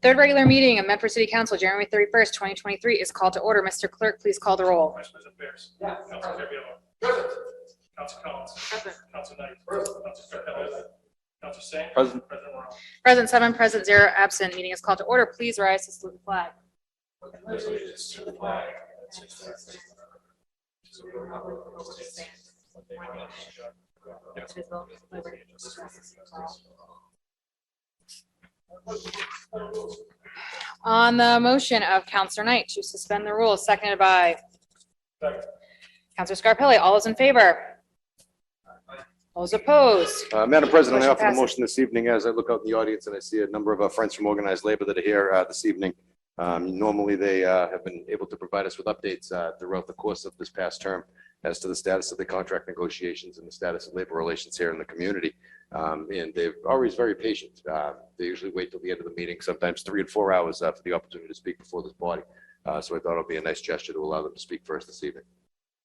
Third regular meeting of Medford City Council, January 31st, 2023 is called to order. Mr. Clerk, please call the roll. Vice President Bears. Yes. Council Gabriello. Present. Council Collins. Present. Council Knight. Present. Council Scarpelli. Council Singh. Present. President Morrell. Present 7, present 0, absent. Meeting is called to order. Please rise to salute the flag. Allegiance to the flag of the United States of America, to the republic for which it stands, one nation, Indivisible, with liberty and justice for all. On the motion of Councilor Knight to suspend the rules, seconded by Second. Councilor Scarpelli. All those in favor? All those opposed? Madam President, I Motion offer the passes. motion this evening as I look out in the audience and I see a number of our friends from organized labor that are here this evening. Normally, they have been able to provide us with updates throughout the course of this past term as to the status of the contract negotiations and the status of labor relations here in the community. And they're always very patient. They usually wait till the end of the meeting, sometimes 3 and 4 hours for the opportunity to speak before this body. So I thought it would be a nice gesture to allow them to speak first this evening.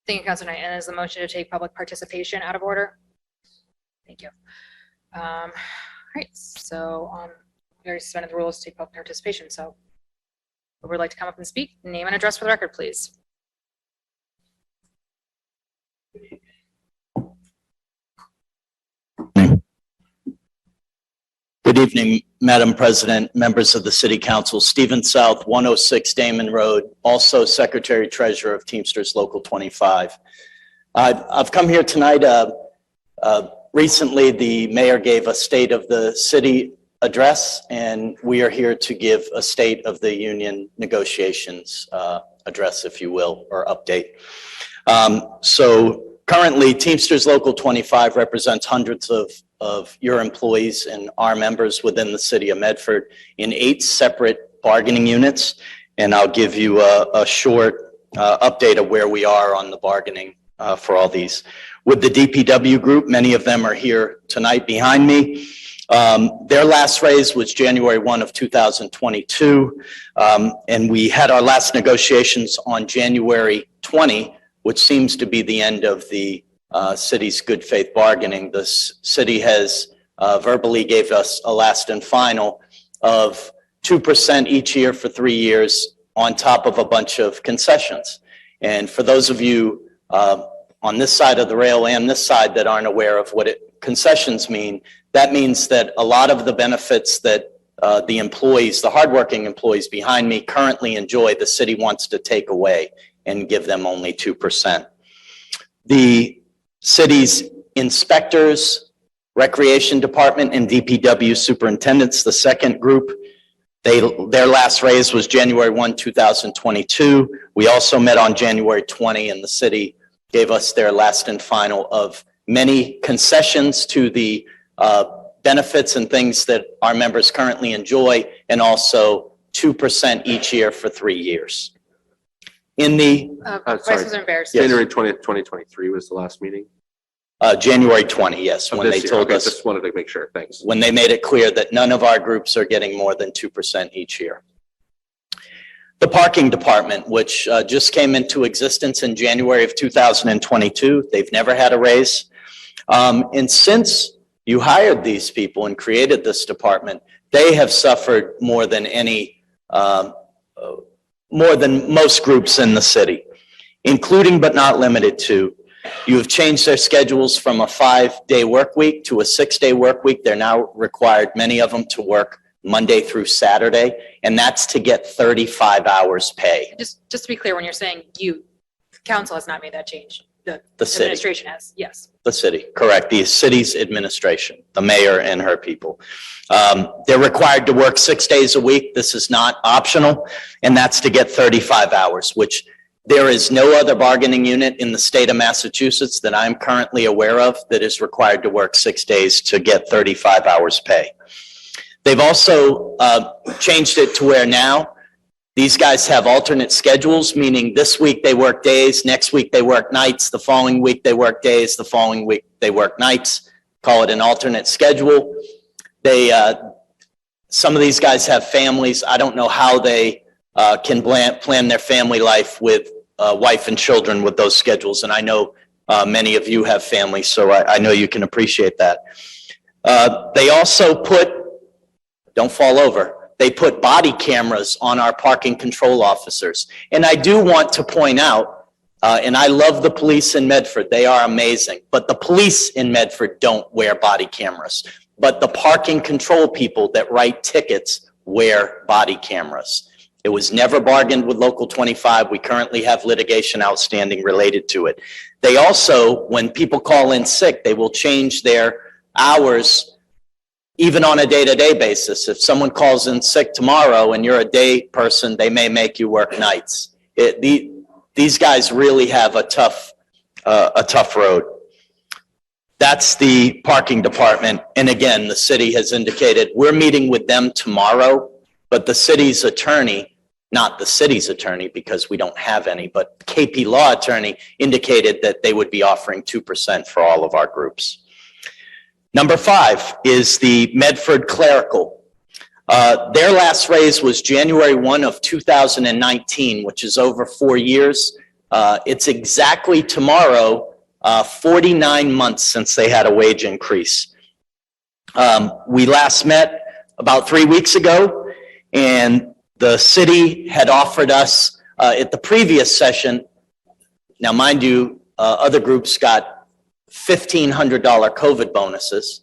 Thank you, Councilor Knight. And is the motion to take public participation out of order? Thank you. All right, so we already suspended the rules to take public participation. So who would like to come up and speak? Name and address for the record, please. Good evening, Madam President, members of the City Council. Stephen South, 106 Damon Road, also Secretary Treasurer of Teamsters Local 25. I've come here tonight. Recently, the mayor gave a State of the City address, and we are here to give a State of the Union negotiations address, if you will, or update. So currently, Teamsters Local 25 represents hundreds of your employees and our members within the city of Medford in 8 separate bargaining units. And I'll give you a short update of where we are on the bargaining for all these. With the DPW group, many of them are here tonight behind me. Their last raise was January 1 of 2022. And we had our last negotiations on January 20, which seems to be the end of the city's good faith bargaining. The city has verbally gave us a last and final of 2% each year for 3 years on top of a bunch of concessions. And for those of you on this side of the rail and this side that aren't aware of what concessions mean, that means that a lot of the benefits that the employees, the hardworking employees behind me currently enjoy, the city wants to take away and give them only 2%. The city's inspectors, recreation department, and DPW superintendents, the second group, their last raise was January 1, 2022. We also met on January 20, and the city gave us their last and final of many concessions to the benefits and things that our members currently enjoy, and also 2% each year for 3 years. In the Vice President Bears. Yes. January 20th, 2023 was the last meeting. January 20, yes, Of when they this year. told Okay, us, just wanted to make sure. Thanks. when they made it clear that none of our groups are getting more than 2% each year. The parking department, which just came into existence in January of 2022, they've never had a raise. And since you hired these people and created this department, they have suffered more than most groups in the city, including but not limited to. You have changed their schedules from a 5-day work week to a 6-day work week. They're now required, many of them, to work Monday through Saturday, and that's to get 35 hours pay. Just to be clear, when you're saying you, council has not made that change. The city. Administration has, yes. The city, correct. The city's administration, the mayor and her people. They're required to work 6 days a week. This is not optional, and that's to get 35 hours, which there is no other bargaining unit in the state of Massachusetts that I'm currently aware of that is required to work 6 days to get 35 hours pay. They've also changed it to where now these guys have alternate schedules, meaning this week they work days, next week they work nights, the following week they work days, the following week they work nights. Call it an alternate schedule. Some of these guys have families. I don't know how they can plan their family life with wife and children with those schedules. And I know many of you have families, so I know you can appreciate that. They also put, don't fall over, they put body cameras on our parking control officers. And I do want to point out, and I love the police in Medford, they are amazing, but the police in Medford don't wear body cameras. But the parking control people that write tickets wear body cameras. It was never bargained with Local 25. We currently have litigation outstanding related to it. They also, when people call in sick, they will change their hours even on a day-to-day basis. If someone calls in sick tomorrow and you're a day person, they may make you work nights. These guys really have a tough road. That's the parking department. And again, the city has indicated, we're meeting with them tomorrow, but the city's attorney, not the city's attorney because we don't have any, but KP Law attorney indicated that they would be offering 2% for all of our groups. Number 5 is the Medford Clerical. Their last raise was January 1 of 2019, which is over 4 years. It's exactly tomorrow, 49 months since they had a wage increase. We last met about 3 weeks ago, and the city had offered us at the previous session. Now, mind you, other groups got $1,500 COVID bonuses.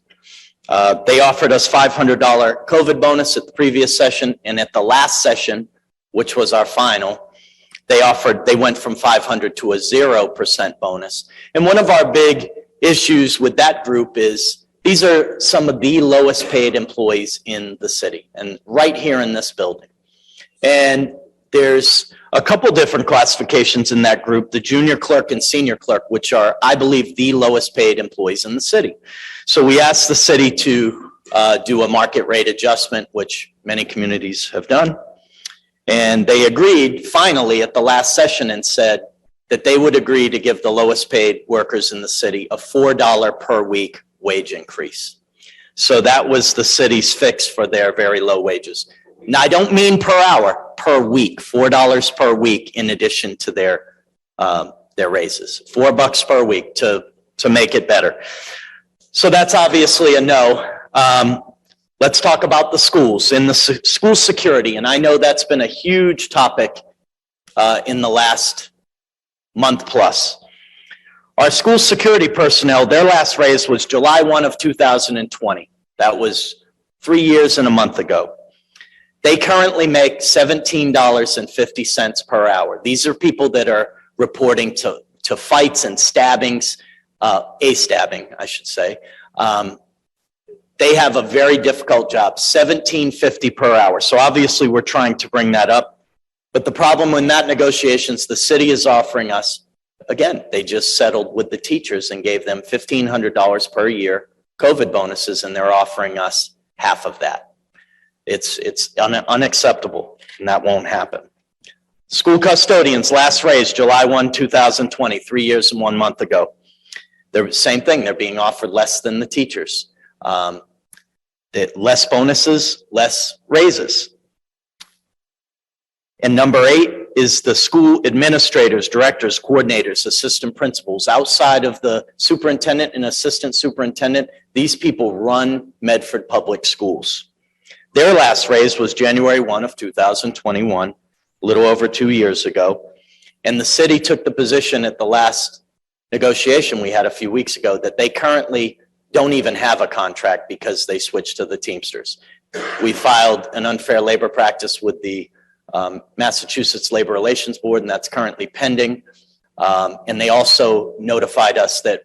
They offered us $500 COVID bonus at the previous session, and at the last session, which was our final, they went from 500 to a 0% bonus. And one of our big issues with that group is these are some of the lowest paid employees in the city and right here in this building. And there's a couple different classifications in that group, the junior clerk and senior clerk, which are, I believe, the lowest paid employees in the city. So we asked the city to do a market rate adjustment, which many communities have done. And they agreed finally at the last session and said that they would agree to give the lowest paid workers in the city a $4 per week wage increase. So that was the city's fix for their very low wages. Now, I don't mean per hour, per week, $4 per week in addition to their raises, $4 per week to make it better. So that's obviously a no. Let's talk about the schools and the school security. And I know that's been a huge topic in the last month plus. Our school security personnel, their last raise was July 1 of 2020. That was 3 years and a month ago. They currently make $17.50 per hour. These are people that are reporting to fights and stabbings, a stabbing, I should say. They have a very difficult job, $17.50 per hour. So obviously we're trying to bring that up. But the problem in that negotiations, the city is offering us, again, they just settled with the teachers and gave them $1,500 per year COVID bonuses, and they're offering us half of that. It's unacceptable, and that won't happen. School custodians, last raise, July 1, 2020, 3 years and 1 month ago. They're same thing, they're being offered less than the teachers. Less bonuses, less raises. And number 8 is the school administrators, directors, coordinators, assistant principals. Outside of the superintendent and assistant superintendent, these people run Medford Public Schools. Their last raise was January 1 of 2021, a little over 2 years ago. And the city took the position at the last negotiation we had a few weeks ago that they currently don't even have a contract because they switched to the Teamsters. We filed an unfair labor practice with the Massachusetts Labor Relations Board, and that's currently pending. And they also notified us that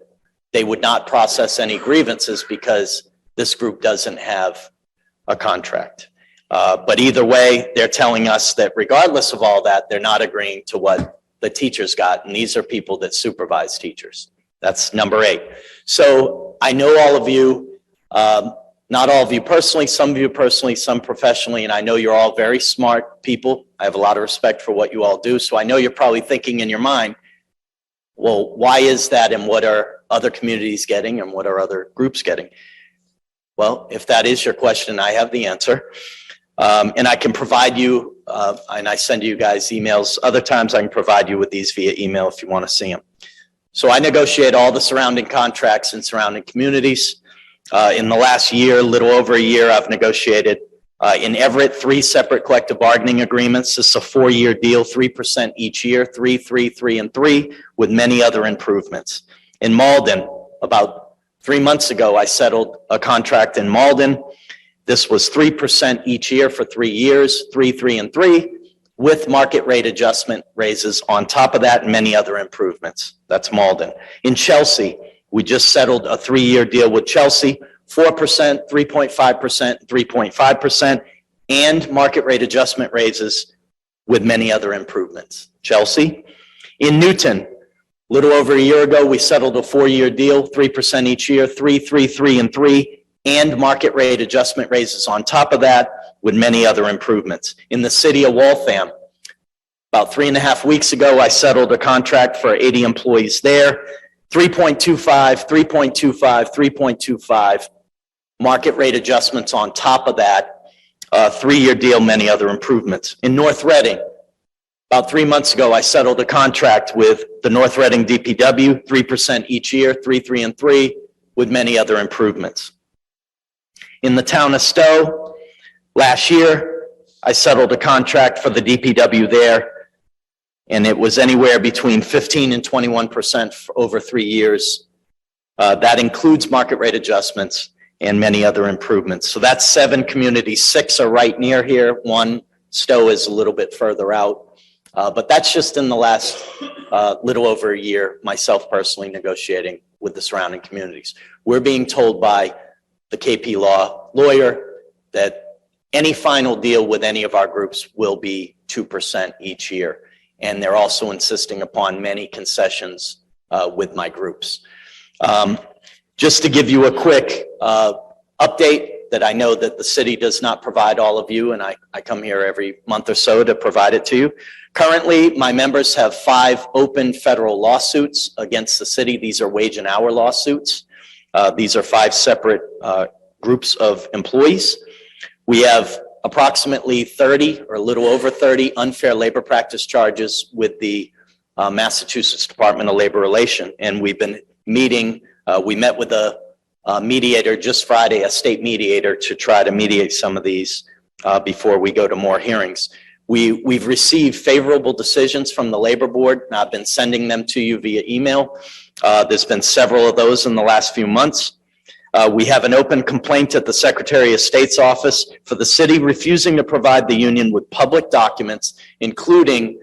they would not process any grievances because this group doesn't have a contract. But either way, they're telling us that regardless of all that, they're not agreeing to what the teachers got. And these are people that supervise teachers. That's number 8. So I know all of you, not all of you personally, some of you personally, some professionally, and I know you're all very smart people. I have a lot of respect for what you all do. So I know you're probably thinking in your mind, well, why is that and what are other communities getting and what are other groups getting? Well, if that is your question, I have the answer. And I can provide you, and I send you guys emails. Other times I can provide you with these via email if you want to see them. So I negotiate all the surrounding contracts in surrounding communities. In the last year, a little over a year, I've negotiated In Everett, 3 separate collective bargaining agreements. This is a 4-year deal, 3% each year, 3, 3, 3, and 3, with many other improvements. In Malden, about 3 months ago, I settled a contract in Malden. This was 3% each year for 3 years, 3, 3, and 3, with market rate adjustment raises on top of that and many other improvements. That's Malden. In Chelsea, we just settled a 3-year deal with Chelsea, 4%, 3.5%, 3.5%, and market rate adjustment raises with many other improvements. Chelsea. In Newton, a little over a year ago, we settled a 4-year deal, 3% each year, 3, 3, 3, and 3, and market rate adjustment raises on top of that with many other improvements. In the city of Waltham, about 3.5 weeks ago, I settled a contract for 80 employees there, 3.25, 3.25, 3.25, market rate adjustments on top of that, 3-year deal, many other improvements. In North Reading, about 3 months ago, I settled a contract with the North Reading DPW, 3% each year, 3, 3, and 3, with many other improvements. In the town of Stowe, last year, I settled a contract for the DPW there, and it was anywhere between 15 and 21% for over 3 years. That includes market rate adjustments and many other improvements. So that's 7 communities. 6 are right near here. 1, Stowe, is a little bit further out. But that's just in the last little over a year, myself personally negotiating with the surrounding communities. We're being told by the KP Law lawyer that any final deal with any of our groups will be 2% each year. And they're also insisting upon many concessions with my groups. Just to give you a quick update that I know that the city does not provide all of you, and I come here every month or so to provide it to you. Currently, my members have 5 open federal lawsuits against the city. These are wage and hour lawsuits. These are 5 separate groups of employees. We have approximately 30 or a little over 30 unfair labor practice charges with the Massachusetts Department of Labor Relations. And we've been meeting, we met with a mediator just Friday, a state mediator, to try to mediate some of these before we go to more hearings. We've received favorable decisions from the Labor Board, and I've been sending them to you via email. There's been several of those in the last few months. We have an open complaint at the Secretary of State's office for the city refusing to provide the union with public documents, including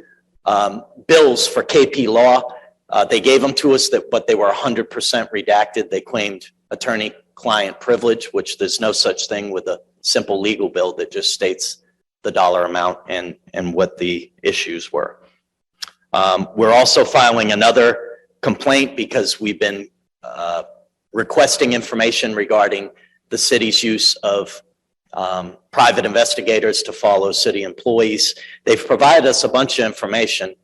bills for KP Law. They gave them to us, but they were 100% redacted. They claimed attorney-client privilege, which there's no such thing with a simple legal bill that just states the dollar amount and what the issues were. We're also filing another complaint because we've been requesting information regarding the city's use of private investigators to follow city employees. They've provided us a bunch of information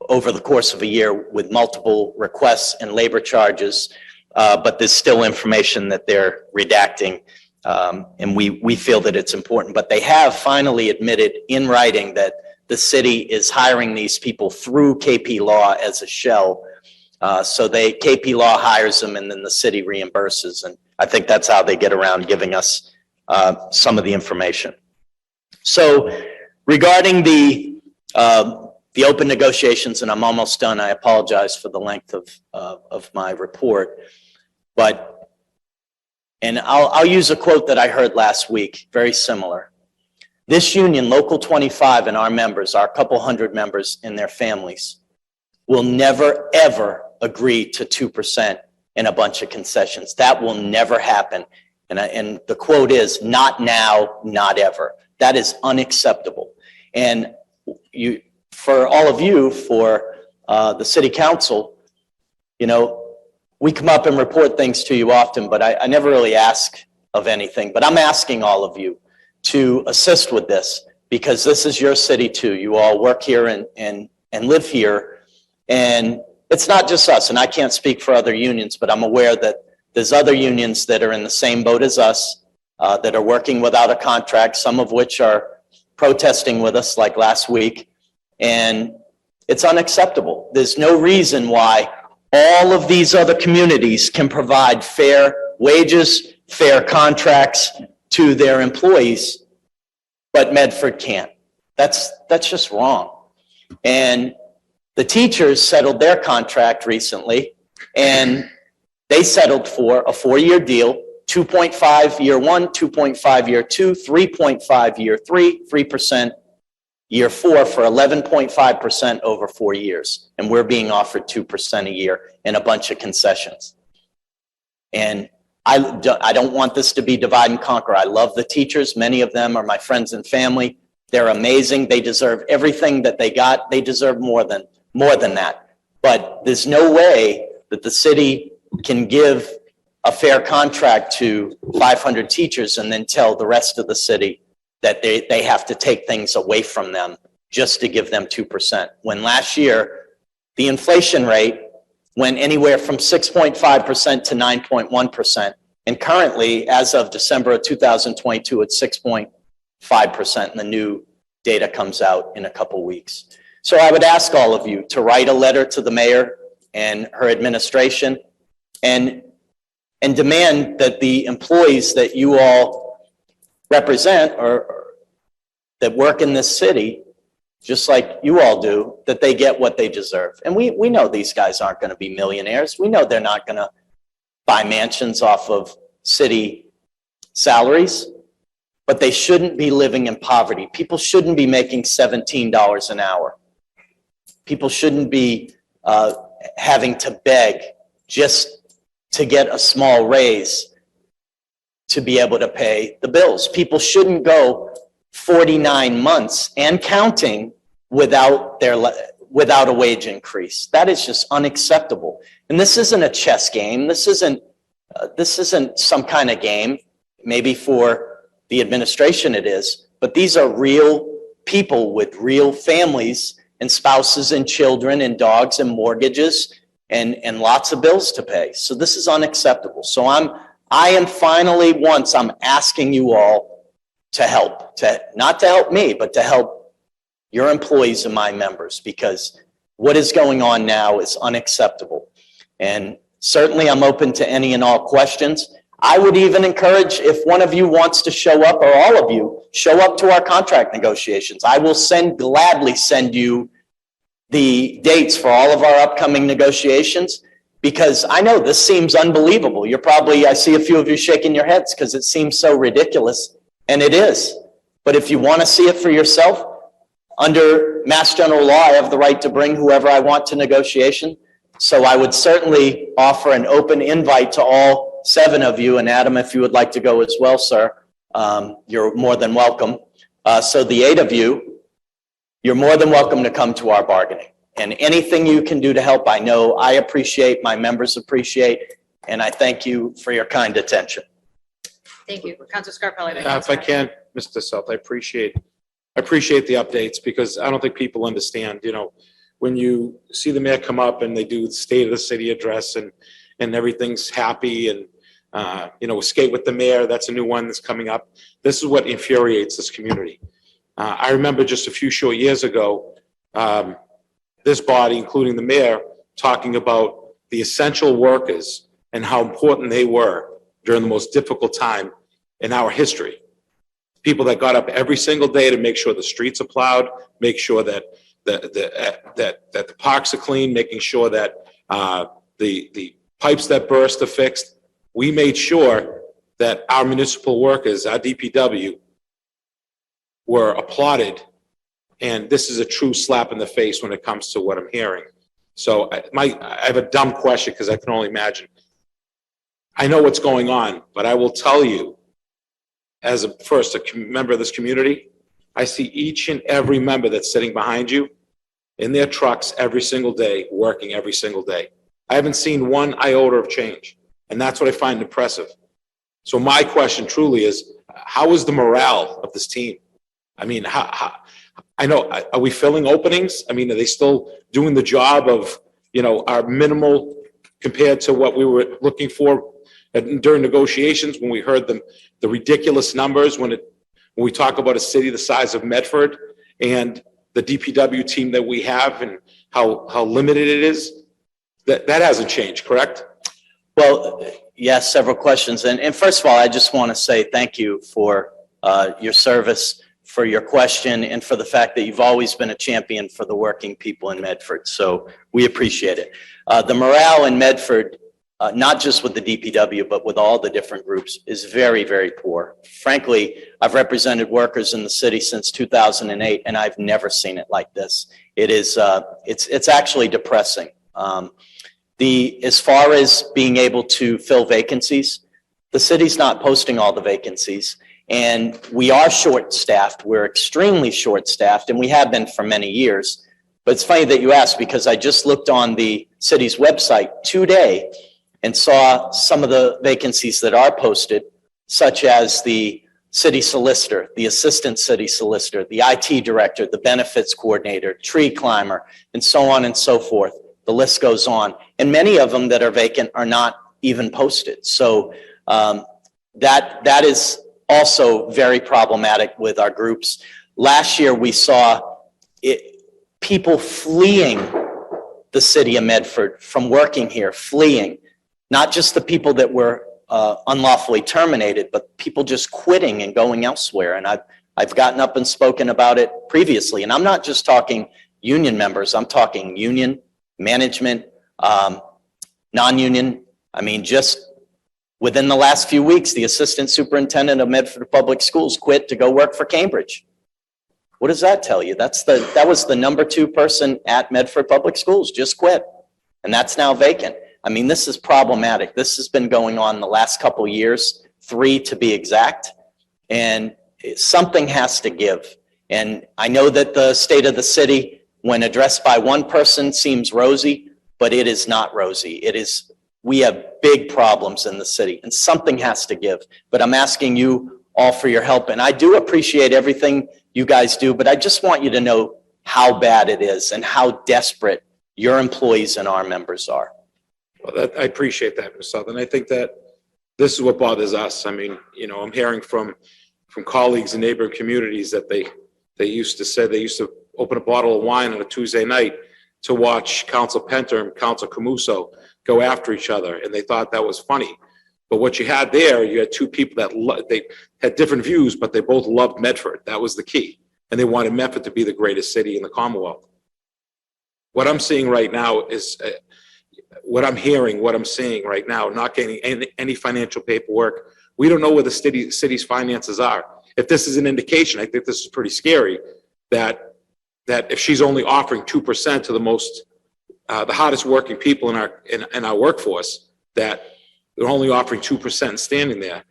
over the course of a year with multiple requests and labor charges, but there's still information that they're redacting, and we feel that it's important. But they have finally admitted in writing that the city is hiring these people through KP Law as a shell. So KP Law hires them and then the city reimburses. And I think that's how they get around giving us some of the information. So regarding the open negotiations, and I'm almost done, I apologize for the length of my report, and I'll use a quote that I heard last week, very similar. This union, Local 25, and our members, our couple hundred members and their families, will never, ever agree to 2% and a bunch of concessions. That will never happen. And the quote is, not now, not ever. That is unacceptable. And for all of you, for the city council, we come up and report things to you often, but I never really ask of anything. But I'm asking all of you to assist with this, because this is your city too. You all work here and live here. And it's not just us, and I can't speak for other unions, but I'm aware that there's other unions that are in the same boat as us, that are working without a contract, some of which are protesting with us like last week. And it's unacceptable. There's no reason why all of these other communities can provide fair wages, fair contracts to their employees, but Medford can't. That's just wrong. And the teachers settled their contract recently, and they settled for a 4-year deal, 2.5 year 1, 2.5 year 2, 3.5 year 3, 3% year 4 for 11.5% over 4 years. And we're being offered 2% a year and a bunch of concessions. And I don't want this to be divide and conquer. I love the teachers. Many of them are my friends and family. They're amazing. They deserve everything that they got. They deserve more than that. But there's no way that the city can give a fair contract to 500 teachers and then tell the rest of the city that they have to take things away from them just to give them 2%. When last year, the inflation rate went anywhere from 6.5% to 9.1%. And currently, as of December of 2022, it's 6.5%. And the new data comes out in a couple weeks. So I would ask all of you to write a letter to the mayor and her administration and demand that the employees that you all represent or that work in this city, just like you all do, that they get what they deserve. And we know these guys aren't going to be millionaires. We know they're not going to buy mansions off of city salaries, but they shouldn't be living in poverty. People shouldn't be making $17 an hour. People shouldn't be having to beg just to get a small raise to be able to pay the bills. People shouldn't go 49 months and counting without a wage increase. That is just unacceptable. And this isn't a chess game. This isn't some kind of game. Maybe for the administration it is, but these are real people with real families and spouses and children and dogs and mortgages and lots of bills to pay. So this is unacceptable. So I am finally I'm asking you all to help, not to help me, but to help your employees and my members, because what is going on now is unacceptable. And certainly I'm open to any and all questions. I would even encourage, if one of you wants to show up, or all of you, show up to our contract negotiations. I will gladly send you the dates for all of our upcoming negotiations, because I know this seems unbelievable. I see a few of you shaking your heads because it seems so ridiculous, and it is. But if you want to see it for yourself, under Mass General Law, I have the right to bring whoever I want to negotiation. So I would certainly offer an open invite to all 7 of you, and Adam, if you would like to go as well, sir, you're more than welcome. So the 8 of you, you're more than welcome to come to our bargaining. And anything you can do to help, I know I appreciate, my members appreciate, and I thank you for your kind attention. Thank you. Councilor Scarpelli. then If I Councilor- can, Mr. South, I appreciate the updates, because I don't think people understand, when you see the mayor come up and they do the state of the city address and everything's happy and, skate with the mayor, that's a new one that's coming up. This is what infuriates this community. I remember just a few short years ago, this body, including the mayor, talking about the essential workers and how important they were during the most difficult time in our history. People that got up every single day to make sure the streets are plowed, make sure that the parks are clean, making sure that the pipes that burst are fixed. We made sure that our municipal workers, our DPW, were applauded. And this is a true slap in the face when it comes to what I'm hearing. So I have a dumb question, because I can only imagine. I know what's going on, but I will tell you, as a member of this community, I see each and every member that's sitting behind you in their trucks every single day, working every single day. I haven't seen one iota of change, and that's what I find impressive. So my question truly is, how is the morale of this team? I mean, I know, are we filling openings? I mean, are they still doing the job of, our minimal compared to what we were looking for during negotiations, when we heard the ridiculous numbers, when we talk about a city the size of Medford and the DPW team that we have and how limited it is? That hasn't changed, correct? Well, Yes, several questions. And first of all, I just want to say thank you for your service, for your question, and for the fact that you've always been a champion for the working people in Medford. So we appreciate it. The morale in Medford, not just with the DPW, but with all the different groups, is very, very poor. Frankly, I've represented workers in the city since 2008, and I've never seen it like this. It is, it's actually depressing. As far as being able to fill vacancies, the city's not posting all the vacancies, and we are short-staffed. We're extremely short-staffed, and we have been for many years. But it's funny that you asked, because I just looked on the city's website today and saw some of the vacancies that are posted, such as the city solicitor, the assistant city solicitor, the IT director, the benefits coordinator, tree climber, and so on and so forth. The list goes on. And many of them that are vacant are not even posted. So that is also very problematic with our groups. Last year, we saw people fleeing the city of Medford from working here, fleeing. Not just the people that were unlawfully terminated, but people just quitting and going elsewhere. And I've gotten up and spoken about it previously. And I'm not just talking union members. I'm talking union, management, non-union. I mean, just within the last few weeks, the assistant superintendent of Medford Public Schools quit to go work for Cambridge. What does that tell you? That was the number 2 person at Medford Public Schools, just quit. And that's now vacant. I mean, this is problematic. This has been going on the last couple of years, 3 to be exact. And something has to give. And I know that the state of the city, when addressed by one person, seems rosy, but it is not rosy. We have big problems in the city, and something has to give. But I'm asking you all for your help, and I do appreciate everything you guys do, but I just want you to know how bad it is and how desperate your employees and our members are. Well, I appreciate that, Ms. Southern. I think that this is what bothers us. I mean, I'm hearing from colleagues in neighboring communities that they used to open a bottle of wine on a Tuesday night to watch Council Penter and Council Camuso go after each other, and they thought that was funny. But what you had there, you had 2 people that they had different views, but they both loved Medford. That was the key. And they wanted Medford to be the greatest city in the Commonwealth. What I'm seeing right now is what I'm hearing, what I'm seeing right now, not getting any financial paperwork. We don't know where the city's finances are. If this is an indication, I think this is pretty scary, that if she's only offering 2% to the hardest working people in our workforce, that they're only offering 2% and standing there.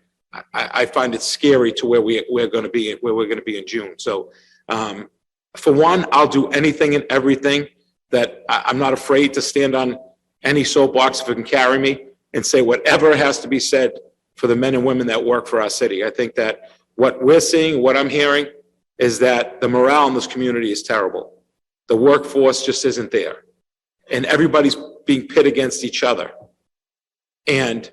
I find it scary to where we're going to be in June. So, for one, I'll do anything and everything that I'm not afraid to stand on any soapbox if it can carry me and say whatever has to be said for the men and women that work for our city. I think that what we're seeing, what I'm hearing, is that the morale in this community is terrible. The workforce just isn't there. And everybody's being pit against each other. And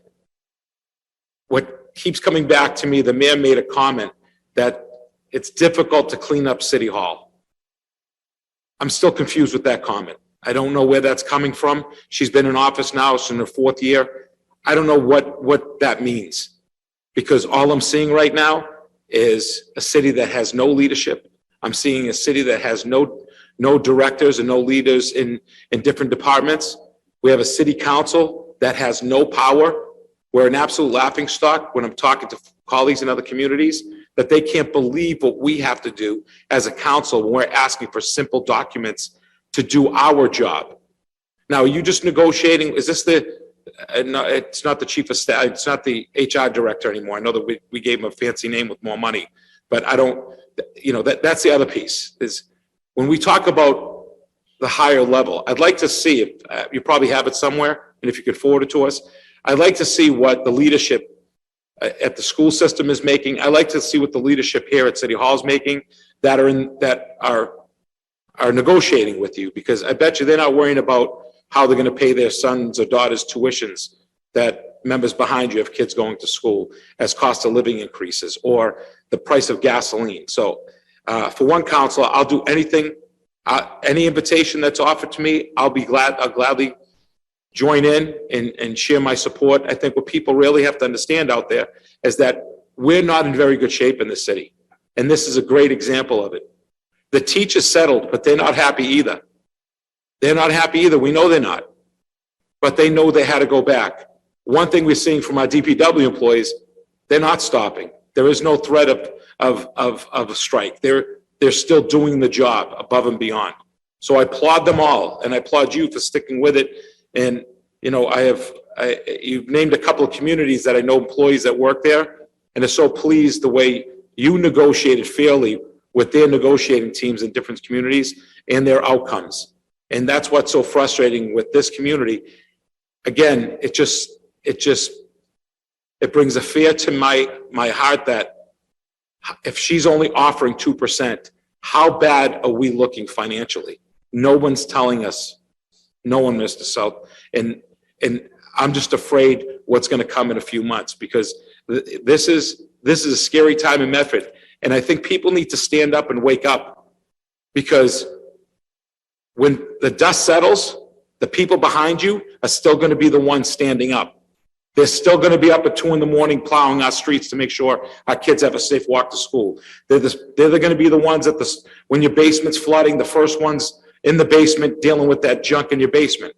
what keeps coming back to me, the mayor made a comment that it's difficult to clean up City Hall. I'm still confused with that comment. I don't know where that's coming from. She's been in office now, it's in her 4th year. I don't know what that means, because all I'm seeing right now is a city that has no leadership. I'm seeing a city that has no directors and no leaders in different departments. We have a city council that has no power. We're an absolute laughingstock when I'm talking to colleagues in other communities, that they can't believe what we have to do as a council when we're asking for simple documents to do our job. Now, are you just negotiating? Is this no, it's not the chief of staff, it's not the HR director anymore. I know that we gave him a fancy name with more money, but I don't, that's the other piece, is when we talk about the higher level, I'd like to see, if you probably have it somewhere, and if you could forward it to us, I'd like to see what the leadership at the school system is making. I'd like to see what the leadership here at City Hall is making that are negotiating with you, because I bet you they're not worrying about how they're going to pay their sons or daughters' tuitions that members behind you have kids going to school as cost of living increases, or the price of gasoline. So for one, councilor, I'll do anything, any invitation that's offered to me, I'll gladly join in and share my support. I think what people really have to understand out there is that we're not in very good shape in the city. And this is a great example of it. The teachers settled, but they're not happy either. They're not happy either. We know they're not. But they know they had to go back. One thing we're seeing from our DPW employees, they're not stopping. There is no threat of a strike. They're still doing the job above and beyond. So I applaud them all, and I applaud you for sticking with it. And, you know, you've named a couple of communities that I know employees that work there, and are so pleased the way you negotiated fairly with their negotiating teams in different communities and their outcomes. And that's what's so frustrating with this community. Again, it brings a fear to my heart that if she's only offering 2%, how bad are we looking financially? No one's telling us. No one, Mr. South. And I'm just afraid what's going to come in a few months, because this is a scary time in Medford. And I think people need to stand up and wake up, because when the dust settles, the people behind you are still going to be the ones standing up. They're still going to be up at 2 a.m. plowing our streets to make sure our kids have a safe walk to school. They're going to be the ones when your basement's flooding, the first ones in the basement dealing with that junk in your basement.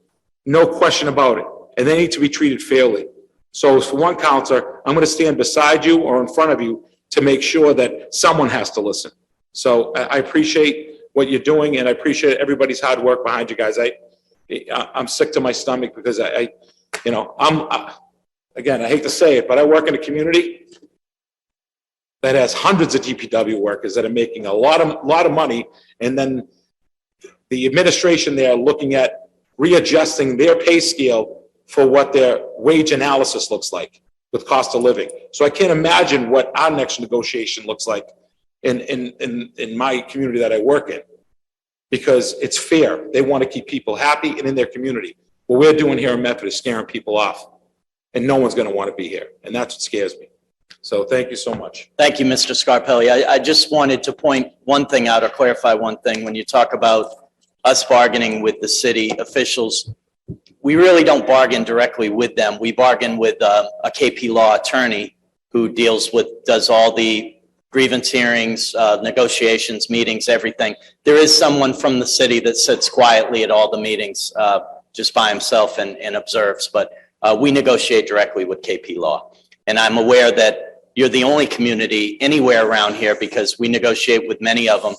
No question about it. And they need to be treated fairly. So for one counselor, I'm going to stand beside you or in front of you to make sure that someone has to listen. So I appreciate what you're doing, and I appreciate everybody's hard work behind you guys. I'm sick to my stomach because again, I hate to say it, but I work in a community that has hundreds of DPW workers that are making a lot of money, and then the administration there looking at readjusting their pay scale for what their wage analysis looks like with cost of living. So I can't imagine what our next negotiation looks like in my community that I work in, because it's fair. They want to keep people happy and in their community. What we're doing here in Medford is scaring people off, and no one's going to want to be here. And that's what scares me. So thank you so much. Thank you, Mr. Scarpelli. I just wanted to point one thing out or clarify one thing. When you talk about us bargaining with the city officials, we really don't bargain directly with them. We bargain with a KP Law attorney who does all the grievance hearings, negotiations, meetings, everything. There is someone from the city that sits quietly at all the meetings, just by himself and observes, but we negotiate directly with KP Law. And I'm aware that you're the only community anywhere around here, because we negotiate with many of them.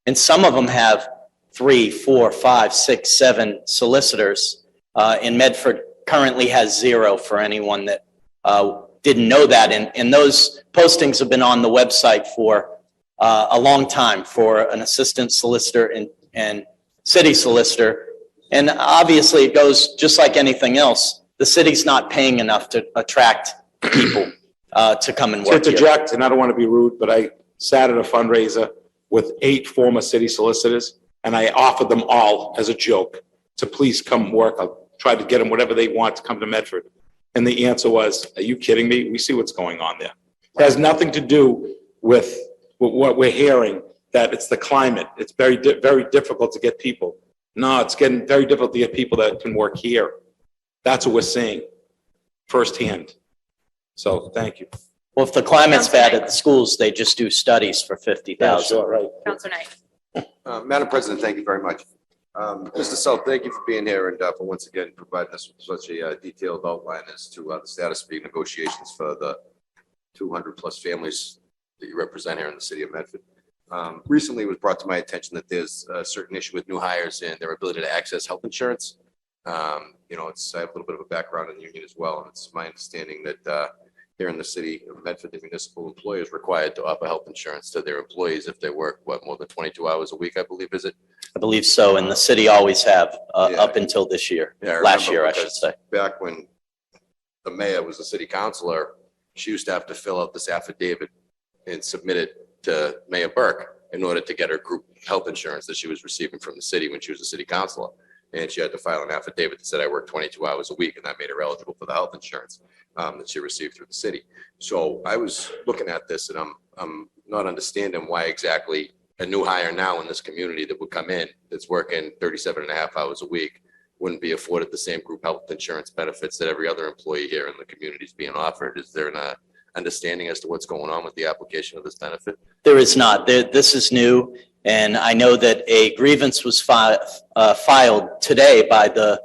And some of them have 3, 4, 5, 6, 7 solicitors. In Medford currently has 0 for anyone that didn't know that. And those postings have been on the website for a long time for an assistant solicitor and city solicitor. And obviously it goes just like anything else. The city's not paying enough to attract people to come and To work here. interject, and I don't want to be rude, but I sat at a fundraiser with 8 former city solicitors, and I offered them all as a joke to please come work. I'll try to get them whatever they want to come to Medford. And the answer was, are you kidding me? We see what's going on there. It has nothing to do with what we're hearing, that it's the climate. It's very difficult to get people. No, it's getting very difficult to get people that can work here. That's what we're seeing firsthand. So thank you. Well, if the climate's bad at the schools, they just do studies for $50,000. Sure, right. Counselor Knight. Madam President, thank you very much. Mr. South, thank you for being here and for once again providing us with such a detailed outline as to the status of the negotiations for the 200 plus families that you represent here in the city of Medford. Recently it was brought to my attention that there's a certain issue with new hires and their ability to access health insurance. I have a little bit of a background in the union as well, and it's my understanding that here in the city of Medford, the municipal employer is required to offer health insurance to their employees if they work, more than 22 hours a week, I believe, is it? I believe so, and the city always have, Yeah. up until this year, Yeah, I last remember year, I should because say. Back when the mayor was a city councilor, she used to have to fill out this affidavit and submit it to Mayor Burke in order to get her group health insurance that she was receiving from the city when she was a city councilor. And she had to file an affidavit that said, I work 22 hours a week, and that made her eligible for the health insurance that she received through the city. So I was looking at this, and I'm not understanding why exactly a new hire now in this community that would come in, that's working 37 and a half hours a week, wouldn't be afforded the same group health insurance benefits that every other employee here in the community is being offered. Is there an understanding as to what's going on with the application of this benefit? There is not. This is new, and I know that a grievance was filed today by the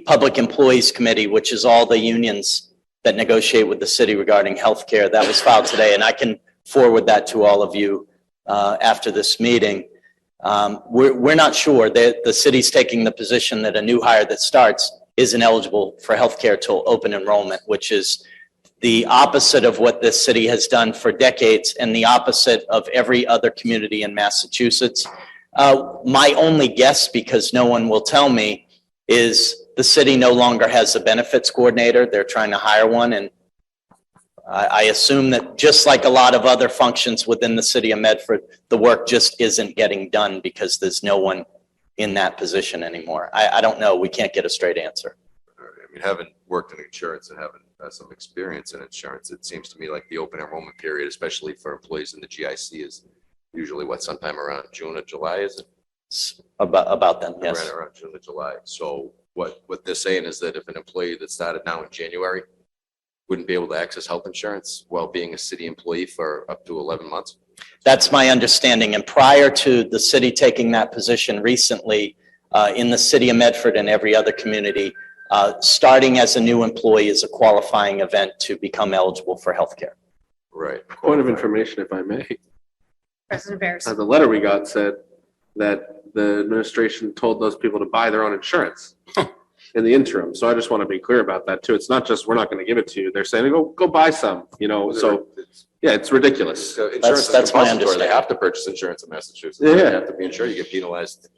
Public Employees Committee, which is all the unions that negotiate with the city regarding healthcare. That was filed today, and I can forward that to all of you after this meeting. We're not sure that the city's taking the position that a new hire that starts isn't eligible for healthcare till open enrollment, which is the opposite of what this city has done for decades and the opposite of every other community in Massachusetts. My only guess, because no one will tell me, is the city no longer has a benefits coordinator. They're trying to hire one, and I assume that just like a lot of other functions within the city of Medford, the work just isn't getting done because there's no one in that position anymore. I don't know. We can't get a straight answer. I mean, having worked in insurance and having some experience in insurance, it seems to me like the open enrollment period, especially for employees in the GIC, is usually sometime around June or July, is it? About them, yes. Right around June or July. So what they're saying is that if an employee that started now in January wouldn't be able to access health insurance while being a city employee for up to 11 months? That's my understanding. And prior to the city taking that position recently, in the city of Medford and every other community, starting as a new employee is a qualifying event to become eligible for healthcare. Right. Point of information, if I may. President Bears. The letter we got said that the administration told those people to buy their own insurance in the interim. So I just want to be clear about that too. It's not just, we're not going to give it to you. They're saying, go buy some, so yeah, it's ridiculous. So insurance is That's my compulsory. They understanding. have to purchase insurance in Massachusetts. Yeah. You have to be insured. You get penalized.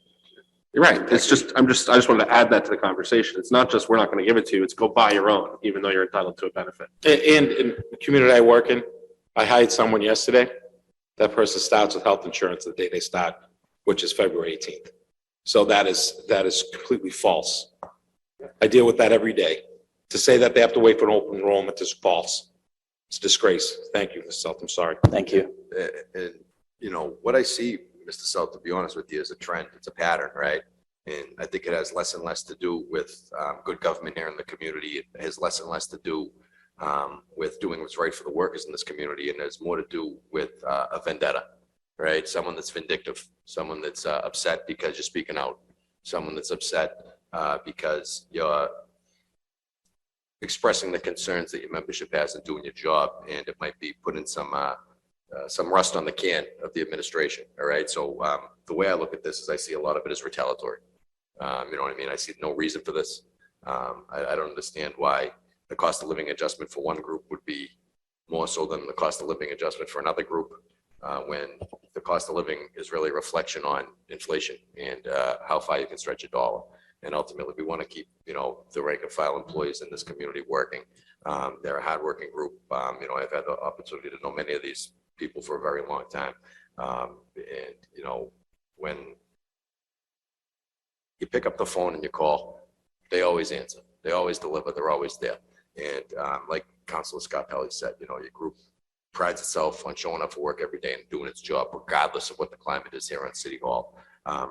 You're right. It's just, I just wanted to add that to the conversation. It's not just, we're not going to give it to you. It's go buy your own, even though you're entitled to a benefit. And in the community I work in, I hired someone yesterday. That person starts with health insurance the day they start, which is February 18th. So that is completely false. I deal with that every day. To say that they have to wait for an open enrollment is false. It's a disgrace. Thank you, Mr. South. I'm sorry. Thank you. And, what I see, Mr. South, to be honest with you, is a trend. It's a pattern, right? And I think it has less and less to do with good government here in the community. It has less and less to do with doing what's right for the workers in this community, and has more to do with a vendetta, right? Someone that's vindictive, someone that's upset because you're speaking out, someone that's upset because you're expressing the concerns that your membership has in doing your job, and it might be putting some rust on the can of the administration. All right. So the way I look at this is I see a lot of it as retaliatory. You know what I mean? I see no reason for this. I don't understand why the cost of living adjustment for one group would be more so than the cost of living adjustment for another group, when the cost of living is really a reflection on inflation and how far you can stretch a dollar. And ultimately, we want to keep, the rank and file employees in this community working. They're a hardworking group. I've had the opportunity to know many of these people for a very long time. When you pick up the phone and you call, they always answer. They always deliver. They're always there. And like Councilor Scott Pelley said, your group prides itself on showing up for work every day and doing its job, regardless of what the climate is here on City Hall.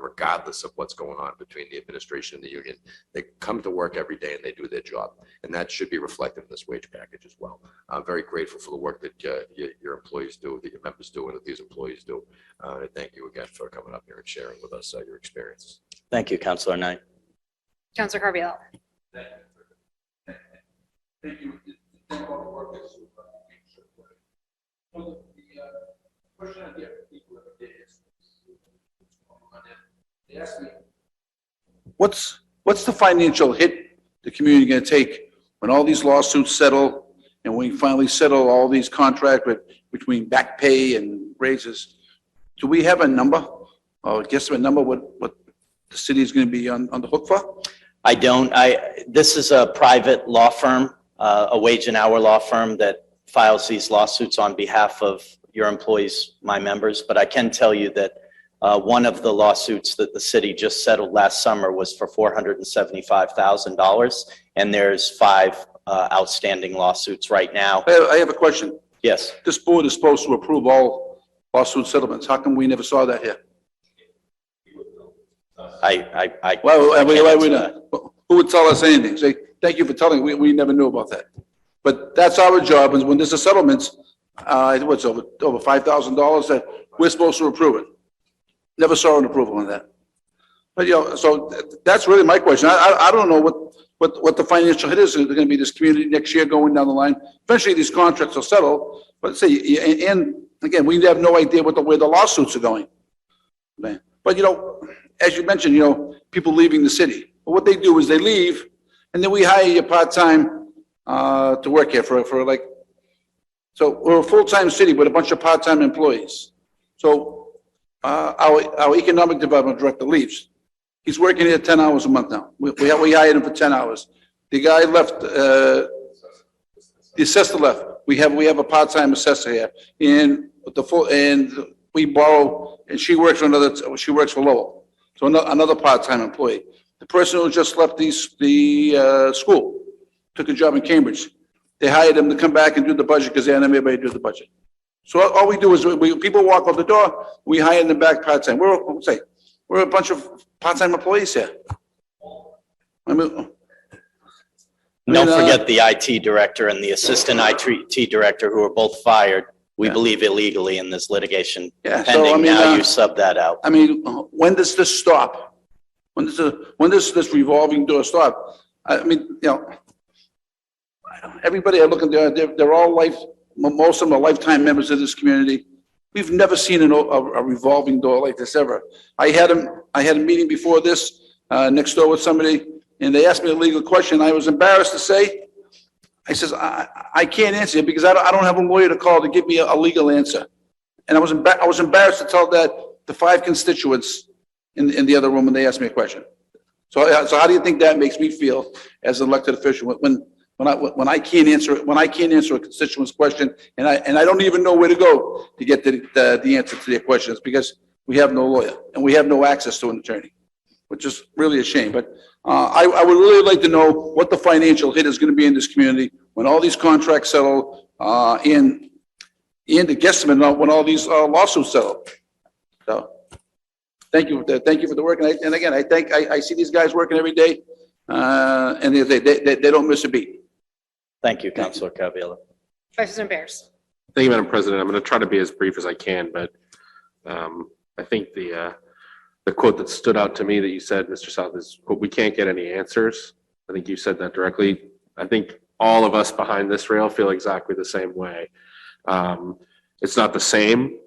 Regardless of what's going on between the administration and the union. They come to work every day and they do their job. And that should be reflected in this wage package as well. I'm very grateful for the work that your employees do, that your members do, and that these employees do. And thank you again for coming up here and sharing with us your experiences. Thank you, Councilor Knight. Councilor Carviallo. Thank you. Thank all the workers who the question I get from people every day is, they ask me, what's the financial hit the community going to take when all these lawsuits settle and we finally settle all these contracts between back pay and raises? Do we have a number, or guess a number what the city is going to be on the hook for? I don't. This is a private law firm, a wage and hour law firm that files these lawsuits on behalf of your employees, my members. But I can tell you that one of the lawsuits that the city just settled last summer was for $475,000, and there's 5 outstanding lawsuits right now. I have a question. Yes. This board is supposed to approve all lawsuit settlements. How come we never saw that here? I. Well, I why can't would answer that. not? Who would tell us anything? Say, thank you for telling, we never knew about that. But that's our job, is when there's a settlements, what's over $5,000 that we're supposed to approve it. Never saw an approval on that. But, so that's really my question. I don't know what the financial hit is going to be this community next year going down the line. Eventually, these contracts will settle, but say, and again, we have no idea where the lawsuits are going. But, as you mentioned, people leaving the city. But what they do is they leave, and then we hire you part-time to work here for like, so we're a full-time city with a bunch of part-time employees. So our economic development director leaves. He's working here 10 hours a month now. We hired him for 10 hours. The guy left, the assessor left. We have a part-time assessor here, and we borrow, and she works for Lowell. So another part-time employee. The person who just left the school took a job in Cambridge. They hired him to come back and do the budget because they had anybody do the budget. So all we do is people walk out the door, we hire them back part-time. We're a bunch of part-time employees here. Don't uh, forget the IT director and the assistant IT director who are both fired, we Yeah. believe illegally in this litigation Yeah, so, pending. Now you sub that out. When does this stop? When does this revolving door stop? Everybody I look at, they're all most of them are lifetime members of this community. We've never seen a revolving door like this ever. I had a meeting before this, next door with somebody, and they asked me a legal question. I was embarrassed to say, I says, I can't answer it because I don't have a lawyer to call to give me a legal answer. And I was embarrassed to tell that the 5 constituents in the other room when they asked me a question. So how do you think that makes me feel as an elected official when I can't answer a constituent's question and I don't even know where to go to get the answer to their questions because we have no lawyer and we have no access to an attorney, which is really a shame. But I would really like to know what the financial hit is going to be in this community when all these contracts settle, and the guesstimate when all these lawsuits settle. So, thank you for the work. And again, I see these guys working every day, and they don't miss a beat. Thank you, Councilor Carviallo. Vice President Bears. Thank you, Madam President. I'm going to try to be as brief as I can, but I think the quote that stood out to me that you said, Mr. South, is, quote, "We can't get any answers." I think you said that directly. I think all of us behind this rail feel exactly the same way. It's not the same.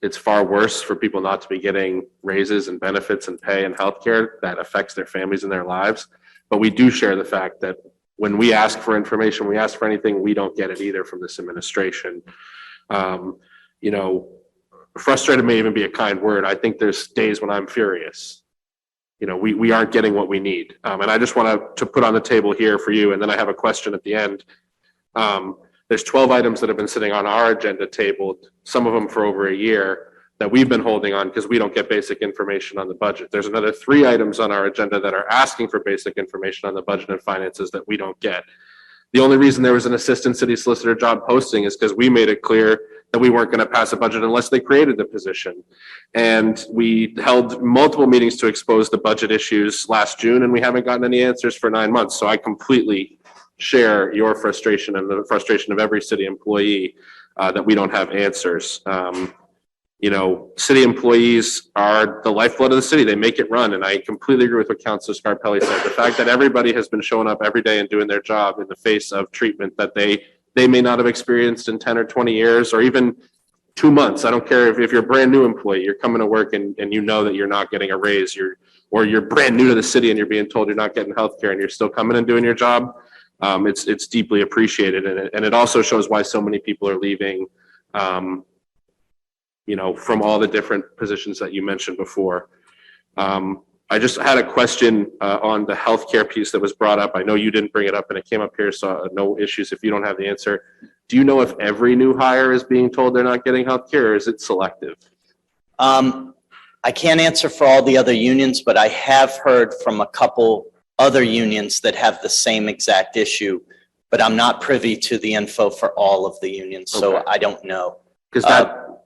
It's far worse for people not to be getting raises and benefits and pay and healthcare that affects their families and their lives. But we do share the fact that when we ask for information, we ask for anything, we don't get it either from this administration. Frustrated may even be a kind word. I think there's days when I'm furious. We aren't getting what we need. And I just want to put on the table here for you, and then I have a question at the end. There's 12 items that have been sitting on our agenda tabled, some of them for over a year, that we've been holding on because we don't get basic information on the budget. There's another 3 items on our agenda that are asking for basic information on the budget and finances that we don't get. The only reason there was an assistant city solicitor job posting is because we made it clear that we weren't going to pass a budget unless they created the position. And we held multiple meetings to expose the budget issues last June, and we haven't gotten any answers for 9 months. So I completely share your frustration and the frustration of every city employee that we don't have answers. City employees are the lifeblood of the city. They make it run. And I completely agree with what Councilor Scarpelli said. The fact that everybody has been showing up every day and doing their job in the face of treatment that they may not have experienced in 10 or 20 years or even 2 months. I don't care if you're a brand new employee, you're coming to work and you know that you're not getting a raise, or you're brand new to the city and you're being told you're not getting health care and you're still coming and doing your job. It's deeply appreciated. And it also shows why so many people are leaving, from all the different positions that you mentioned before. I just had a question on the healthcare piece that was brought up. I know you didn't bring it up and it came up here, so no issues if you don't have the answer. Do you know if every new hire is being told they're not getting healthcare, or is it selective? I can't answer for all the other unions, but I have heard from a couple other unions that have the same exact issue, but I'm not privy to the info for all of the unions, so Okay. I don't know. Because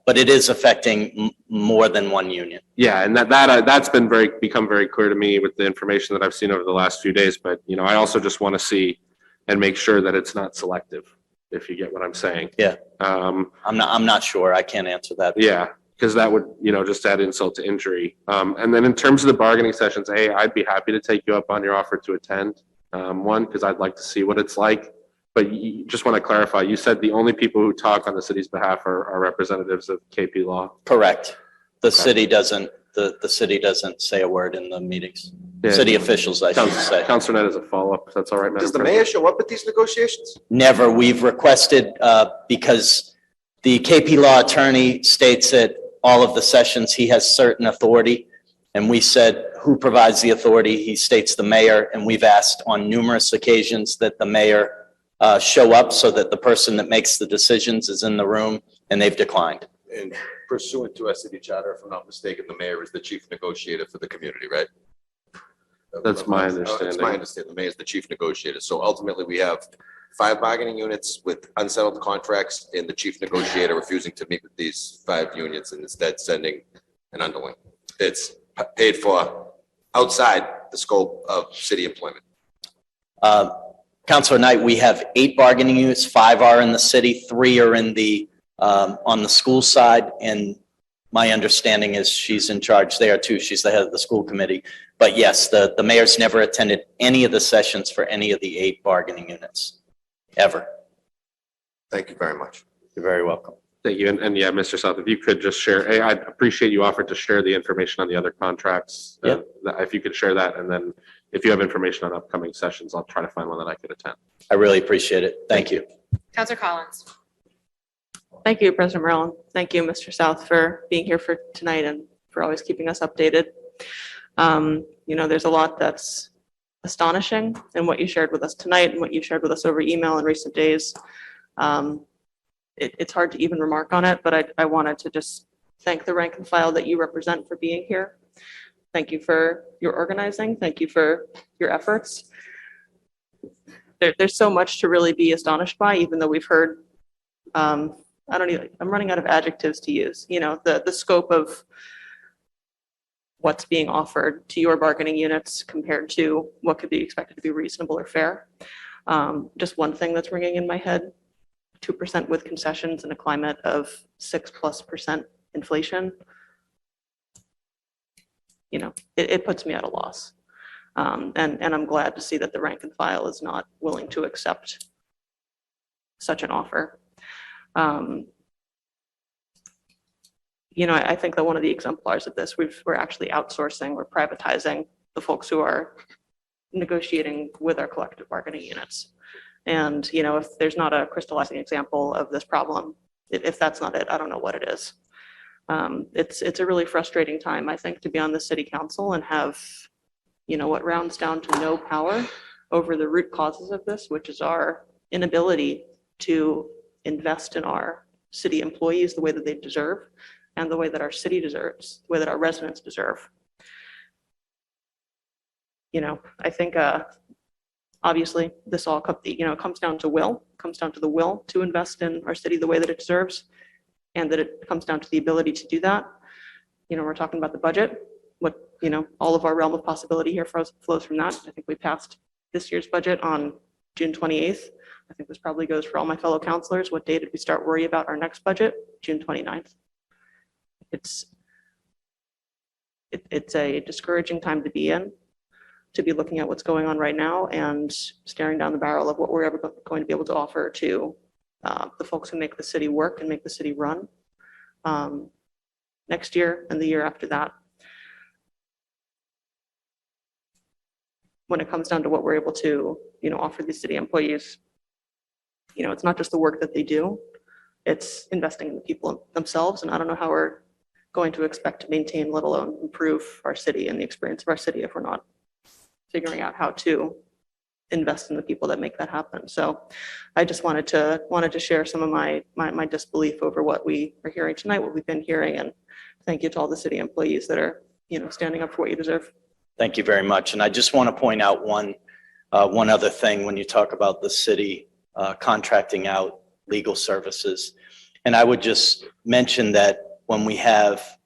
But it is affecting more than one union. Yeah, and that's been become very clear to me with the information that I've seen over the last few days. But, you know, I also just want to see and make sure that it's not selective, if you get what I'm saying. Yeah. Um, I'm not sure. I can't answer that. yeah, because that would, you know, just add insult to injury. And then in terms of the bargaining sessions, I'd be happy to take you up on your offer to attend. One, because I'd like to see what it's like. But you just want to clarify, you said the only people who talk on the city's behalf are representatives of KP Law. Correct. The Okay. city doesn't, the city doesn't say a word in the meetings. Yeah. City officials, I should say. Counselor Net as a follow-up, if that's all right, Madam Does the President. mayor show up at these negotiations? Never. We've requested, because the KP Law attorney states at all of the sessions, he has certain authority. And we said, who provides the authority? He states the mayor, and we've asked on numerous occasions that the mayor show up so that the person that makes the decisions is in the room, and they've declined. And pursuant to our city charter, if I'm not mistaken, the mayor is the chief negotiator for the community, right? That's my It's understanding. my understanding. The mayor is the chief negotiator. So ultimately, we have 5 bargaining units with unsettled contracts and the chief negotiator refusing to meet with these 5 unions and instead sending an underling. It's paid for outside the scope of city employment. Councilor Knight, we have 8 bargaining units, 5 are in the city, 3 are in the, on the school side, and my understanding is she's in charge there too. She's the head of the school committee. But yes, the mayor's never attended any of the sessions for any of the 8 bargaining units, ever. Thank you very much. You're very welcome. Thank you. And yeah, Mr. South, if you could just share, I'd appreciate you offered to share the information on the other contracts. Yeah. If you could share that, and then if you have information on upcoming sessions, I'll try to find one that I could attend. I really appreciate it. Thank you. Counselor Collins. Thank you, President Morrell. Thank you, Mr. South, for being here for tonight and for always keeping us updated. You know, there's a lot that's astonishing in what you shared with us tonight and what you shared with us over email in recent days. It's hard to even remark on it, but I wanted to just thank the rank and file that you represent for being here. Thank you for your organizing. Thank you for your efforts. There's so much to really be astonished by, even though we've heard, I'm running out of adjectives to use, you know, the scope of what's being offered to your bargaining units compared to what could be expected to be reasonable or fair. Just one thing that's ringing in my head, 2% with concessions in a climate of 6+% inflation. You know, it puts me at a loss. And I'm glad to see that the rank and file is not willing to accept such an offer. You know, I think that one of the exemplars of this, we're actually outsourcing or privatizing the folks who are negotiating with our collective bargaining units. And, you know, if there's not a crystallizing example of this problem, if that's not it, I don't know what it is. It's a really frustrating time, I think, to be on the city council and have, you know, what rounds down to no power over the root causes of this, which is our inability to invest in our city employees the way that they deserve and the way that our city deserves, the way that our residents deserve. You know, I think obviously this all comes down to will, comes down to the will to invest in our city the way that it deserves, and that it comes down to the ability to do that. You know, we're talking about the budget, what, you know, all of our realm of possibility here flows from that. I think we passed this year's budget on June 28th. I think this probably goes for all my fellow counselors. What day did we start worrying about our next budget? June 29th. It's a discouraging time to be in, to be looking at what's going on right now and staring down the barrel of what we're ever going to be able to offer to the folks who make the city work and make the city run next year and the year after that. When it comes down to what we're able to, you know, offer these city employees, you know, it's not just the work that they do, it's investing in the people themselves. And I don't know how we're going to expect to maintain, let alone improve our city and the experience of our city if we're not figuring out how to invest in the people that make that happen. So I just wanted to share some of my disbelief over what we are hearing tonight, what we've been hearing, and thank you to all the city employees that are, you know, standing up for what you deserve. Thank you very much. And I just want to point out one other thing when you talk about the city contracting out legal services. And I would just mention that when we have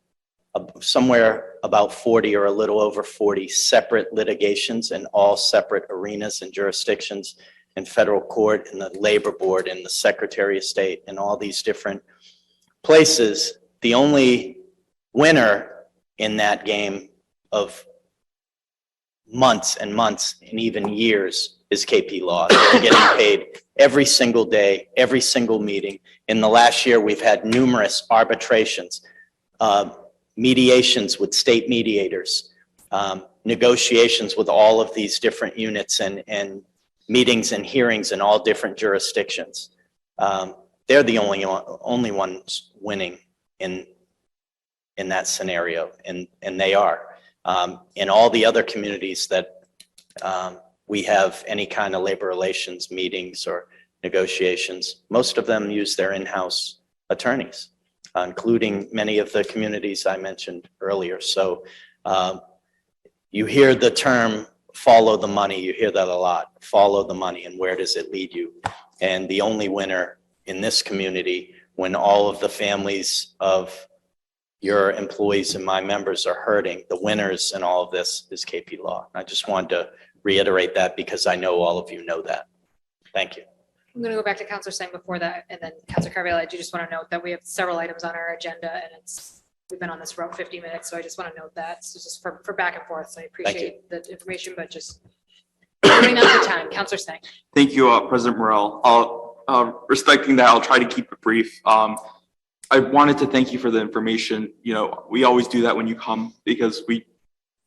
somewhere about 40 or a little over 40 separate litigations in all separate arenas and jurisdictions in federal court, in the labor board, in the Secretary of State, in all these different places, the only winner in that game of months and months and even years is KP Law. They're getting paid every single day, every single meeting. In the last year, we've had numerous arbitrations, mediations with state mediators, negotiations with all of these different units and meetings and hearings in all different jurisdictions. They're the only ones winning in that scenario, and they are. In all the other communities that we have any kind of labor relations meetings or negotiations, most of them use their in-house attorneys, including many of the communities I mentioned earlier. So you hear the term follow the money. You hear that a lot. Follow the money, and where does it lead you? And the only winner in this community, when all of the families of your employees and my members are hurting, the winners in all of this is KP Law. I just wanted to reiterate that because I know all of you know that. Thank you. I'm going to go back to Counselor Singh before that, and then Counselor Carviallo. I do just want to note that we have several items on our agenda, and we've been on this for about 50 minutes, so I just want to note that. So just for back and forth, so I appreciate the information, but just doing that for time. Counselor Singh. Thank you, President Morrell. Respecting that, I'll try to keep it brief. I wanted to thank you for the information. You know, we always do that when you come because we,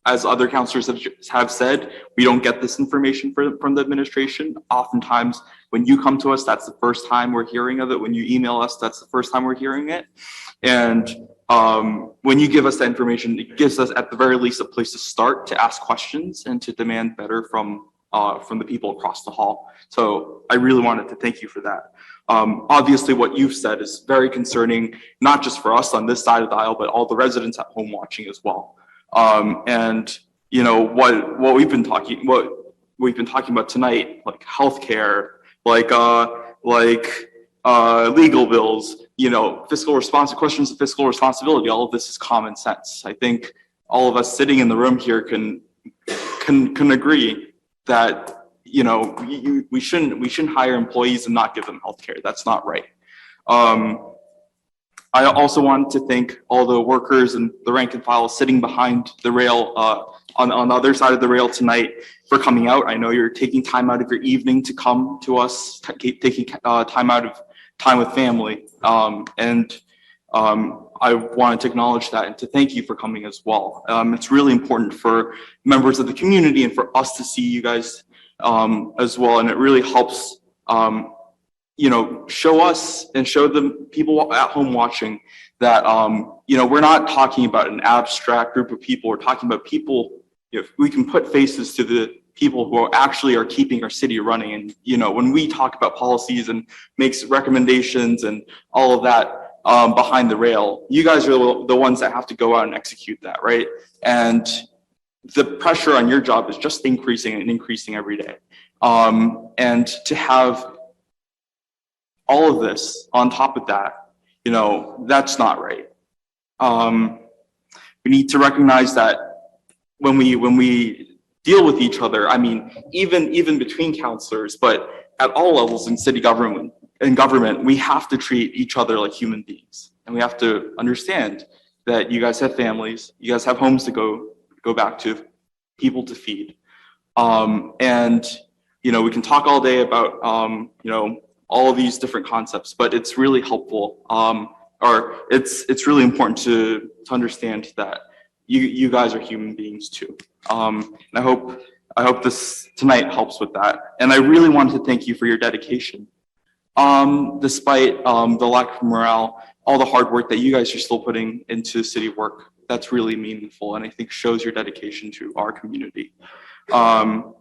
as other counselors have said, we don't get this information from the administration. Oftentimes, when you come to us, that's the first time we're hearing of it. When you email us, that's the first time we're hearing it. And when you give us that information, it gives us at the very least a place to start to ask questions and to demand better from the people across the hall. So I really wanted to thank you for that. Obviously, what you've said is very concerning, not just for us on this side of the aisle, but all the residents at home watching as well. And you know what we've been talking about tonight, like healthcare, like legal bills, you know, questions of fiscal responsibility. All of this is common sense. I think all of us sitting in the room here can agree that, you know, we shouldn't hire employees and not give them healthcare. That's not right. I also wanted to thank all the workers and the rank and file sitting behind the rail on the other side of the rail tonight for coming out. I know you're taking time out of your evening to come to us, taking time with family. I wanted to acknowledge that and to thank you for coming as well. It's really important for members of the community and for us to see you guys as well. And it really helps, you know, show us and show the people at home watching that, you know, we're not talking about an abstract group of people. We're talking about people, you know, we can put faces to the people who actually are keeping our city running. And, you know, when we talk about policies and makes recommendations and all of that, behind the rail, you guys are the ones that have to go out and execute that, right? And the pressure on your job is just increasing and increasing every day. And to have all of this on top of that, you know, that's not right. We need to recognize that when we deal with each other, I mean, even between counselors, but at all levels in city government, we have to treat each other like human beings. And we have to understand that you guys have families, you guys have homes to go back to, people to feed. And, you know, we can talk all day about, you know, all of these different concepts, but it's really helpful, or it's really important to understand that you guys are human beings too. And I hope this tonight helps with that. And I really wanted to thank you for your dedication. Despite the lack of morale, all the hard work that you guys are still putting into city work, that's really meaningful and I think shows your dedication to our community. I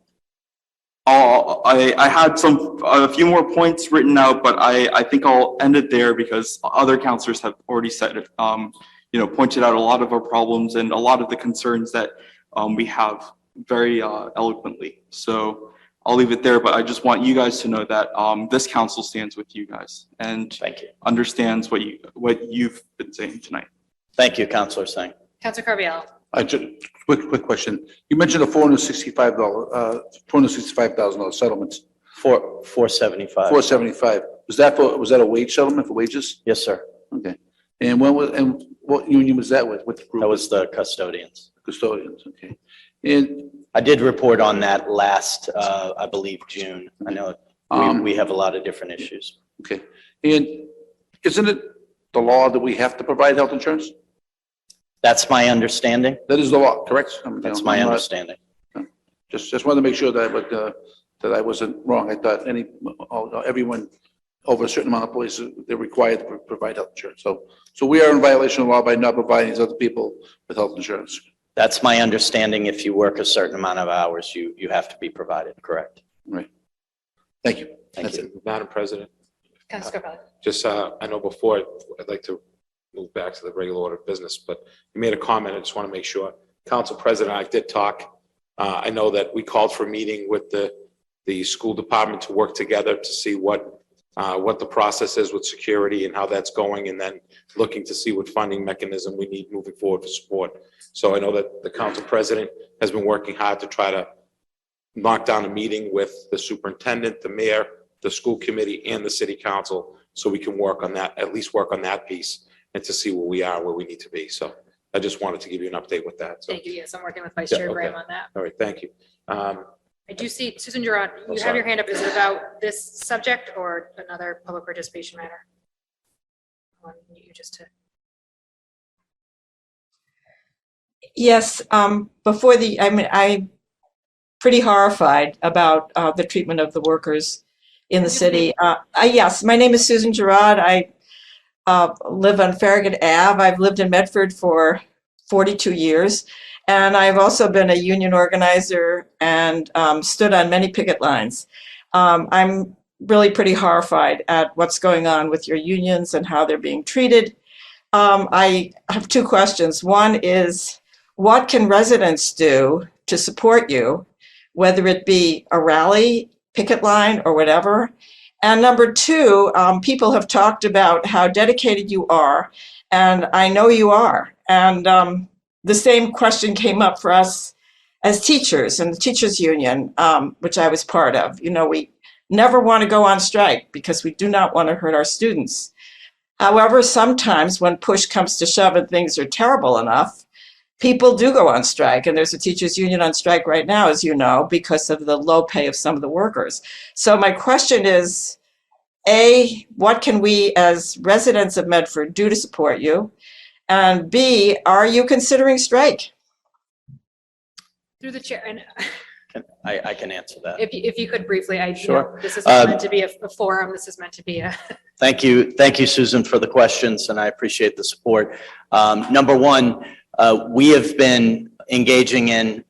had a few more points written out, but I think I'll end it there because other counselors have already said it, you know, pointed out a lot of our problems and a lot of the concerns that we have very eloquently. So I'll leave it there, but I just want you guys to know that this council stands with you guys and Thank you. understands what you've been saying tonight. Thank you, Counselor Singh. Counselor Carviallo. I just, quick question. You mentioned a $465,000 settlements, 475. 475. Was that a wage settlement for wages? Yes, sir. Okay. And what union was that with? What group? That was the custodians. Custodians, okay. And, I did report on that last, I believe, June. I know we have a lot of different issues. okay. And isn't it the law that we have to provide health insurance? That's my understanding. That is the law, correct? That's my understanding. Just wanted to make sure that that I wasn't wrong. I thought everyone over a certain amount of places, they're required to provide health insurance. So we are in violation of law by not providing these other people with health insurance. That's my understanding. If you work a certain amount of hours, you have to be provided, correct? Right. Thank you. Thank That's you. it. Madam President, Counselor Scarpelli. just, I know before, I'd like to move back to the regular order of business, but you made a comment. I just want to make sure. Council President, I did talk. I know that we called for a meeting with the school department to work together to see what the process is with security and how that's going, and then looking to see what funding mechanism we need moving forward for support. So I know that the council president has been working hard to try to knock down a meeting with the superintendent, the mayor, the school committee, and the city council, so we can work on that, at least work on that piece, and to see where we are, where we need to be. So I just wanted to give you an update with that. So, Thank you. Yes, I'm working with Vice Yeah, Chair Graham okay. on that. all right, thank you. I do see Susan Gerard, you have sorry. your hand up. Is it about this subject or another public participation matter? You just Yes, I'm pretty horrified about the treatment of the workers in the city. Yes, my name is Susan Gerard. I live on Farragut Ave. I've lived in Medford for 42 years, and I've also been a union organizer and stood on many picket lines. I'm really pretty horrified at what's going on with your unions and how they're being treated. I have two questions. One is, what can residents do to support you, whether it be a rally, picket line, or whatever? And number two, people have talked about how dedicated you are, and I know you are. And the same question came up for us as teachers in the teachers union, which I was part of. You know, we never want to go on strike because we do not want to hurt our students. However, sometimes when push comes to shove and things are terrible enough, people do go on strike. And there's a teachers union on strike right now, as you know, because of the low pay of some of the workers. So my question is, A, what can we as residents of Medford do to support you? And B, are you considering strike? through the chair, and I can answer that. if you could briefly, Sure. this is not meant to be a forum. This is meant to be a. Thank you, Susan, for the questions, and I appreciate the support. Number one, we have been engaging in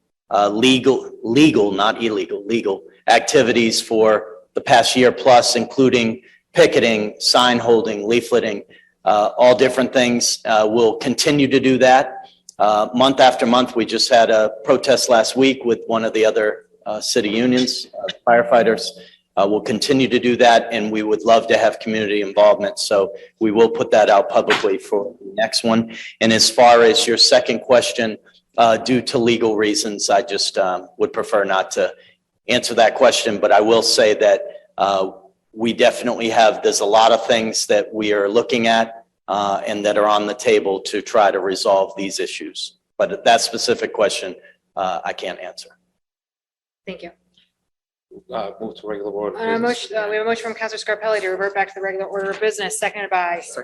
legal, not illegal, legal activities for the past year plus, including picketing, sign holding, leafleting, all different things. We'll continue to do that. Month after month, we just had a protest last week with one of the other city unions, firefighters. We'll continue to do that, and we would love to have community involvement. So we will put that out publicly for the next one. And as far as your second question, due to legal reasons, I just would prefer not to answer that question. But I will say that we definitely there's a lot of things that we are looking at and that are on the table to try to resolve these issues. But that specific question, I can't answer. Thank you. Move to regular order. of We have business. a motion from Counselor Scarpelli to revert back to the regular order of business, seconded by Vice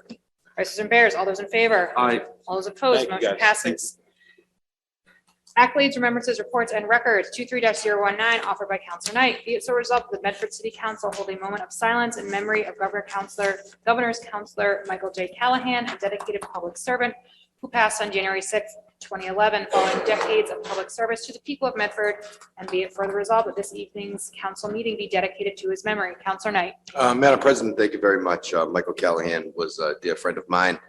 President Bears. All those in favor? Aye. All those opposed? Thank you, Motion guys. passes. Accolades, remembrances, reports, and records, 23-019, offered by Counselor Knight. Be it so resolved, the Medford City Council hold a moment of silence in memory of Governor's Counselor Michael J. Callahan, a dedicated public servant who passed on January 6, 2011, following decades of public service to the people of Medford. And be it further resolved that this evening's council meeting be dedicated to his memory. Counselor Knight. Madam President, thank you very much. Michael Callahan was a dear friend of mine,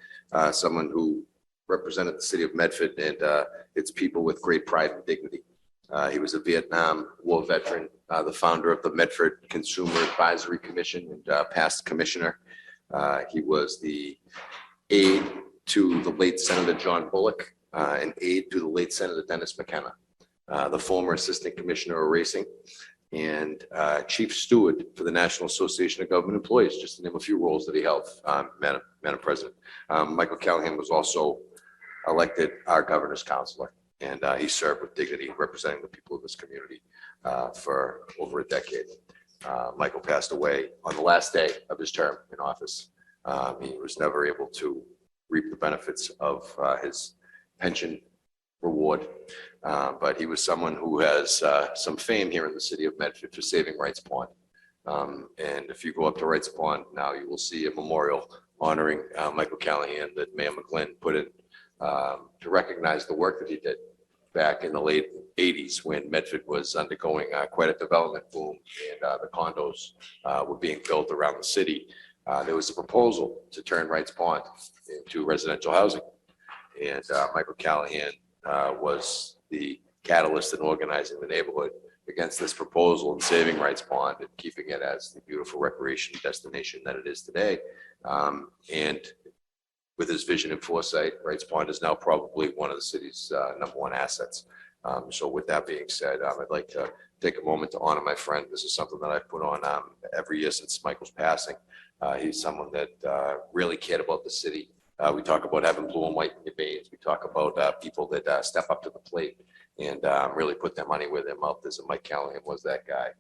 someone who represented the city of Medford and its people with great pride and dignity. He was a Vietnam War veteran, the founder of the Medford Consumer Advisory Commission and past commissioner. He was the aide to the late Senator John Bullock, and aide to the late Senator Dennis McKenna, the former assistant commissioner of racing, and chief steward for the National Association of Government Employees, just to name a few roles that he held, Madam President. Michael Callahan was also elected our governor's counselor, and he served with dignity representing the people of this community for over a decade. Michael passed away on the last day of his term in office. He was never able to reap the benefits of his pension reward, but he was someone who has some fame here in the city of Medford for saving Wrights Pond. And if you go up to Wrights Pond now, you will see a memorial honoring Michael Callahan that Mayor McGlynn put in to recognize the work that he did back in the late 80s when Medford was undergoing quite a development boom and the condos were being built around the city. There was a proposal to turn Wrights Pond into residential housing. And Michael Callahan was the catalyst in organizing the neighborhood against this proposal and saving Wrights Pond and keeping it as the beautiful recreation destination that it is today. And with his vision and foresight, Wrights Pond is now probably one of the city's #1 assets. So with that being said, I'd like to take a moment to honor my friend. This is something that I've put on every year since Michael's passing. He's someone that really cared about the city. We talk about having blue and white in your veins. We talk about people that step up to the plate and really put their money where their mouth is. And Mike Callahan was that guy.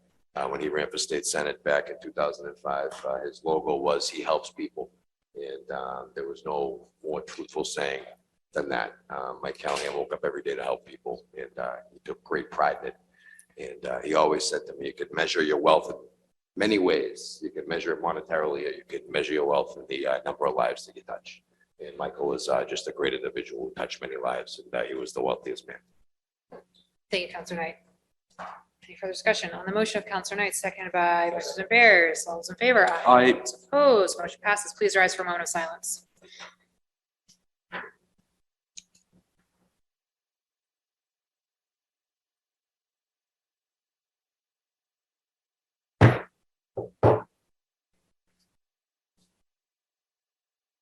When he ran for state senate back in 2005, his logo was "He helps people." And there was no more truthful saying than that. Mike Callahan woke up every day to help people, and he took great pride in it. And he always said to me, you could measure your wealth in many ways. You could measure it monetarily, or you could measure your wealth in the number of lives that you touch. And Michael was just a great individual who touched many lives, and he was the wealthiest man. Thank you, Counselor Knight. Any further discussion on the motion of Counselor Knight, seconded by President Bears? All those in favor? Aye. Those opposed, motion passes. Please rise for a moment of silence.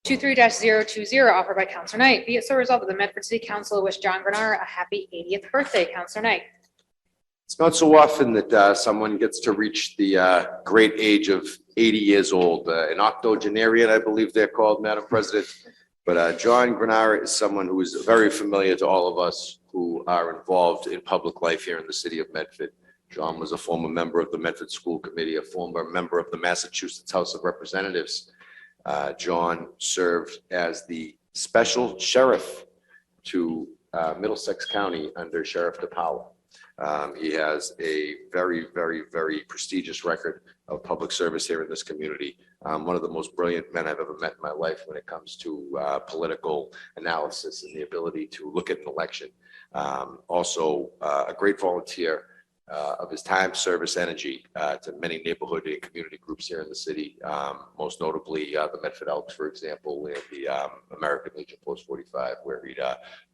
Two-three 020 offered by Counselor Knight. Be it so resolved that the Medford City Council wish John Grenard a happy 80th birthday. Counselor Knight. It's not so often that someone gets to reach the great age of 80 years old. An octogenarian, I believe they're called, Madam President. But John Grenard is someone who is very familiar to all of us who are involved in public life here in the city of Medford. John was a former member of the Medford School Committee, a former member of the Massachusetts House of Representatives. John served as the special sheriff to Middlesex County under Sheriff DePaula. He has a very, very, very prestigious record of public service here in this community. One of the most brilliant men I've ever met in my life when it comes to political analysis and the ability to look at an election. Also, a great volunteer of his time, service, energy to many neighborhood and community groups here in the city, most notably the Medford Elks, for example, and the American Legion Post 45, where he'd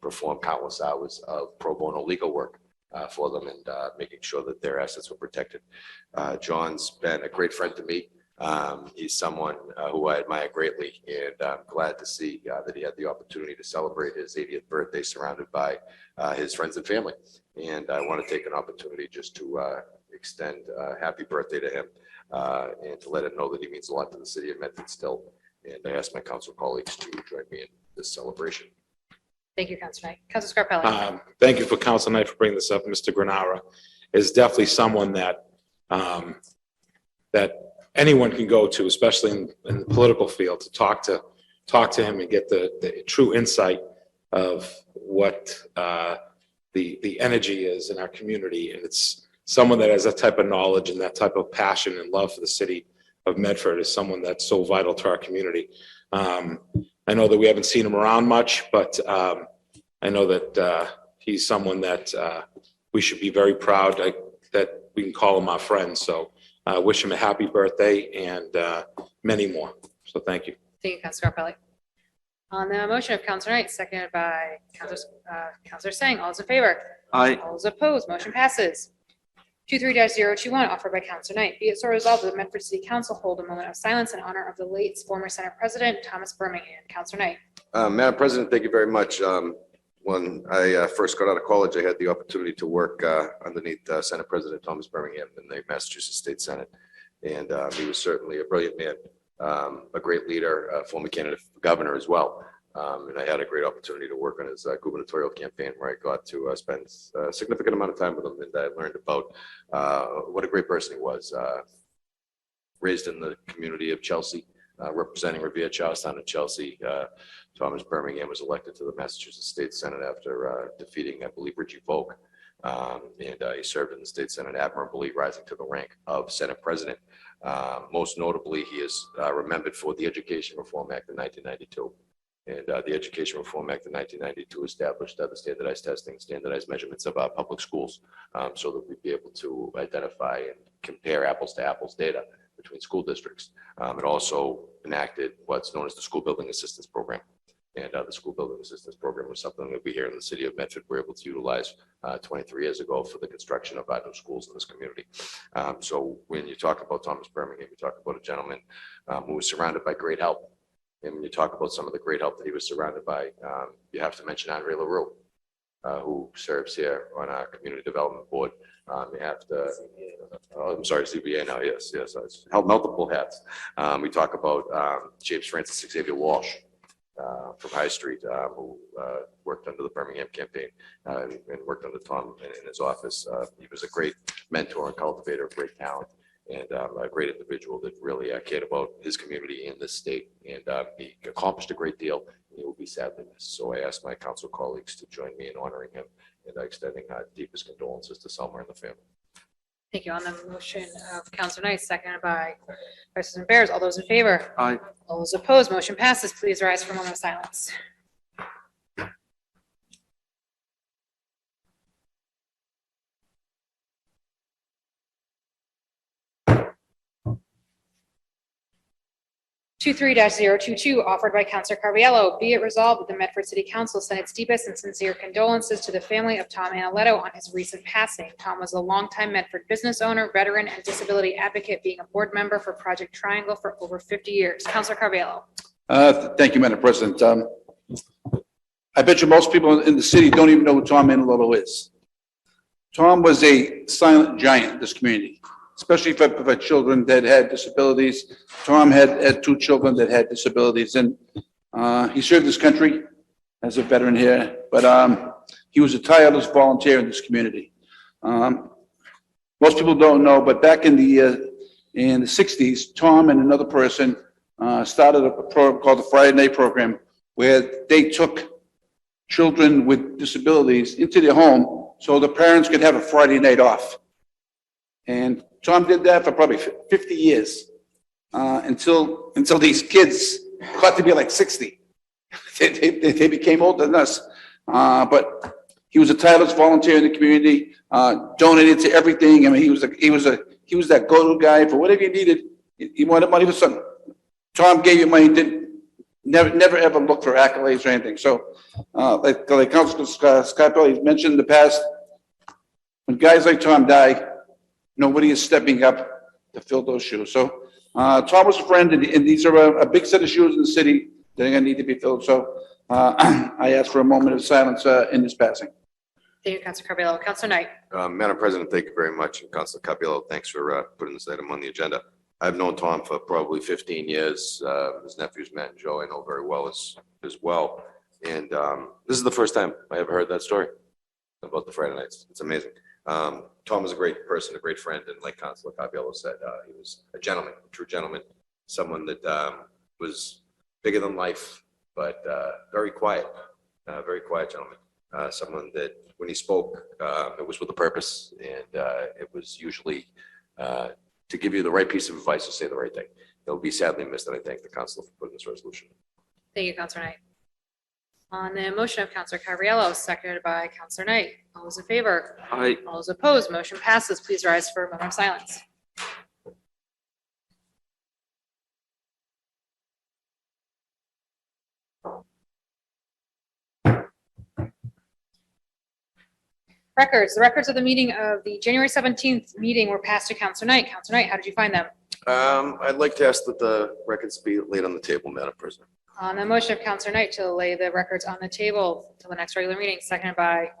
perform countless hours of pro bono legal work for them and making sure that their assets were protected. John's been a great friend to me. He's someone who I admire greatly, and I'm glad to see that he had the opportunity to celebrate his 80th birthday surrounded by his friends and family. And I want to take an opportunity just to extend a happy birthday to him and to let him know that he means a lot to the city of Medford still. And I ask my council colleagues to join me in this celebration. Thank you, Counselor Knight. Counselor Scarpelli. Thank you for Council Knight for bringing this up. Mr. Granara is definitely someone that that anyone can go to, especially in the political field, to talk to him and get the true insight of what the energy is in our community. And it's someone that has that type of knowledge and that type of passion and love for the city of Medford is someone that's so vital to our community. I know that we haven't seen him around much, but I know that he's someone that we should be very proud that we can call him our friend. So wish him a happy birthday and many more. So thank you. Thank you, Counselor Scarpelli. On the motion of Counselor Knight, seconded by Counselor Sang, all those in favor? Aye. All those opposed, motion passes. 23-021, offered by Counselor Knight. Be it so resolved that the Medford City Council hold a moment of silence in honor of the late former Senate President Thomas Birmingham. Counselor Knight. Madam President, thank you very much. When I first got out of college, I had the opportunity to work underneath Senate President Thomas Birmingham in the Massachusetts State Senate. And he was certainly a brilliant man, a great leader, a former candidate for governor as well. And I had a great opportunity to work on his gubernatorial campaign where I got to spend a significant amount of time with him, and I learned about what a great person he was. Raised in the community of Chelsea, representing Revere, Charlestown, and Chelsea. Thomas Birmingham was elected to the Massachusetts State Senate after defeating, I believe, Richie Volk. And he served in the state Senate admirably, rising to the rank of Senate President. Most notably, he is remembered for the Education Reform Act of 1992. And the Education Reform Act of 1992 established the standardized testing, standardized measurements of our public schools, so that we'd be able to identify and compare apples to apples data between school districts. It also enacted what's known as the School Building Assistance Program. And the School Building Assistance Program was something that we here in the city of Medford were able to utilize 23 years ago for the construction of our new schools in this community. So when you talk about Thomas Birmingham, you talk about a gentleman who was surrounded by great help. And when you talk about some of the great help that he was surrounded by, you have to mention Andre LaRue, who serves here on our Community Development Board. You have to, CBA now, yes, I've held multiple hats. We talk about James Francis Xavier Walsh from High Street, who worked under the Birmingham campaign and worked under Tom in his office. He was a great mentor and cultivator of great talent, and a great individual that really cared about his community in this state. And he accomplished a great deal. He will be sadly missed. So I ask my council colleagues to join me in honoring him and extending deepest condolences to Selma and the family. Thank you. On the motion of Counselor Knight, seconded by Vice President Bears, all those in favor? Aye. All those opposed, motion passes. Please rise for a moment of silence. 23-022, offered by Counselor Carviallo. Be it resolved that the Medford City Council send its deepest and sincere condolences to the family of Tom Analetto on his recent passing. Tom was a longtime Medford business owner, veteran, and disability advocate, being a board member for Project Triangle for over 50 years. Counselor Carviallo. Thank you, Madam President. I bet you most people in the city don't even know who Tom Analetto is. Tom was a silent giant in this community, especially for children that had disabilities. Tom had two children that had disabilities, and he served this country as a veteran here, but he was a tireless volunteer in this community. Most people don't know, but back in the 60s, Tom and another person started a program called the Friday Night Program, where they took children with disabilities into their home so the parents could have a Friday night off. And Tom did that for probably 50 years, until these kids got to be like 60. They became older than us. But he was a tireless volunteer in the community, donated to everything. I mean, he was that go-to guy for whatever you needed. You wanted money for something, Tom gave you money. Didn't never ever look for accolades or anything. So, like Councilor Scott Pelley mentioned in the past, when guys like Tom die, nobody is stepping up to fill those shoes. So Tom was a friend, and these are a big set of shoes in the city that are going to need to be filled. So I ask for a moment of silence in this passing. Thank you, Counselor Carviallo. Counselor Knight. Madam President, thank you very much. And Councilor Capello, thanks for putting this item on the agenda. I've known Tom for probably 15 years. His nephews, Matt and Joe, I know very well as well. And this is the first time I ever heard that story about the Friday nights. It's amazing. Tom was a great person, a great friend, and like Councilor Capello said, he was a gentleman, a true gentleman, someone that was bigger than life, but very quiet gentleman. Someone that when he spoke, it was with a purpose, and it was usually to give you the right piece of advice to say the right thing. He'll be sadly missed, and I thank the council for putting this resolution. Thank you, Counselor Knight. On the motion of Counselor Carviallo, seconded by Counselor Knight, all those in favor? Aye. All those opposed, motion passes. Please rise for a moment of silence. Records, the records of the meeting of the January 17th meeting were passed to Counselor Knight. Counselor Knight, how did you find them? I'd like to ask that the records be laid on the table, Madam President. On the motion of Counselor Knight to lay the records on the table till the next regular meeting, seconded by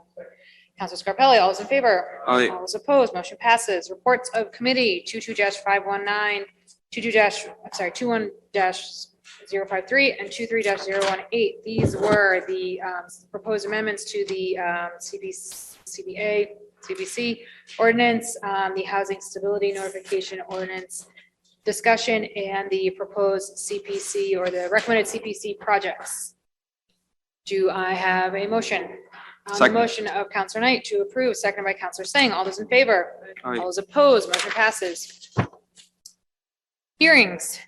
Counselor Scarpelli. All those in favor? Aye. All those opposed? Motion passes. Reports of committee, 22-519, 21-053, and 23-018. These were the proposed amendments to the CBC ordinance, the housing stability notification ordinance discussion, and the proposed CPC or the recommended CPC projects. Do I have a motion? On the Second. motion of Counselor Knight to approve, seconded by Counselor Singh. All those in favor? Aye. All those opposed? Motion passes. Hearings.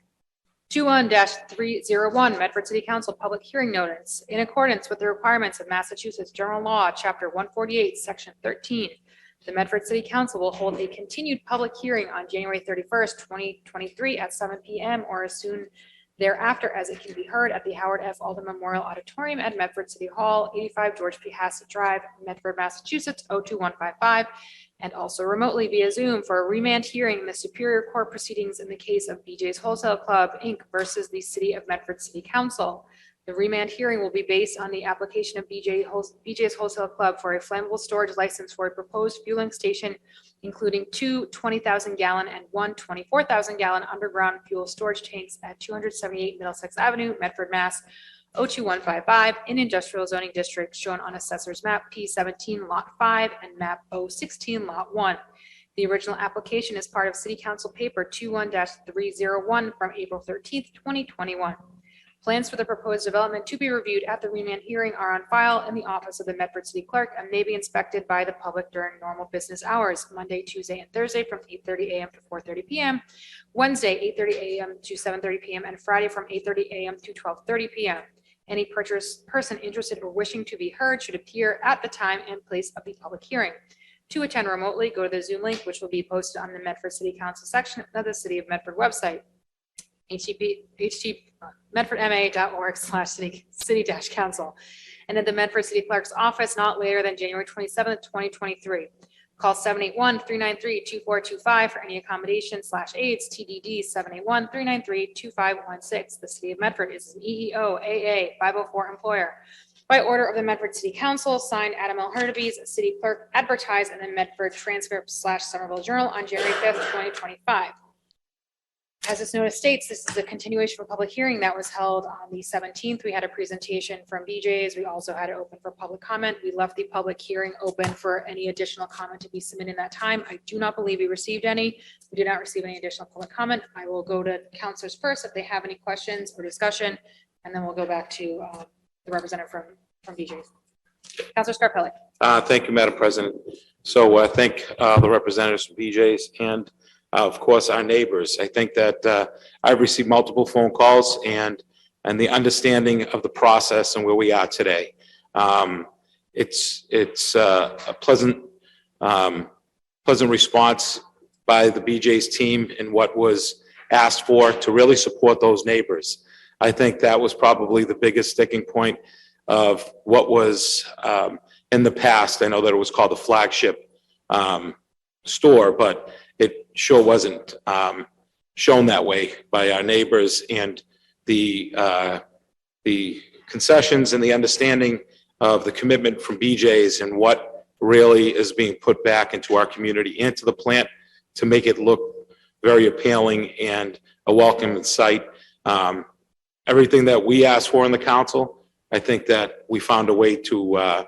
21-301 Medford City Council Public Hearing Notice. In accordance with the requirements of Massachusetts General Law, Chapter 148, Section 13, the Medford City Council will hold a continued public hearing on January 31st, 2023 at 7 p.m. or as soon thereafter as it can be heard at the Howard F. Alden Memorial Auditorium at Medford City Hall, 85 George P. Hassett Drive, Medford, Massachusetts, 02155, and also remotely via Zoom for a remand hearing in the Superior Court proceedings in the case of BJ's Wholesale Club, Inc. versus the City of Medford City Council. The remand hearing will be based on the application of BJ's Wholesale Club for a flammable storage license for a proposed fueling station, including two 20,000-gallon and one 24,000-gallon underground fuel storage tanks at 278 Middlesex Avenue, Medford, Mass. 02155 in industrial zoning district shown on Assessor's Map P17 Lot 5 and Map 016 Lot 1. The original application is part of City Council Paper 21-301 from April 13th, 2021. Plans for the proposed development to be reviewed at the remand hearing are on file in the office of the Medford City Clerk and may be inspected by the public during normal business hours, Monday, Tuesday, and Thursday from 8:30 a.m. to 4:30 p.m., Wednesday, 8:30 a.m. to 7:30 p.m., and Friday from 8:30 a.m. to 12:30 p.m. Any person interested or wishing to be heard should appear at the time and place of the public hearing. To attend remotely, go to the Zoom link, which will be posted on the Medford City Council section of the City of Medford website, medfordma.org/city-council, and at the Medford City Clerk's office not later than January 27th, 2023. Call 781-393-2425 for any accommodation/aids, TDD 781-393-2516. The City of Medford is an EEO AA 504 employer. By order of the Medford City Council, signed Adam L. Hurtubise, City Clerk, advertised in the Medford Transcript/Somerville Journal on January 5th, 2025. As this notice states, this is a continuation of a public hearing that was held on the 17th. We had a presentation from BJ's. We also had it open for public comment. We left the public hearing open for any additional comment to be submitted in that time. I do not believe we received any. We did not receive any additional public comment. I will go to councilors first if they have any questions or discussion, and then we'll go back to the representative from BJ's. Councilor Scarpelli. Thank you, Madam President. So thank the representatives from BJ's and of course, our neighbors. I think that I've received multiple phone calls and the understanding of the process and where we are today. It's a pleasant response by the BJ's team in what was asked for to really support those neighbors. I think that was probably the biggest sticking point of what was in the past. I know that it was called the flagship store, but it sure wasn't shown that way by our neighbors, and the concessions and the understanding of the commitment from BJ's and what really is being put back into our community, into the plant to make it look very appealing and a welcoming site. Everything that we asked for in the council, I think that we found a way to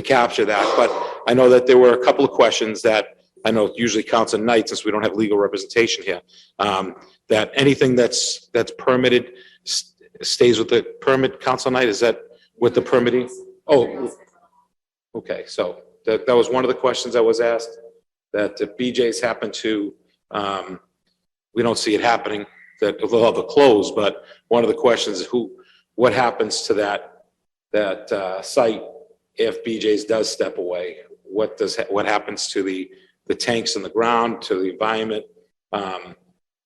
capture that. But I know that there were a couple of questions that I know usually Council Knight, since we don't have legal representation here, that anything that's permitted stays with the permit. Council Knight, is that with the permitting? Oh, okay. So that was one of the questions that was asked, that if BJ's happen to, we don't see it happening, that they'll have to close, but one of the questions is what happens to that site if BJ's does step away? What happens to the tanks in the ground, to the environment?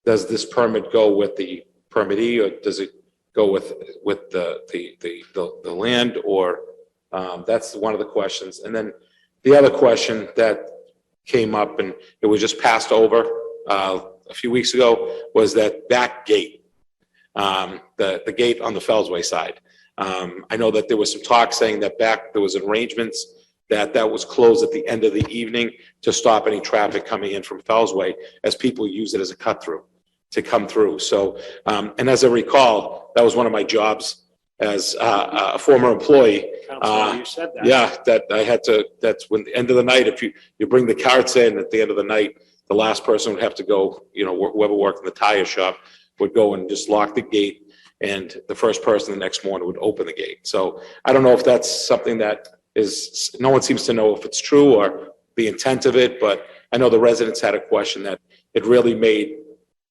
Does this permit go with the permittee, or does it go with the land? Or that's one of the questions. And then The other question that came up, and it was just passed over a few weeks ago, was that back gate, the gate on the Fellsway side. I know that there was some talk saying that there was arrangements that was closed at the end of the evening to stop any traffic coming in from Fellsway, as people use it as a cut through to come through. So, and as I recall, that was one of my jobs as a former employee. Counselor, you said that. Yeah, that I had to, that's when the end of the night, if you bring the carts in at the end of the night, the last person would have to go, whoever worked in the tire shop would go and just lock the gate, and the first person the next morning would open the gate. So I don't know if that's something that is, no one seems to know if it's true or the intent of it, but I know the residents had a question that it really made,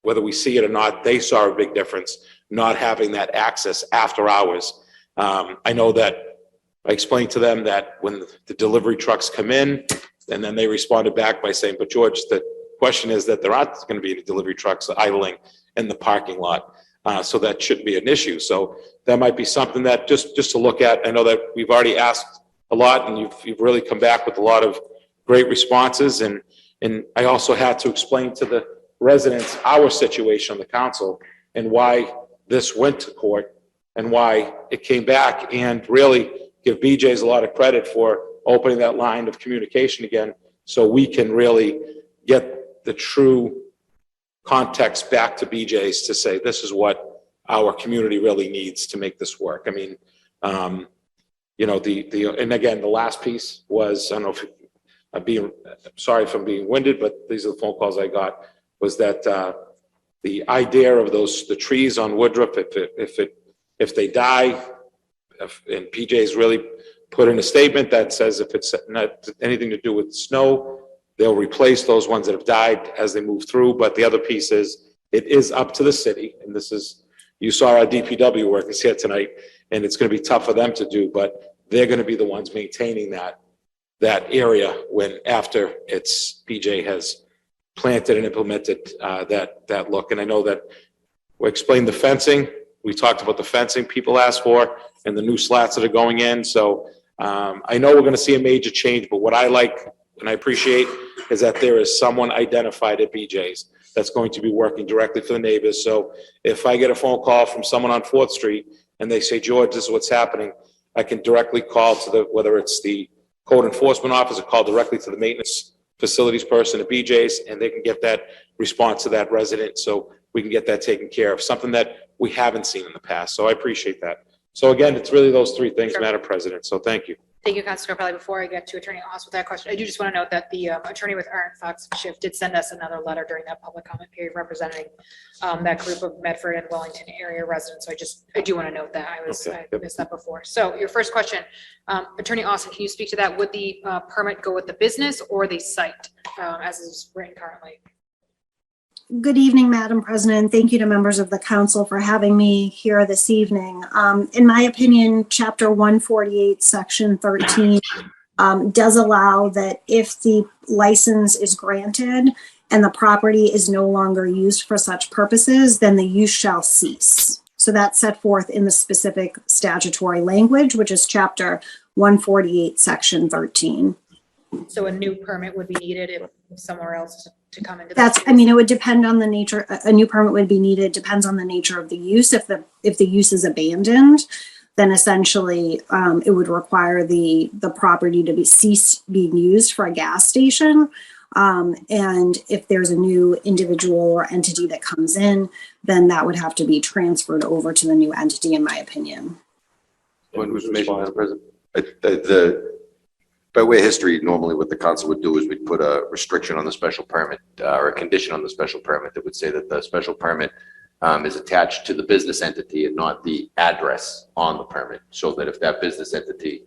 whether we see it or not, they saw a big difference not having that access after hours. I know that I explained to them that when the delivery trucks come in, and then they responded back by saying, but George, the question is that there aren't going to be any delivery trucks idling in the parking lot. So that shouldn't be an issue. So that might be something that just to look at. I know that we've already asked a lot, and you've really come back with a lot of great responses. And I also had to explain to the residents our situation on the council and why this went to court and why it came back, and really give BJ's a lot of credit for opening that line of communication again, so we can really get the true context back to BJ's to say, this is what our community really needs to make this work. I mean, and again, the last piece was, I don't know if I'm sorry if I'm being winded, but these are the phone calls I got, was that the idea of the trees on Woodruff, if they die, and PJ's really put in a statement that says if it's not anything to do with snow, they'll replace those ones that have died as they move through. But the other piece is, it is up to the city, and this is, you saw our DPW workers here tonight, and it's going to be tough for them to do, but they're going to be the ones maintaining that area when, after PJ has planted and implemented that look. And I know that we explained the fencing. We talked about the fencing people asked for and the new slats that are going in. So I know we're going to see a major change, but what I like and I appreciate is that there is someone identified at BJ's that's going to be working directly for the neighbors. So if I get a phone call from someone on 4th Street and they say, George, this is what's happening, I can directly call to whether it's the code enforcement officer, call directly to the maintenance facilities person at BJ's, and they can get that response to that resident, so we can get that taken care of, something that we haven't seen in the past. So I appreciate that. So again, it's really those three things, Sure. Madam President. So thank you. Thank you, Councilor Capelli. Before I get to Attorney Oss with that question, I do just want to note that the attorney with Aaron Fox Schiff did send us another letter during that public comment period representing that group of Medford and Wellington area residents. So I do want to note that. I missed that before. So your first question, Attorney Austin, can you speak to that? Would the permit go with the business or the site as is written currently? Good evening, Madam President. Thank you to members of the council for having me here this evening. In my opinion, Chapter 148, Section 13 does allow that if the license is granted and the property is no longer used for such purposes, then the use shall cease. So that's set forth in the specific statutory language, which is Chapter 148, Section 13. So a new permit would be needed if somewhere else to come into That's, I mean, it would depend on the nature, a new permit would be needed, depends on the nature of the use. If the use is abandoned, then essentially it would require the property to cease being used for a gas station. And if there's a new individual or entity that comes in, then that would have to be transferred over to the new entity, in my opinion. One information, Madam President. By way of history, normally what the council would do is we'd put a restriction on the special permit or a condition on the special permit that would say that the special permit is attached to the business entity and not the address on the permit, so that if that business entity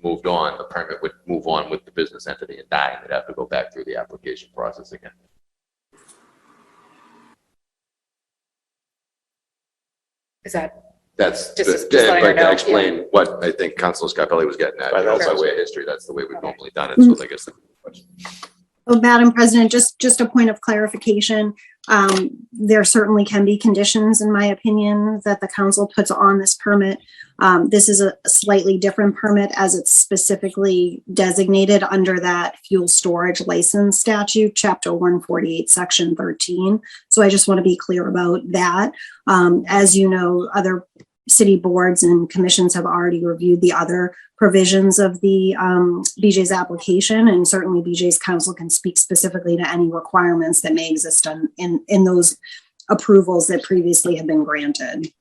moved on, the permit would move on with the business entity and die, and they'd have to go back through the application process again. Is that? That's Just letting her know, to explain what I think Councilor Scarpelli was getting at. Right, You know, that's- by way of history, that's the way we've Okay. normally done it. So I guess. Well, Madam President, just a point of clarification. There certainly can be conditions, in my opinion, that the council puts on this permit. This is a slightly different permit as it's specifically designated under that fuel storage license statute, chapter 148, section 13. So I just want to be clear about that. As you know, other city boards and commissions have already reviewed the other provisions of the BJ's application, and certainly BJ's council can speak specifically to any requirements that may exist in those approvals that previously have been granted.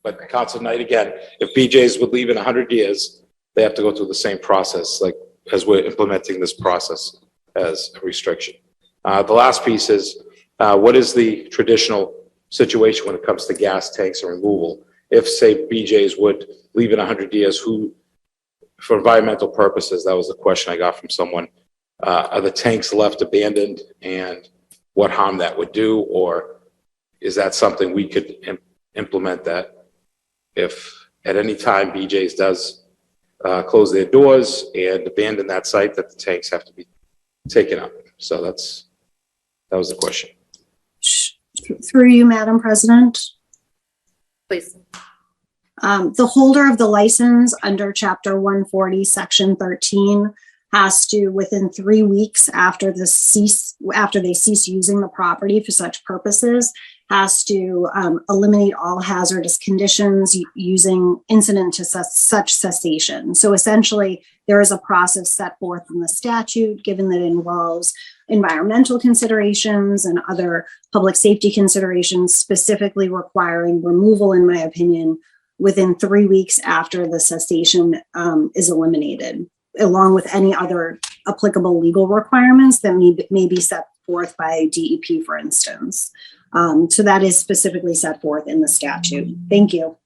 But Council Knight, again, if BJ's would leave in 100 years, they have to go through the same process, like as we're implementing this process as a restriction. The last piece is, what is the traditional situation when it comes to gas tanks and removal? If, say, BJ's would leave in 100 years, who, for environmental purposes, that was the question I got from someone, are the tanks left abandoned and what harm that would do? Or is that something we could implement, that if at any time BJ's does close their doors and abandon that site, that the tanks have to be taken up? So that was the question. Through you, Madam President. Please. The holder of the license under chapter 140, section 13 has to, within 3 weeks after they cease using the property for such purposes, has to eliminate all hazardous conditions using incident to such cessation. So essentially, there is a process set forth in the statute, given that it involves environmental considerations and other public safety considerations, specifically requiring removal, in my opinion, within 3 weeks after the cessation is eliminated, along with any other applicable legal requirements that may be set forth by DEP, for instance. So that is specifically set forth in the statute. Thank you.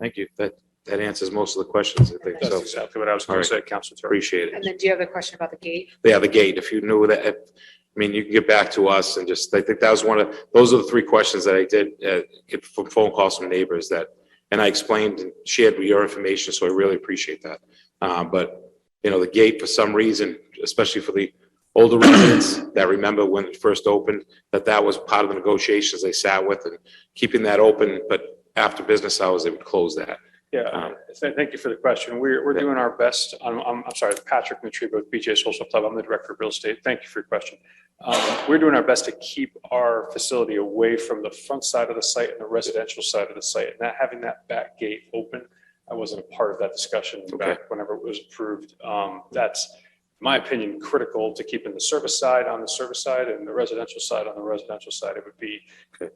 Thank you. That answers most of the questions, I think. That's So exactly what I was going to say, Councilor Turner. appreciate And it. then do you have a question about the gate? Yeah, the gate, if you knew that, I mean, you can get back to us and just, I think that was those are the 3 questions that I did get from phone calls from neighbors and I explained and shared your information, so I really appreciate that. But, you know, the gate, for some reason, especially for the older residents that remember when it first opened, that was part of the negotiations they sat with and keeping that open, but after business hours, they would close that. Yeah, thank you for the question. We're doing our best. I'm sorry, Patrick Matriba with BJ's Social Club. I'm the Director of Real Estate. Thank you for your question. We're doing our best to keep our facility away from the front side of the site and the residential side of the site. And that having that back gate open, I wasn't a part of that discussion back whenever it was approved. That's, in my opinion, critical to keeping the service side on the service side and the residential side on the residential side. It would be,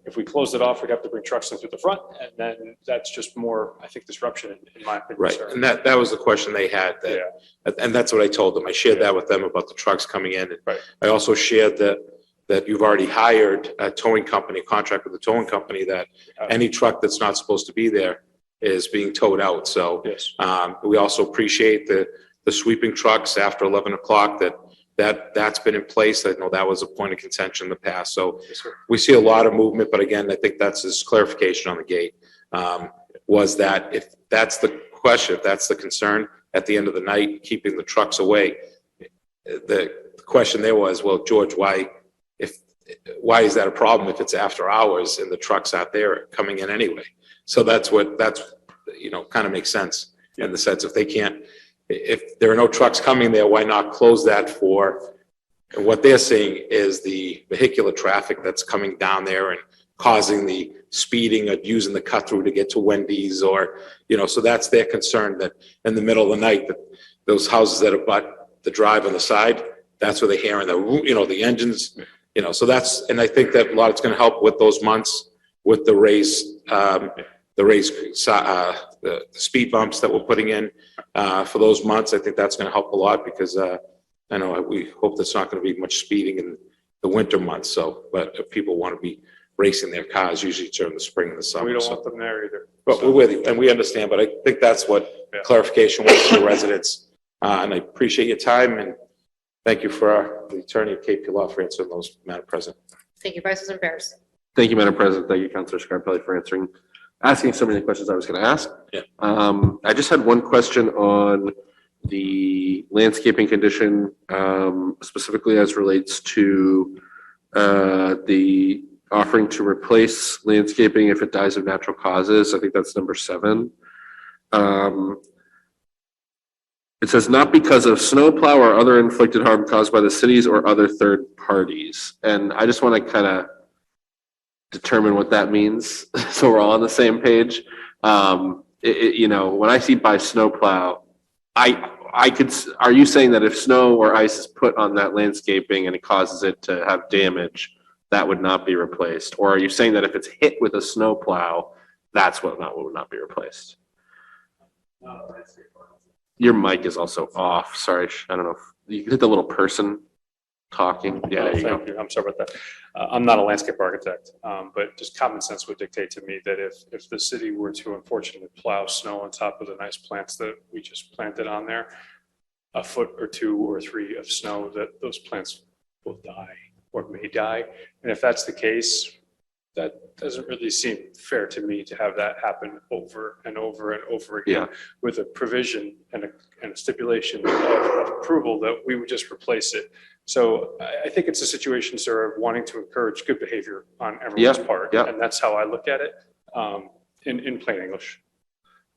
if we closed it off, we'd have to bring trucks in through the front, and then that's just more, I think, disruption in my opinion. Right, sir. and that was the question they had, and that's what I told them. I shared that with them about the trucks coming in. Right. I also shared that you've already hired a towing company, a contract with a towing company, that any truck that's not supposed to be there is being towed out. So Yes. we also appreciate the sweeping trucks after 11 o'clock, that's been in place. I know that was a point of contention in the past. So Yes, sir. we see a lot of movement, but again, I think that's his clarification on the gate. Was that if that's the question, if that's the concern at the end of the night, keeping the trucks away, the question there was, well, George, why is that a problem if it's after hours and the trucks out there coming in anyway? So that's kind of makes sense in the sense if there are no trucks coming there, why not close that for, and what they're seeing is the vehicular traffic that's coming down there and causing the speeding or using the cut through to get to Wendy's or, so that's their concern, that in the middle of the night, that those houses that abut the drive on the side, that's where they're hearing the engines, so and I think that a lot it's going to help with those months with the speed bumps that we're putting in for those months. I think that's going to help a lot because I know we hope there's not going to be much speeding in the winter months. So, but if people want to be racing their cars, usually during the spring and the summer. We don't want them there either. But we're with you, and we understand. But I think that's what clarification was for the residents. And I appreciate your time and thank you for the attorney of KP Law for answering those, Madam President. Thank you, Vice President Bears. Thank you, Madam President. Thank you, Councilor Scarpelli, for asking so many questions I was going to ask. Yeah. I just had one question on the landscaping condition, specifically as relates to the offering to replace landscaping if it dies of natural causes. I think that's number 7. It says not because of snowplow or other inflicted harm caused by the cities or other third parties. And I just want to kind of determine what that means so we're all on the same page. You know, when I see by snowplow, are you saying that if snow or ice is put on that landscaping and it causes it to have damage, that would not be replaced? Or are you saying that if it's hit with a snowplow, that's what would not be replaced? Your mic is also off. Sorry, I don't know if you can hit the little person talking. Yeah, there you go. Thank you. I'm sorry about that. I'm not a landscape architect, but just common sense would dictate to me that if the city were to unfortunately plow snow on top of the nice plants that we just planted on there, a foot or 2 or 3 of snow, that those plants will die or may die. And if that's the case, that doesn't really seem fair to me to have that happen over and over and over again with a provision and a stipulation of approval that we would just replace it. So I think it's a situation, sir, of wanting to encourage good behavior on everyone's part. And that's how I look at it in plain English.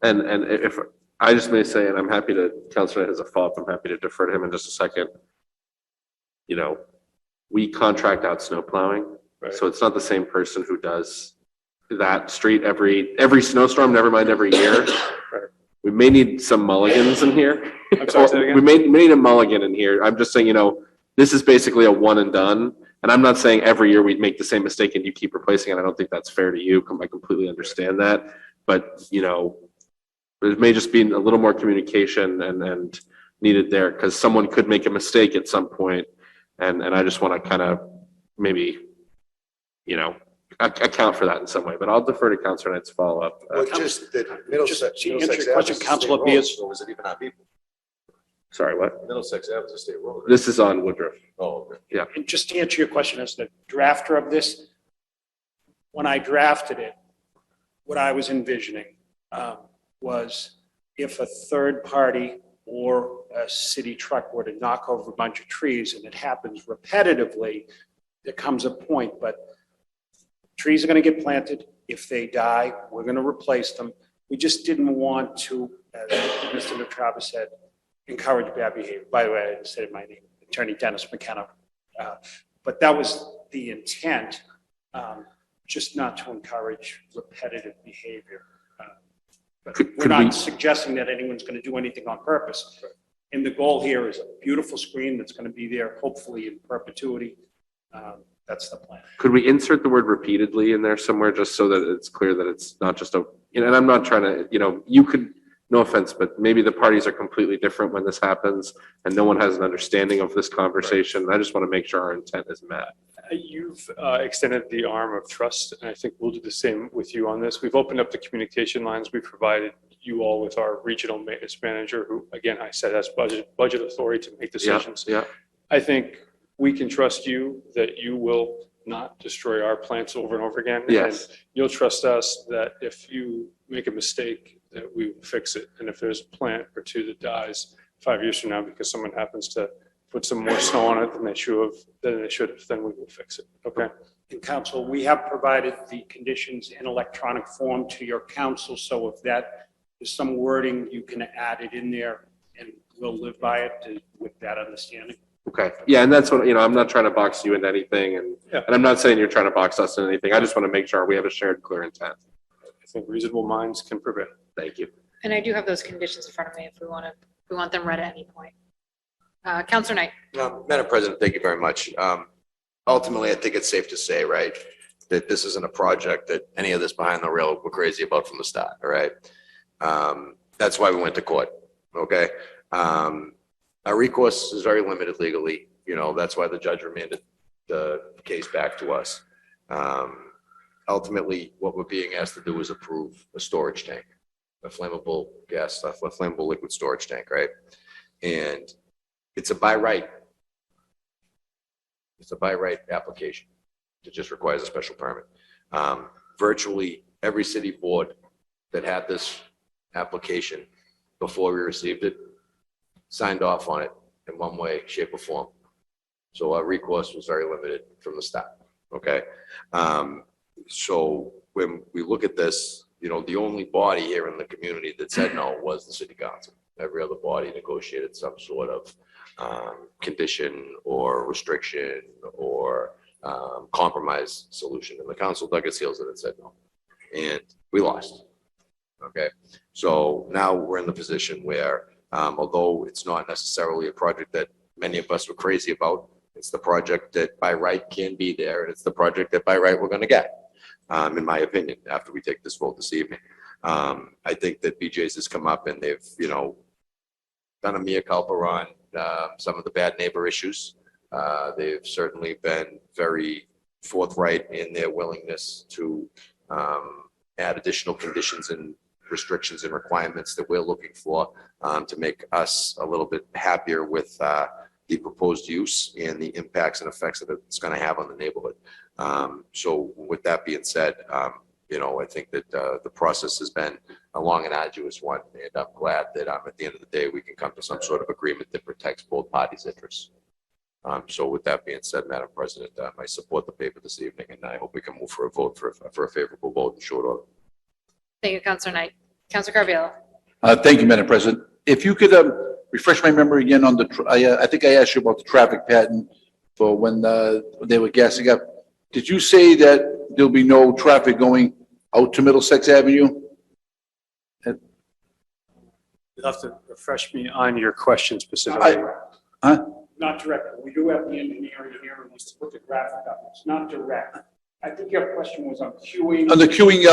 And if I just may say, and I'm happy to, Councilor has a follow-up, I'm happy to defer to him in just a second. You know, we contract out snow plowing. Right. So it's not the same person who does that street every snowstorm, never mind every year. Right. We may need some mulligans in here. I'm sorry, say that again? We may need a mulligan in here. I'm just saying, you know, this is basically a one and done. And I'm not saying every year we make the same mistake and you keep replacing it. I don't think that's fair to you. I completely understand that. But, you know, there may just be a little more communication and needed there because someone could make a mistake at some point. And I just want to kind of maybe, you know, account for that in some way, but I'll defer to Councilor Knight's follow-up. Well, just that Middlesex. to answer Middlesex your question, Ave is a Councilor state road, Beers. Or was it even our people? Sorry, what? Middlesex Ave is a state road. Right? This is on Woodruff. Oh, okay. And just to answer your question as the drafter of this, when I drafted it, what I was envisioning was if a third party or a city truck were to knock over a bunch of trees and it happens repetitively, there comes a point, but trees are going to get planted. If they die, we're going to replace them. We just didn't want to, as Mr. Natrava said, encourage bad behavior. By the way, I didn't say my name, Attorney Dennis McKenna. But that was the intent, just not to encourage repetitive behavior. But we're not suggesting that anyone's going to do anything on purpose. And the goal here is a beautiful screen that's going to be there, hopefully in perpetuity. That's the plan. Could we insert the word repeatedly in there somewhere just so that it's clear that it's not just a, you know, and I'm not trying to, you know, you could, no offense, but maybe the parties are completely different when this happens and no one has an understanding of this conversation. I just want to make sure our intent is met. You've extended the arm of trust, and I think we'll do the same with you on this. We've opened up the communication lines. We've provided you all with our regional maintenance manager, who, again, I said has budget authority to make decisions. Yeah. I think we can trust you that you will not destroy our plants over and over again. Yes. And you'll trust us that if you make a mistake, that we will fix it. And if there's a plant or 2 that dies 5 years from now because someone happens to put some more snow on it than they should have, then we will fix it. Okay. And council, we have provided the conditions in electronic form to your council. So if that is some wording, you can add it in there and we'll live by it with that understanding. Okay. Yeah. And that's what, you know, I'm not trying to box you into anything and I'm not saying you're trying to box us into anything. I just want to make sure we have a shared clear intent. I think reasonable minds can prevail. Thank you. And I do have those conditions in front of me if we want them read at any point. Councilor Knight. Madam President, thank you very much. Ultimately, I think it's safe to say, right, that this isn't a project that any of this behind the rail were crazy about from the start, all right? That's why we went to court, okay? Our recourse is very limited legally. You know, that's why the judge remanded the case back to us. Ultimately, what we're being asked to do is approve a storage tank, a flammable gas, a flammable liquid storage tank, right? And it's a by right. It's a by right application. It just requires a special permit. Virtually every city board that had this application before we received it signed off on it in one way, shape, or form. So our recourse was very limited from the start. okay? So when we look at this, you know, the only body here in the community that said no was the city council. Every other body negotiated some sort of condition or restriction or compromise solution, and the council dug its heels in and said no. And we lost. Okay, so now we're in the position where, although it's not necessarily a project that many of us were crazy about, it's the project that by right can be there, and it's the project that by right we're going to get, in my opinion, after we take this vote this evening. I think that BJ's has come up and they've, you know, done a mea culpa on some of the bad neighbor issues. They've certainly been very forthright in their willingness to add additional conditions and restrictions and requirements that we're looking for to make us a little bit happier with the proposed use and the impacts and effects that it's going to have on the neighborhood. So with that being said, you know, I think that the process has been a long and arduous one, and I'm glad that at the end of the day, we can come to some sort of agreement that protects both parties' interests. So with that being said, Madam President, I support the paper this evening, and I hope we can move for a vote for a favorable vote in short order. Thank you, Counselor Knight. Counselor Carviallo. Thank you, Madam President. If you could refresh my memory again on I think I asked you about the traffic pattern for when they were gassing up. Did you say that there'll be no traffic going out to Middlesex Avenue? You'll have to refresh me on your question specifically. Not directly. We do have the engineering here and wants to put the graphic up. It's not direct. I think your question was on queuing. On the queuing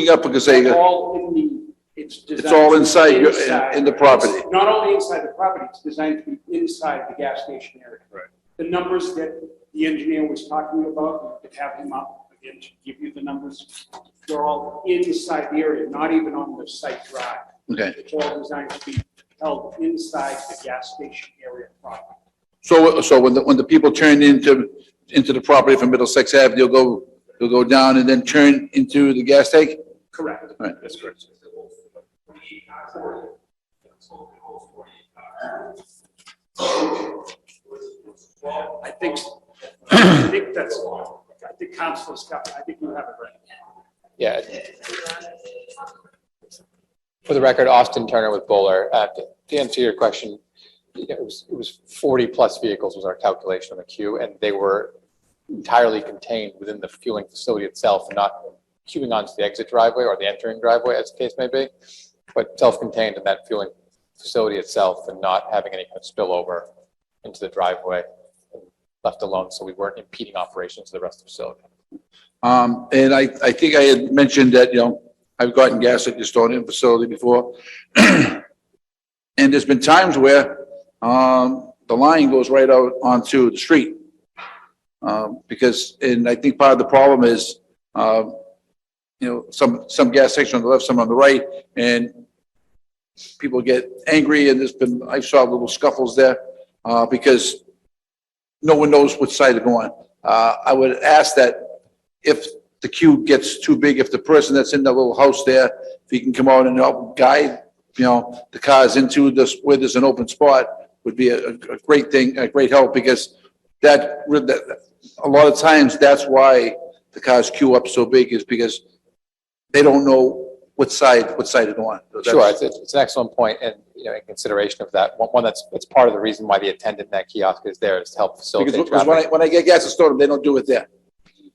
up because It's all in the, it's designed. it's all to be inside in the property. It's not only inside the property, it's designed to be inside the gas station area. Right. The numbers that the engineer was talking about, you could have him up again to give you the numbers. They're all inside the area, not even on the site drive. Okay. It's all designed to be held inside the gas station area property. So when the people turn into the property from Middlesex Ave, they'll go down and then turn into the gas tank? Correct. Right. That's correct. I think Councilor Scott, I think you have it right. Yeah. For the record, Austin Turner with Bowler. To answer your question, it was 40 plus vehicles was our calculation on the queue, and they were entirely contained within the fueling facility itself, and not queuing onto the exit driveway or the entering driveway, as the case may be, but self-contained in that fueling facility itself, and not having any kind of spillover into the driveway, and left alone, so we weren't impeding operations of the rest of the facility. And I think I had mentioned that, you know, I've gotten gas at the Estonian facility before. And there's been times where the line goes right out onto the street. And I think part of the problem is, you know, some gas station on the left, some on the right, and people get angry, and I saw little scuffles there, because no one knows which side to go on. I would ask that if the queue gets too big, if the person that's in the little house there, if he can come out and help guide, you know, the cars into this, where there's an open spot, would be a great thing, a great help, because that a lot of times that's why the cars queue up so big, is because they don't know what side to go on. So Sure, it's an excellent point, and, you know, in consideration of that, one that's part of the reason why the attendant in that kiosk is there, is to help facilitate Because traffic. when I get gas at Stoughton, they don't do it there.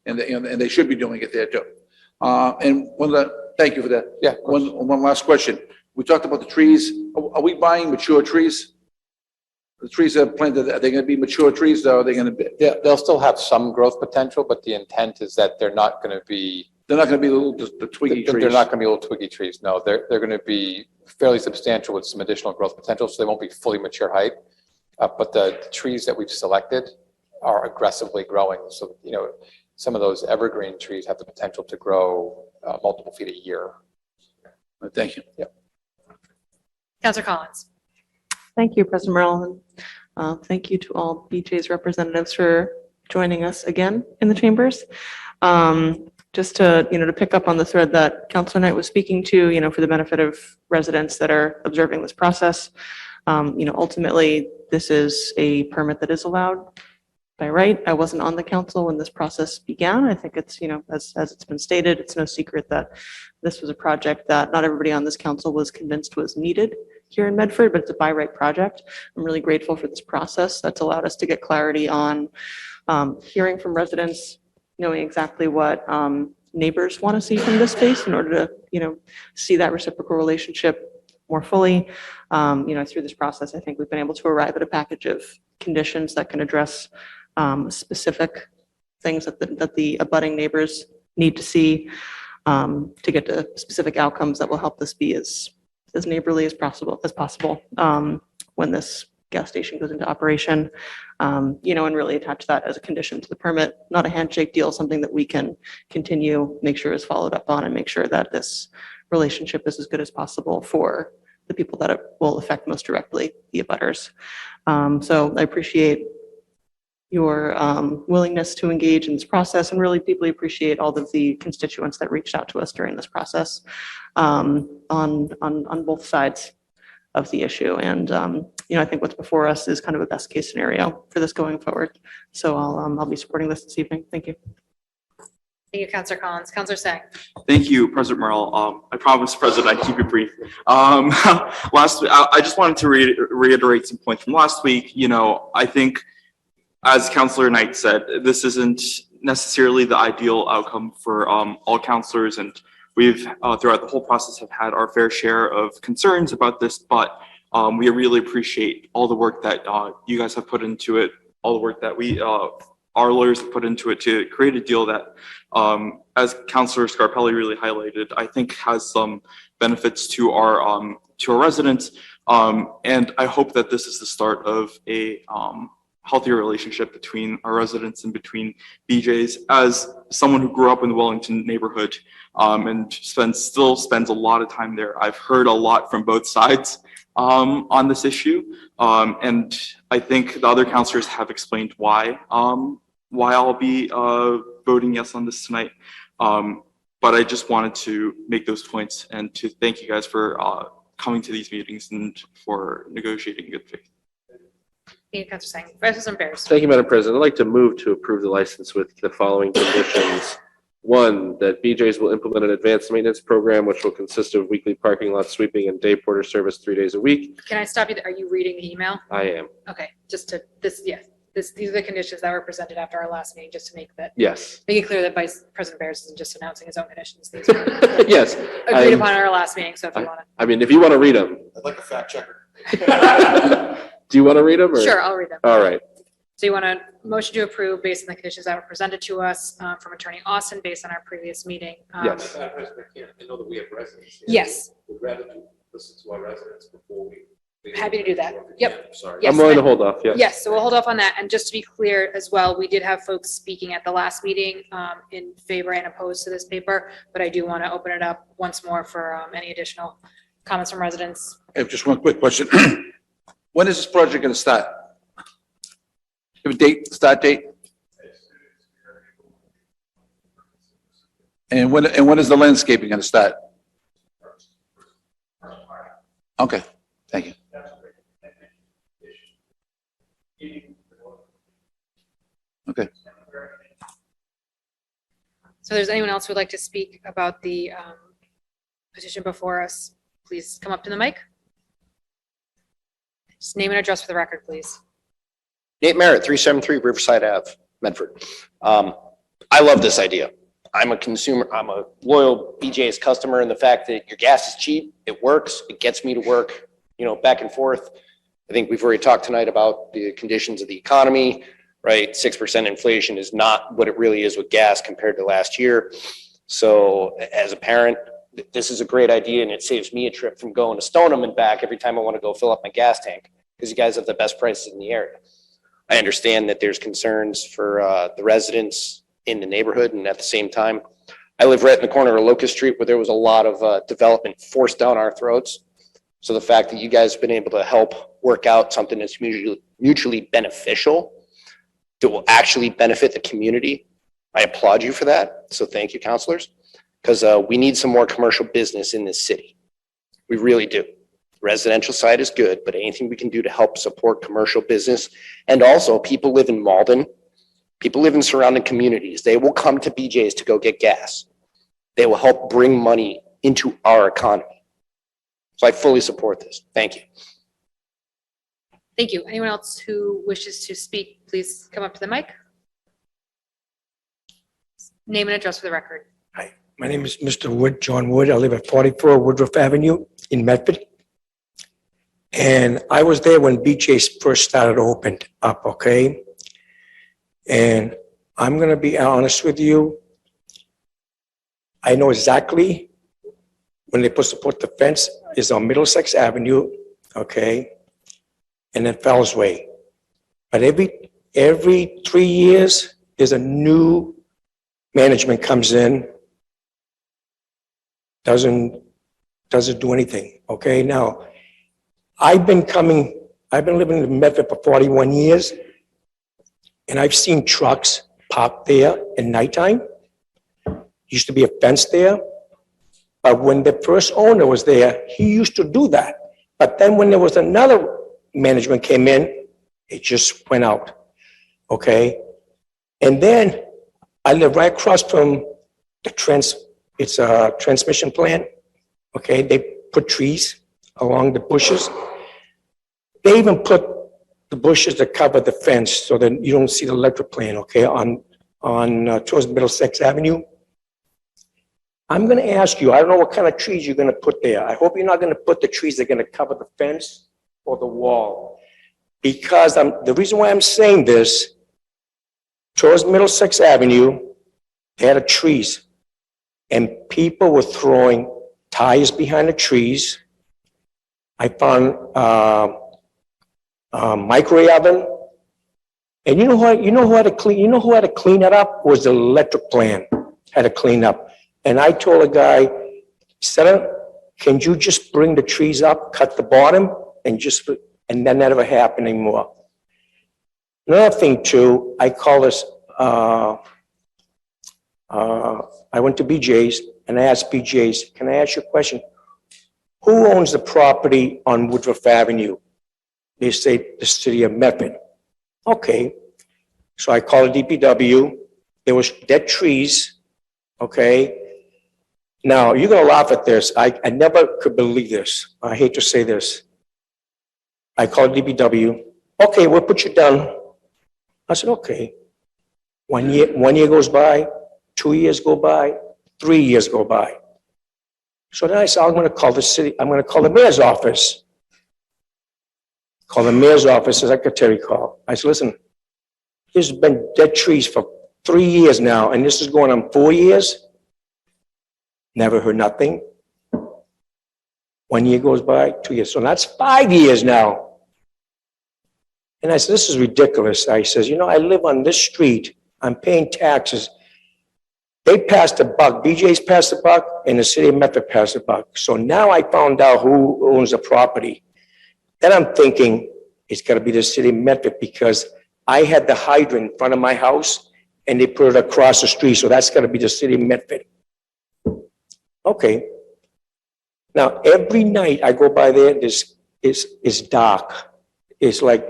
And they should be doing it there too. And thank you for that. Yeah. One last question. We talked about the trees. Are we buying mature trees? The trees that are planted, are they going to be mature trees, or are they going to be? Yeah, they'll still have some growth potential, but the intent is that they're not going to be. They're not going to be the twiggy trees? They're not going to be little twiggy trees, no. They're going to be fairly substantial with some additional growth potential, so they won't be fully mature height. But the trees that we've selected are aggressively growing. So, you know, some of those evergreen trees have the potential to grow multiple feet a year. Thank you. Yep. Counselor Collins. Thank you, President Merrill. Thank you to all BJ's representatives for joining us again in the chambers. Just to, you know, to pick up on the thread that Councilor Knight was speaking to, you know, for the benefit of residents that are observing this process, you know, ultimately, this is a permit that is allowed by right. I wasn't on the council when this process began. I think it's, as it's been stated, it's no secret that this was a project that not everybody on this council was convinced was needed here in Medford, but it's a by right project. I'm really grateful for this process that's allowed us to get clarity on hearing from residents, knowing exactly what neighbors want to see from this space in order to, see that reciprocal relationship more fully. Through this process, I think we've been able to arrive at a package of conditions that can address specific things that the abutting neighbors need to see to get to specific outcomes that will help this be as neighborly as possible when this gas station goes into operation, and really attach that as a condition to the permit, not a handshake deal, something that we can continue, make sure is followed up on, and make sure that this relationship is as good as possible for the people that it will affect most directly, the abutters. So I appreciate your willingness to engage in this process, and really deeply appreciate all of the constituents that reached out to us during this process on both sides of the issue. And, I think what's before us is kind of a best case scenario for this going forward. So I'll be supporting this evening. Thank you. Thank you, Councilor Collins. Councilor Sang. Thank you, President Merle. I promise, President, I'd keep it brief. I just wanted to reiterate some points from last week. I think, as Councilor Knight said, this isn't necessarily the ideal outcome for all councilors, and we've, throughout the whole process, have had our fair share of concerns about this, but we really appreciate all the work that you guys have put into it, all the work that our lawyers have put into it to create a deal that, as Councilor Scarpelli really highlighted, I think has some benefits to our residents. And I hope that this is the start of a healthier relationship between our residents and between BJ's. As someone who grew up in the Wellington neighborhood and still spends a lot of time there, I've heard a lot from both sides on this issue. And I think the other councilors have explained why I'll be voting yes on this tonight. But I just wanted to make those points and to thank you guys for coming to these meetings and for negotiating in good faith. Thank you, Councilor Sang. President Bears. Thank you, Madam President. I'd like to move to approve the license with the following conditions. One, that BJ's will implement an advanced maintenance program, which will consist of weekly parking lot sweeping and day porter service 3 days a week. Can I stop you? Are you reading the email? I am. Okay, just to these are the conditions that were presented after our last meeting, just to make Yes. it clear that Vice President Bears isn't just announcing his own conditions. These are Yes. agreed upon at our last meeting. So if you want If you want to read them. I'd like a fact checker. Do you want to read them? to, sure, I'll read them. All right. So you want a motion to approve based on the conditions that were presented to us from Attorney Austin based on our previous meeting. Yes. I know that we have residents. Yes. We'd rather listen to our residents before we. Happy to do that. Yep. Sorry. Yes. I'm willing to hold off. Yes. Yes, so we'll hold off on that. And just to be clear as well, we did have folks speaking at the last meeting in favor and opposed to this paper, but I do want to open it up once more for any additional comments from residents. I have just one quick question. When is this project going to start? Have a date, start date? And when is the landscaping going to start? Okay, thank you. Okay. So if there's anyone else who would like to speak about the petition before us, please come up to the mic. Just name and address for the record, please. Nate Merritt, 373 Riverside Ave, Medford. I love this idea. I'm a consumer, I'm a loyal BJ's customer, and the fact that your gas is cheap, it works, it gets me to work, back and forth. I think we've already talked tonight about the conditions of the economy, right? 6% inflation is not what it really is with gas compared to last year. So as a parent, this is a great idea, and it saves me a trip from going to Stoneham and back every time I want to go fill up my gas tank, because you guys have the best prices in the area. I understand that there's concerns for the residents in the neighborhood, and at the same time, I live right in the corner of Locust Street where there was a lot of development forced down our throats. So the fact that you guys have been able to help work out something that's mutually beneficial, that will actually benefit the community, I applaud you for that. So thank you, councilors, because we need some more commercial business in this city. We really do. Residential side is good, but anything we can do to help support commercial business, and also people live in Malden People live in surrounding communities. They will come to BJ's to go get gas. They will help bring money into our economy. So I fully support this. Thank you. Thank you. Anyone else who wishes to speak, please come up to the mic. Name and address for the record. Hi, my name is Mr. Wood, John Wood. I live at 44 Woodruff Avenue in Medford. And I was there when BJ's first started opened up, okay? And I'm gonna be honest with you. I know exactly when they're supposed to put the fence is on Middlesex Avenue, okay? And then Fells Way. But every 3 years, there's a new management comes in, doesn't do anything, okay? Now, I've been living in Medford for 41 years, and I've seen trucks parked there at nighttime. Used to be a fence there, but when the first owner was there, he used to do that. But then when there was another management came in, it just went out, okay? And then I live right across from it's a transmission plant, okay? They put trees along the bushes. They even put the bushes to cover the fence so that you don't see the electric plant, okay, on towards Middlesex Avenue. I'm gonna ask you, I don't know what kind of trees you're gonna put there. I hope you're not gonna put the trees that are gonna cover the fence or the wall. Because the reason why I'm saying this, towards Middlesex Avenue, they had trees, and people were throwing tires behind the trees. I found microwave oven, and you know who had to clean it up was the electric plant had to clean up. And I told a guy, "Senator, can you just bring the trees up, cut the bottom, and then that never happened anymore." Another thing too, I call this. I went to BJ's and I asked BJ's, "Can I ask you a question? Who owns the property on Woodruff Avenue?" They say the city of Medford. Okay. So I called the DPW. There was dead trees. Okay. Now you're gonna laugh at this. I never could believe this. I hate to say this. I called DPW. Okay, we'll put you down. I said, okay. 1 year goes by, 2 years go by, 3 years go by. So then I said, I'm gonna call the city, I'm gonna call the mayor's office. Call the mayor's office, the secretary called. I said, listen, there's been dead trees for 3 years now, and this is going on 4 years. Never heard nothing. 1 year goes by, 2 years. So that's 5 years now. And I said, this is ridiculous. I says, I live on this street. I'm paying taxes. They passed a buck. BJ's passed a buck, and the city of Medford passed a buck. So now I found out who owns the property. Then I'm thinking it's got to be the city of Medford because I had the hydrant in front of my house, and they put it across the street. So that's got to be the city of Medford. Okay. Now, every night I go by there, it's dark. It's like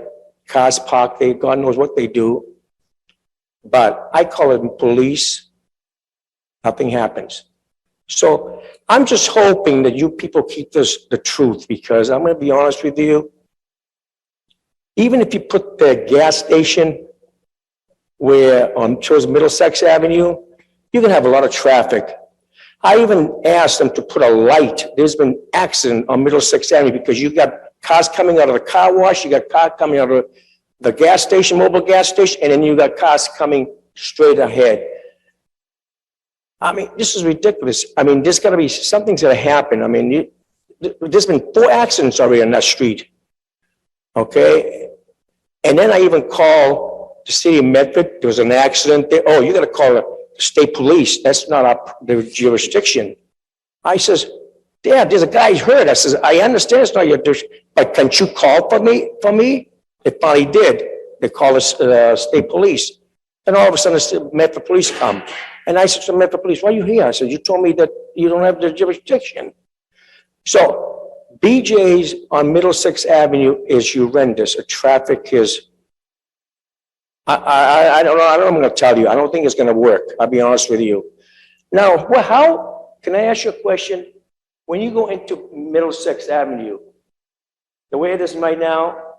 cars parked there. God knows what they do. But I call it police. Nothing happens. So I'm just hoping that you people keep the truth, because I'm going to be honest with you. Even if you put the gas station where on towards Middlesex Avenue, you're going to have a lot of traffic. I even asked them to put a light. There's been accident on Middlesex Avenue because you got cars coming out of the car wash, you got cars coming out of the gas station, mobile gas station, and then you got cars coming straight ahead. I mean, this is ridiculous. I mean, there's got to be something's going to happen. I mean, there's been 4 accidents already on that street. Okay, and then I even called the city of Medford. There was an accident there. Oh, you got to call the state police. That's not their jurisdiction. I says, yeah, there's a guy hurt. I says, I understand it's not your jurisdiction, but can't you call for me? They finally did. They called the state police. And all of a sudden, the Medford police come. And I said to the Medford police, why are you here? I said, you told me that you don't have the jurisdiction. So BJ's on Middlesex Avenue is horrendous. The traffic is I don't know, I don't know what I'm gonna tell you. I don't think it's gonna work. I'll be honest with you. Now, well, how, can I ask you a question? When you go into Middlesex Avenue, the way it is right now,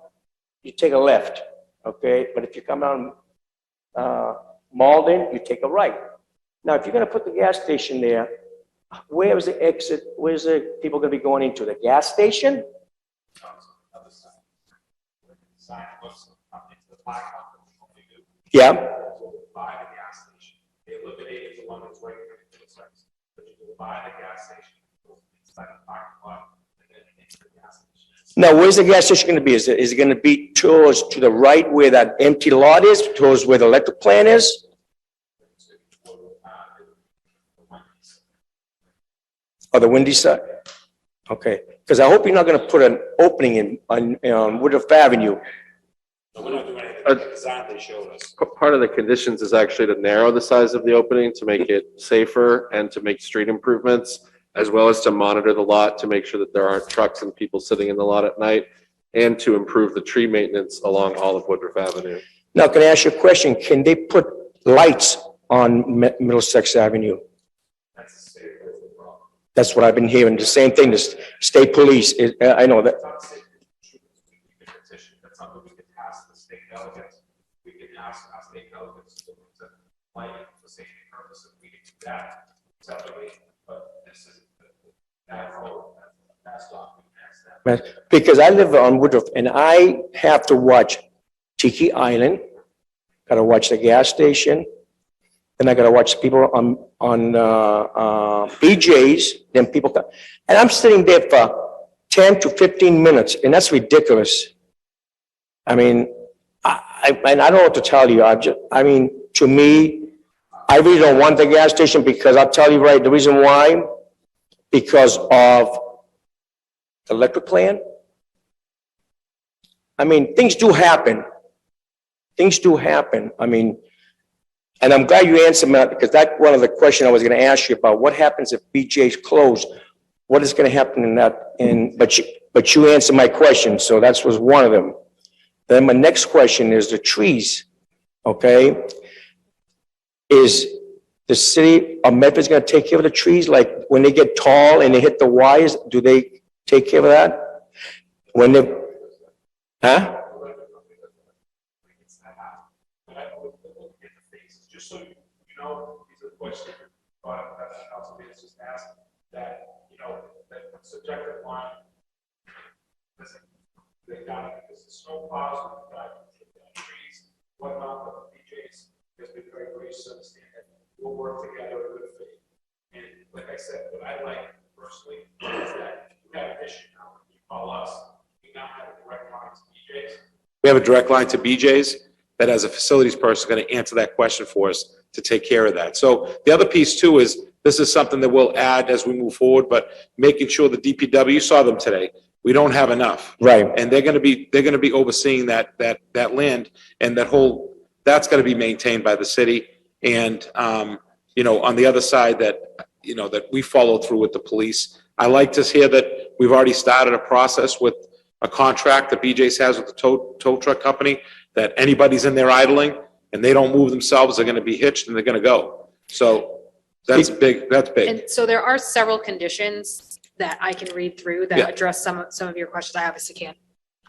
you take a left, okay? But if you come down, Malden, you take a right. Now, if you're gonna put the gas station there, where is the exit, where's the people gonna be going into? The gas station? Yeah. Buy the gas station. They eliminated the one that's right near the Middlesex. But you can buy the gas station, go inside the parking lot, and then into the gas station. Now, where's the gas station gonna be? Is it gonna be towards to the right where that empty lot is, towards where the electric plant is? Or the windy side? Okay, because I hope you're not gonna put an opening in, on Woodruff Avenue. No, we're not doing anything. The design they showed us. Part of the conditions is actually to narrow the size of the opening to make it safer and to make street improvements, as well as to monitor the lot to make sure that there aren't trucks and people sitting in the lot at night, and to improve the tree maintenance along all of Woodruff Avenue. Now, can I ask you a question? Can they put lights on Middlesex Avenue? That's the state of the problem. That's what I've been hearing, the same thing, the state police, I know that. That's something we could ask the state delegates. We could ask our state delegates to light for safety purposes. We could do that separately, but this is that role. That's not. Because I live on Woodruff and I have to watch Tiki Island, gotta watch the gas station, then I gotta watch people on BJ's, then people come. And I'm sitting there for 10 to 15 minutes, and that's ridiculous. I mean, I don't know what to tell you. To me, I really don't want the gas station because I'll tell you right, the reason why, because of the electric plant. I mean, things do happen. Things do happen. I mean, and I'm glad you answered that because that's one of the questions I was going to ask you about. What happens if BJ's closed? What is going to happen in that? But you answered my question, so that was one of them. Then my next question is the trees, okay? Is the city of Medford going to take care of the trees? Like when they get tall and they hit the wires, do they take care of that? When they, huh? Just so you know, these are questions that Councilman has just asked, that, you know, that subjective line, listen, they got it, because the snow plows, we've got trees, whatnot, but the BJ's has been very gracious to understand that we'll work together in good faith. And like I said, what I like personally is that you have an issue now, when you call us, we now have a direct line to BJ's. We have a direct line to BJ's that as a facilities person is going to answer that question for us to take care of that. So the other piece too is this is something that we'll add as we move forward, but making sure the DPW, you saw them today, we don't have enough. Right. And they're going to be overseeing that land and that's going to be maintained by the city. And, you know, on the other side that, you know, that we follow through with the police. I like to hear that we've already started a process with a contract that BJ's has with the tow truck company, that anybody's in there idling and they don't move themselves, they're going to be hitched and they're going to go. So that's big, that's big. And so there are several conditions that I can read through that address some of your questions. I obviously can't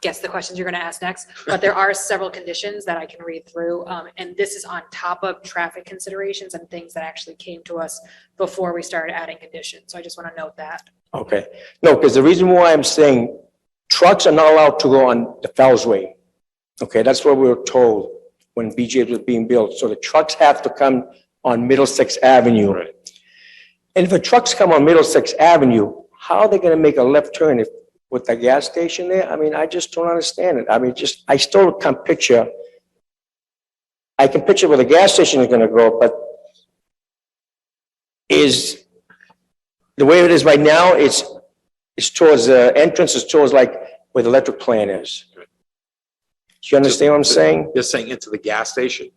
guess the questions you're going to ask next, but there are several conditions that I can read through. And this is on top of traffic considerations and things that actually came to us before we started adding conditions. So I just want to note that. Okay. No, because the reason why I'm saying trucks are not allowed to go on the Fells Way. Okay, that's what we were told when BJ was being built. So the trucks have to come on Middlesex Avenue. Right. And if the trucks come on Middlesex Avenue, how are they going to make a left turn with the gas station there? I mean, I just don't understand it. I mean, I still can't picture. I can picture where the gas station is going to go, but is the way it is right now, it's towards the entrance, is towards like where the electric plant is. Do you understand what I'm saying? You're saying into the gas station?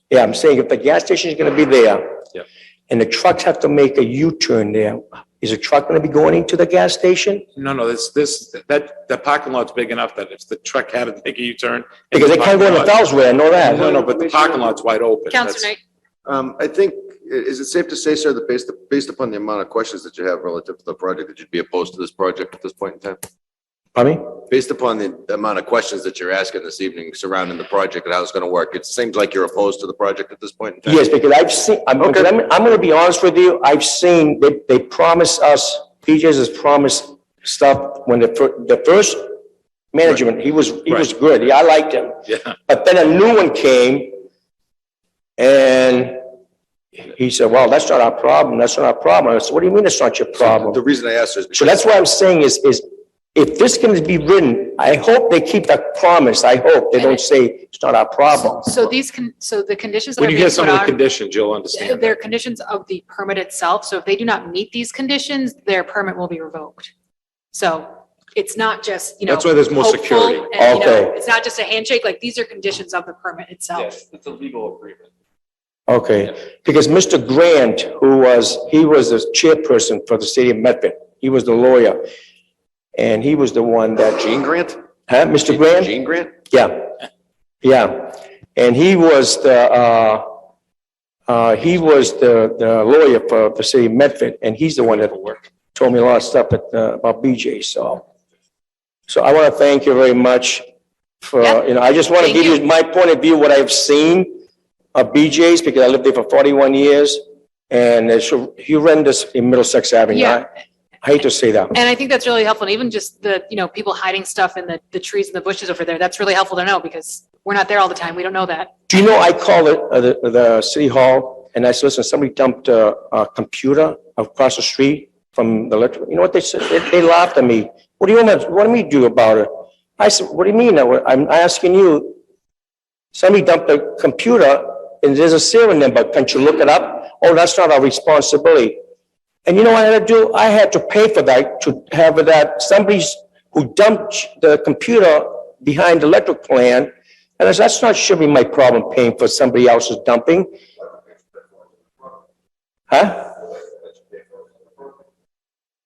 Yeah, I'm saying if the gas station is going to be there, Yeah. and the trucks have to make a U-turn there, Is a truck gonna be going into the gas station? No, that parking lot's big enough that if the truck had to make a U-turn. Because they can't go in the Fellsway, I know that. No, but the parking lot's wide open. Counselor That's- Knight, I think, is it safe to say, sir, that based upon the amount of questions that you have relative to the project, that you'd be opposed to this project at this point in time? Pardon me? Based upon the amount of questions that you're asking this evening surrounding the project and how it's gonna work, it seems like you're opposed to the project at this point in time? Yes, because I've seen, I'm gonna be honest with you, I've seen, they promise us, PJ's has promised stuff when the first management, he was good, yeah, I liked him. Yeah. But then a new one came, and he said, well, that's not our problem, that's not our problem. I said, what do you mean it's not your problem? The reason I asked is So because that's what I'm saying is if this can be written, I hope they keep that promise, I hope they don't say it's not our problem. so so the conditions that are When you being hear some put of the on, conditions, you'll understand. they're conditions of the permit itself. So if they do not meet these conditions, their permit will be revoked. So it's not just, That's why there's more hopeful security. and, Okay. it's not just a handshake, like these are conditions of the permit itself. it's a legal agreement. Okay, because Mr. Grant, he was the chairperson for the city of Medford, he was the lawyer. And he was the one that, Gene Grant? huh, Mr. Grant? Gene Grant? Yeah, yeah. And he was the lawyer for the city of Medford, and he's the one that told me a lot of stuff about BJ, so. So I want to thank you very much for, Yeah. I just want to Thank give you my point of view, what I've seen of BJ's, because I lived there for 41 years, and it's horrendous in Middlesex Avenue. Yeah. I hate to say that. And I think that's really helpful. And even just the, people hiding stuff in the trees and the bushes over there, that's really helpful to know because we're not there all the time. We don't know that. Do you know, I called the city hall, and I said, listen, somebody dumped a computer across the street from the electric. You know what they said? They laughed at me. What do you do about it? I said, what do you mean? I'm asking you, somebody dumped a computer, and there's a serial number. Can't you look it up? Oh, that's not our responsibility. And you know what I had to do? I had to pay for that, to have that, somebody's who dumped the computer behind the electric plant. And I said, that's not, should be my problem paying for somebody else's dumping. Huh?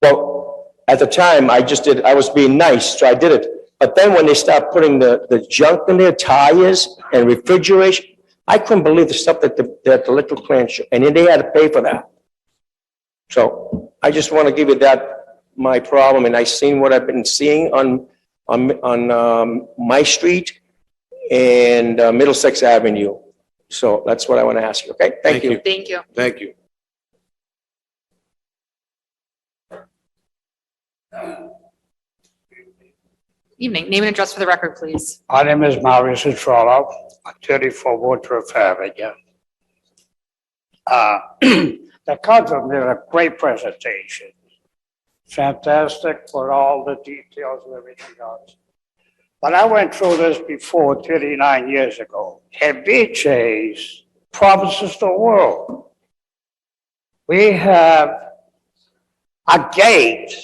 Well, at the time, I was being nice, so I did it. But then when they start putting the junk in their tires and refrigeration, I couldn't believe the stuff that the electric plant, and then they had to pay for that. So I just want to give you that, my problem, and I seen what I've been seeing on my street and Middlesex Avenue. So that's what I want to ask you, okay? Thank you. Thank you. Thank you. Evening. Name and address for the record, please. My name is Maurice Trollo, 34 Woodruff Avenue. The council did a great presentation. Fantastic for all the details and everything else. But I went through this before 39 years ago. And BJ's promises the world. We have a gate,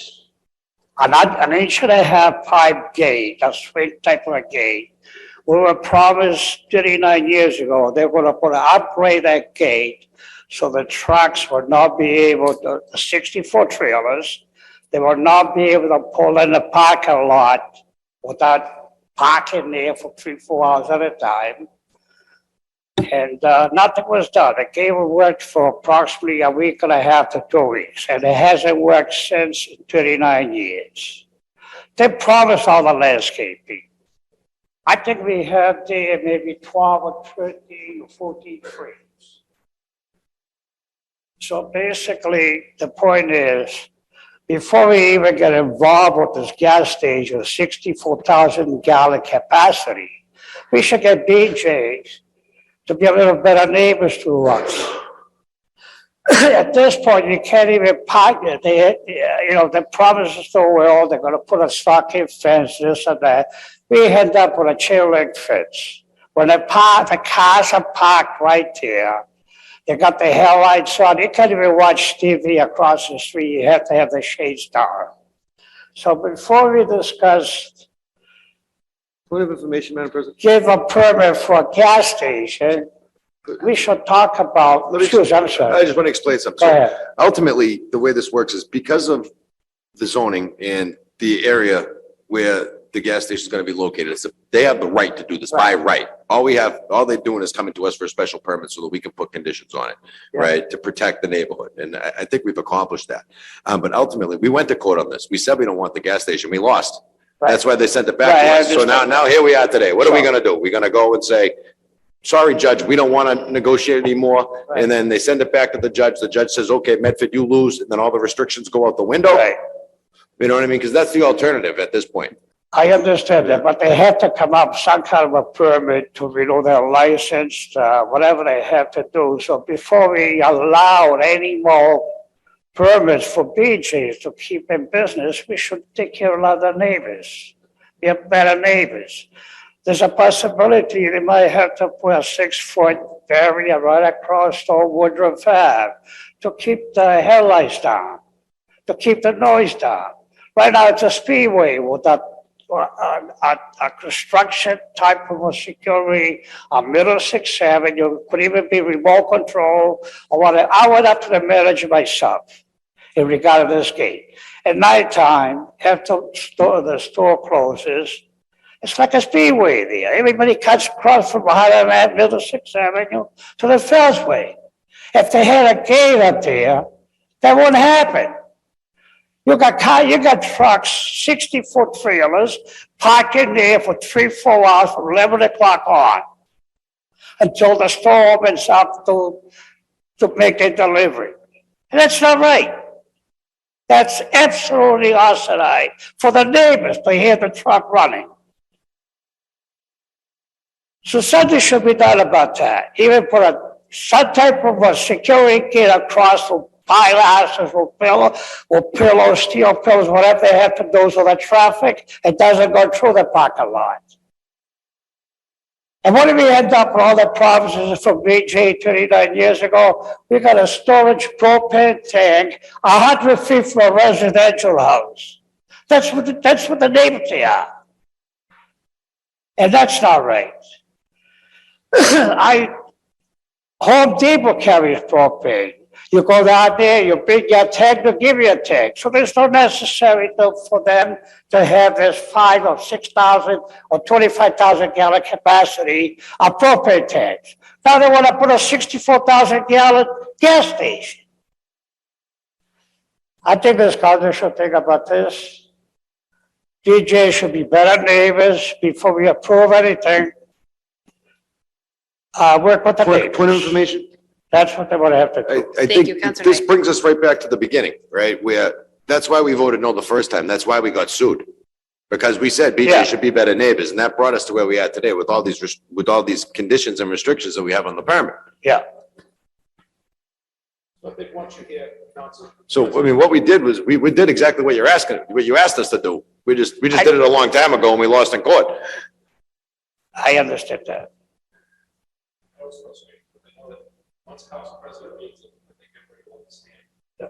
an inch and a half pipe gate, a straight type of a gate. We were promised 39 years ago, they're gonna upgrade that gate so the trucks would not be able to, the 60-foot trailers, they would not be able to pull in the parking lot without parking there for 3-4 hours at a time. And nothing was done. The gate worked for approximately a week and a half to 2 weeks, and it hasn't worked since in 39 years. They promised all the landscaping. I think we have there maybe 12 or 13 or 14 trees. So basically, the point is, before we even get involved with this gas station, 64,000 gallon capacity, we should get BJ's to be a little better neighbors to us. At this point, you can't even park it. They promises the world, they're gonna put a stockade fence, this and that. We end up with a chain link fence. When the cars are parked right there, they got the headlights on. You can't even watch TV across the street. You have to have the shades down. So before we discuss, Point of information, Madam President? give a permit for a gas station, we should talk about, Let me- excuse, I'm I sorry. just want to explain something. Go So ahead. ultimately, the way this works is because of the zoning and the area where the gas station is going to be located, they have the right to do this by right. All they're doing is coming to us for a special permit so that we can put conditions on it, Yeah. right? To protect the neighborhood. And I think we've accomplished that. But ultimately, we went to court on this. We said we don't want the gas station. We lost. That's why they sent it back Right, I to us. So understand. now here we are today. What are we Sure. going to do? We're going to go and say, sorry, judge, we don't want to negotiate anymore. Right. And then they send it back to the judge. The judge says, okay, Medford, you lose. And then all the restrictions go out the window. Right. You know what I mean? Because that's the alternative at this point. I understand that, but they have to come up with some kind of a permit to renew their license, whatever they have to do. So before we allow any more permits for BJ's to keep in business, we should take care of other neighbors. We have better neighbors. There's a possibility they might have to put a 6-foot barrier right across the Woodruff Ave to keep the headlights down, to keep the noise down. Right now, it's a speedway with a construction type of a security on Middlesex Avenue, could even be remote control or whatever. I went up to the manager myself in regard to this gate. At nighttime, after the store closes, it's like a speedway there. Everybody cuts across from behind that Middlesex Avenue to the Fellsway. If they had a gate up there, that wouldn't happen. You got trucks, 60-foot trailers, parking there for 3-4 hours from 11 o'clock on until the store opens up to make their delivery. And that's not right. That's absolutely asinine for the neighbors to hear the truck running. So something should be done about that. Even put some type of a security gate across the houses with pillows, steel pillows, whatever they have to do so the traffic, it doesn't go through the parking lot. And what did we end up with all the promises from BJ 39 years ago? We got a storage propane tank, 100 feet from a residential house. That's what the neighbors are. And that's not right. Home Depot carries propane. You go down there, you bring your tank, they'll give you a tank. So there's no necessary for them to have this 5,000 or 6,000 or 25,000 gallon capacity of propane tanks. Now they want to put a 64,000 gallon gas station. I think this council should think about this. DJ should be better neighbors before we approve anything. Work with the neighbors. Point of information. That's what they would have to do. I Thank you, think Councilor this Knight. brings us right back to the beginning, right? That's why we voted no the first time. That's why we got sued. Because we said Yeah. BJ should be better neighbors, and that brought us to where we are today with all these conditions and restrictions that we have on the permit. Yeah. I think once you hear council. So, I mean, what we did was, we did exactly what you asked us to do. We just did it a long time ago and we lost in court. I understand that. Once council president meets it, I think everybody will understand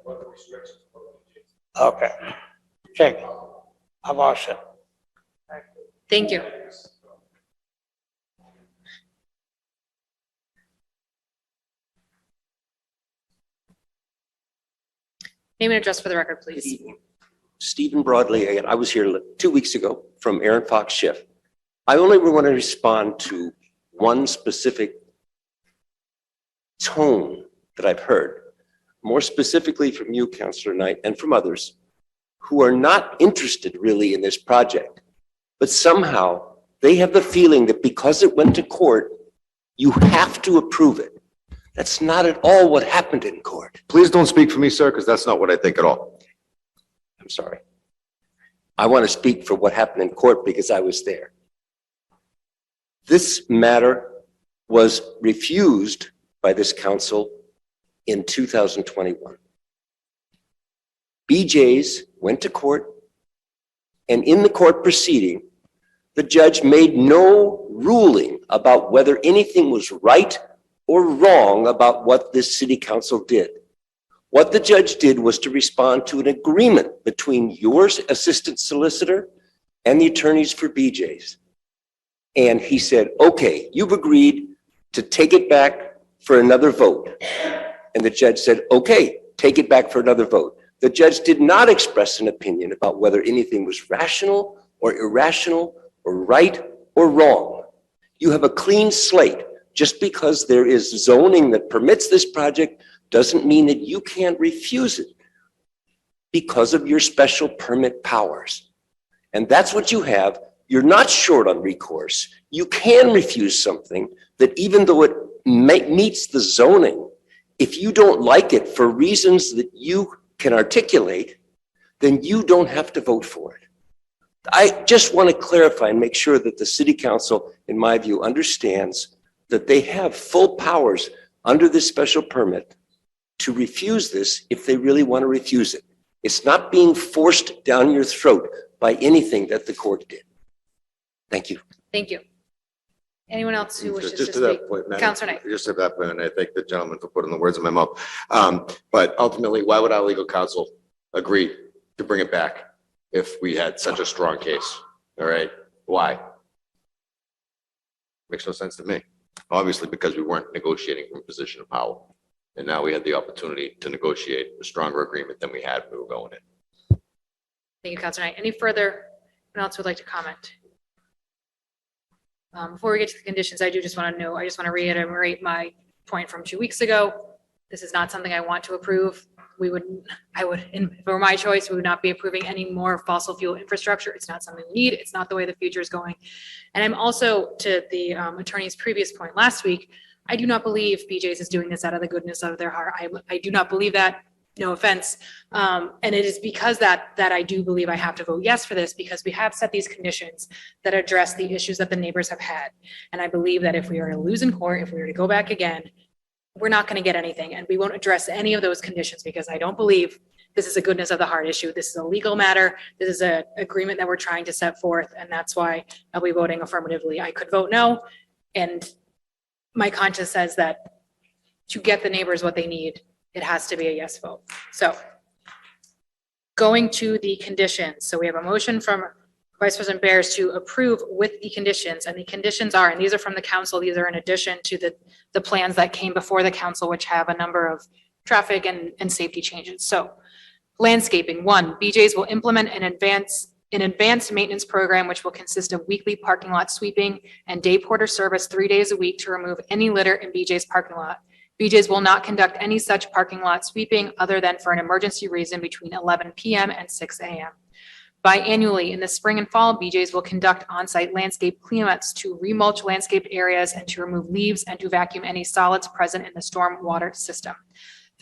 what the restrictions are. Okay. Okay. I'm all set. Thank you. Name and address for the record, please. Stephen Broadley, again, I was here 2 weeks ago from Aaron Fox Schiff. I only want to respond to one specific tone that I've heard, more specifically from you, Councilor Knight, and from others who are not interested really in this project, but somehow they have the feeling that because it went to court, you have to approve it. That's not at all what happened in court. Please don't speak for me, sir, because that's not what I think at all. I'm sorry. I want to speak for what happened in court because I was there. This matter was refused by this council in 2021. BJ's went to court, and in the court proceeding, the judge made no ruling about whether anything was right or wrong about what this city council did. What the judge did was to respond to an agreement between your assistant solicitor and the attorneys for BJ's. And he said, okay, you've agreed to take it back for another vote. And the judge said, okay, take it back for another vote. The judge did not express an opinion about whether anything was rational or irrational or right or wrong. You have a clean slate. Just because there is zoning that permits this project doesn't mean that you can't refuse it because of your special permit powers. And that's what you have. You're not short on recourse. You can refuse something that even though it meets the zoning, if you don't like it for reasons that you can articulate, then you don't have to vote for it. I just want to clarify and make sure that the city council, in my view, understands that they have full powers under this special permit to refuse this if they really want to refuse it. It's not being forced down your throat by anything that the court did. Thank you. Thank you. Anyone else who wishes to Just to speak? that point, Madam, Counselor Knight. just to that point, and I thank the gentleman for putting the words in my mouth. But ultimately, why would our legal counsel agree to bring it back if we had such a strong case? All right, why? Makes no sense to me. Obviously, because we weren't negotiating from a position of power. And now we had the opportunity to negotiate a stronger agreement than we had when we were going in. Thank you, Counselor Knight. Any further, anyone else would like to comment? Before we get to the conditions, I just want to reiterate my point from 2 weeks ago. This is not something I want to approve. If it were my choice, we would not be approving any more fossil fuel infrastructure. It's not something we need. It's not the way the future is going. And I'm also, to the attorney's previous point last week, I do not believe BJ's is doing this out of the goodness of their heart. I do not believe that. No offense. And it is because that I do believe I have to vote yes for this, because we have set these conditions that address the issues that the neighbors have had. And I believe that if we are to lose in court, if we were to go back again, we're not going to get anything. And we won't address any of those conditions because I don't believe this is a goodness of the heart issue. This is a legal matter. This is an agreement that we're trying to set forth. And that's why I'll be voting affirmatively. I could vote no. And my conscience says that to get the neighbors what they need, it has to be a yes vote. So going to the conditions. So we have a motion from Vice President Bears to approve with the conditions, and the conditions are, and these are from the council, these are in addition to the plans that came before the council, which have a number of traffic and safety changes. So landscaping, 1, BJ's will implement an advanced maintenance program, which will consist of weekly parking lot sweeping and day porter service 3 days a week to remove any litter in BJ's parking lot. BJ's will not conduct any such parking lot sweeping other than for an emergency reason between 11 p.m. and 6 a.m. Biannually, in the spring and fall, BJ's will conduct on-site landscape cleanups to remulch landscaped areas and to remove leaves and to vacuum any solids present in the storm water system.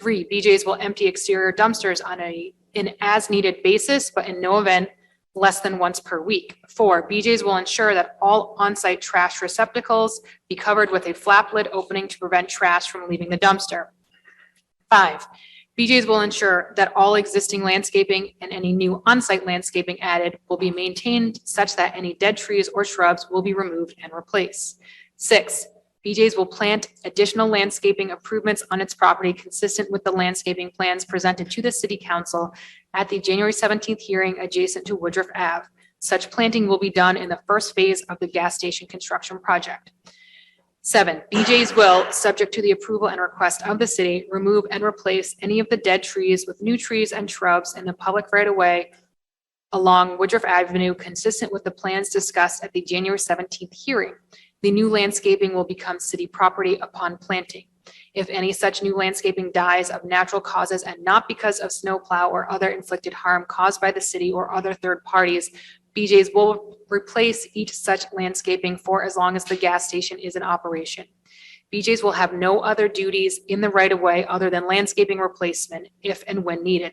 3, BJ's will empty exterior dumpsters on an as-needed basis, but in no event less than once per week. 4, BJ's will ensure that all on-site trash receptacles be covered with a flap lid opening to prevent trash from leaving the dumpster. 5, BJ's will ensure that all existing landscaping and any new on-site landscaping added will be maintained such that any dead trees or shrubs will be removed and replaced. 6, BJ's will plant additional landscaping improvements on its property consistent with the landscaping plans presented to the City Council at the January 17th hearing adjacent to Woodruff Ave. Such planting will be done in the first phase of the gas station construction project. 7, BJ's will, subject to the approval and request of the city, remove and replace any of the dead trees with new trees and shrubs in the public right-of-way along Woodruff Avenue consistent with the plans discussed at the January 17th hearing. The new landscaping will become city property upon planting. If any such new landscaping dies of natural causes and not because of snowplow or other inflicted harm caused by the city or other third parties, BJ's will replace each such landscaping for as long as the gas station is in operation. BJ's will have no other duties in the right-of-way other than landscaping replacement if and when needed.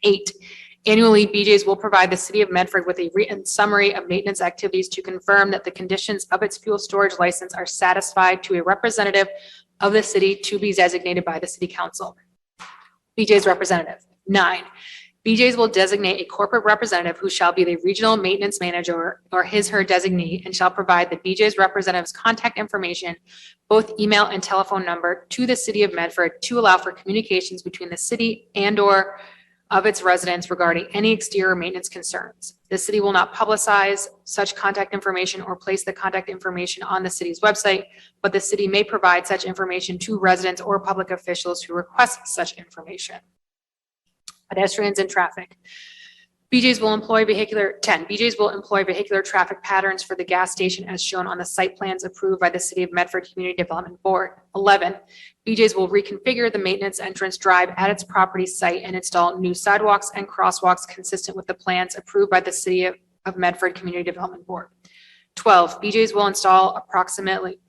8, annually, BJ's will provide the City of Medford with a written summary of maintenance activities to confirm that the conditions of its fuel storage license are satisfied to a representative of the city to be designated by the City Council. BJ's representative. 9, BJ's will designate a corporate representative who shall be the regional maintenance manager or his/her designee and shall provide the BJ's representative's contact information, both email and telephone number, to the City of Medford to allow for communications between the city and/or of its residents regarding any exterior maintenance concerns. The city will not publicize such contact information or place the contact information on the city's website, but the city may provide such information to residents or public officials who request such information. Pedestrians and traffic. BJ's will employ vehicular traffic patterns for the gas station as shown on the site plans approved by the City of Medford Community Development Board. 11, BJ's will reconfigure the maintenance entrance drive at its property site and install new sidewalks and crosswalks consistent with the plans approved by the City of Medford Community Development Board. 12, BJ's will install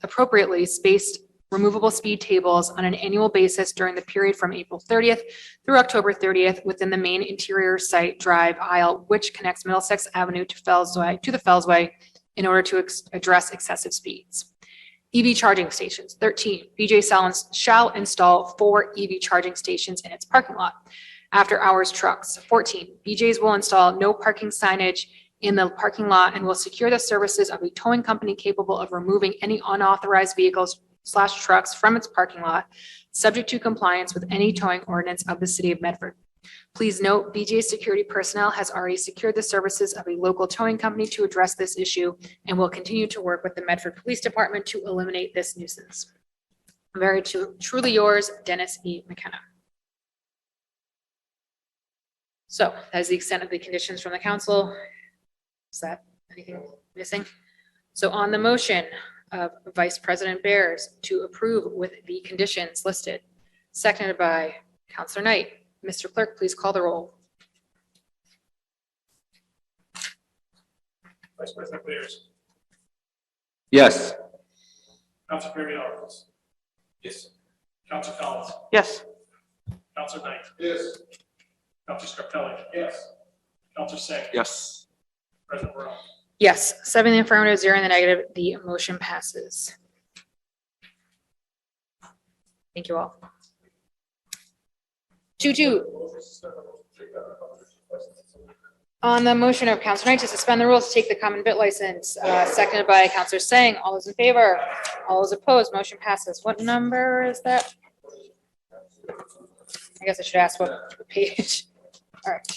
appropriately spaced removable speed tables on an annual basis during the period from April 30th through October 30th within the main interior site drive aisle, which connects Middlesex Avenue to the Fellsway in order to address excessive speeds. EV charging stations. 13, BJ shall install 4 EV charging stations in its parking lot. After hours trucks. 14, BJ's will install no parking signage in the parking lot and will secure the services of a towing company capable of removing any unauthorized vehicles/trucks from its parking lot, subject to compliance with any towing ordinance of the City of Medford. Please note, BJ's security personnel has already secured the services of a local towing company to address this issue and will continue to work with the Medford Police Department to eliminate this nuisance. Very truly yours, Dennis E. McKenna. So that is the extent of the conditions from the council. Is that anything missing? So on the motion of Vice President Bears to approve with the conditions listed, seconded by Councilor Knight. Mr. Clerk, please call the roll. Vice President Bears. Yes. Councilor Perry-Ellis. Yes. Councilor Collins. Yes. Councilor Knight. Yes. Councilor Scarpelli. Yes. Councilor Singh. Yes. President Morrell. Yes, 7 in the affirmative, 0 in the negative. The motion passes. Thank you all. 2-2. On the motion of Councilor Knight to suspend the rules to take the common bit license, seconded by Councilor Singh. All those in favor? All those opposed? Motion passes. What number is that? I guess I should ask what page. All right.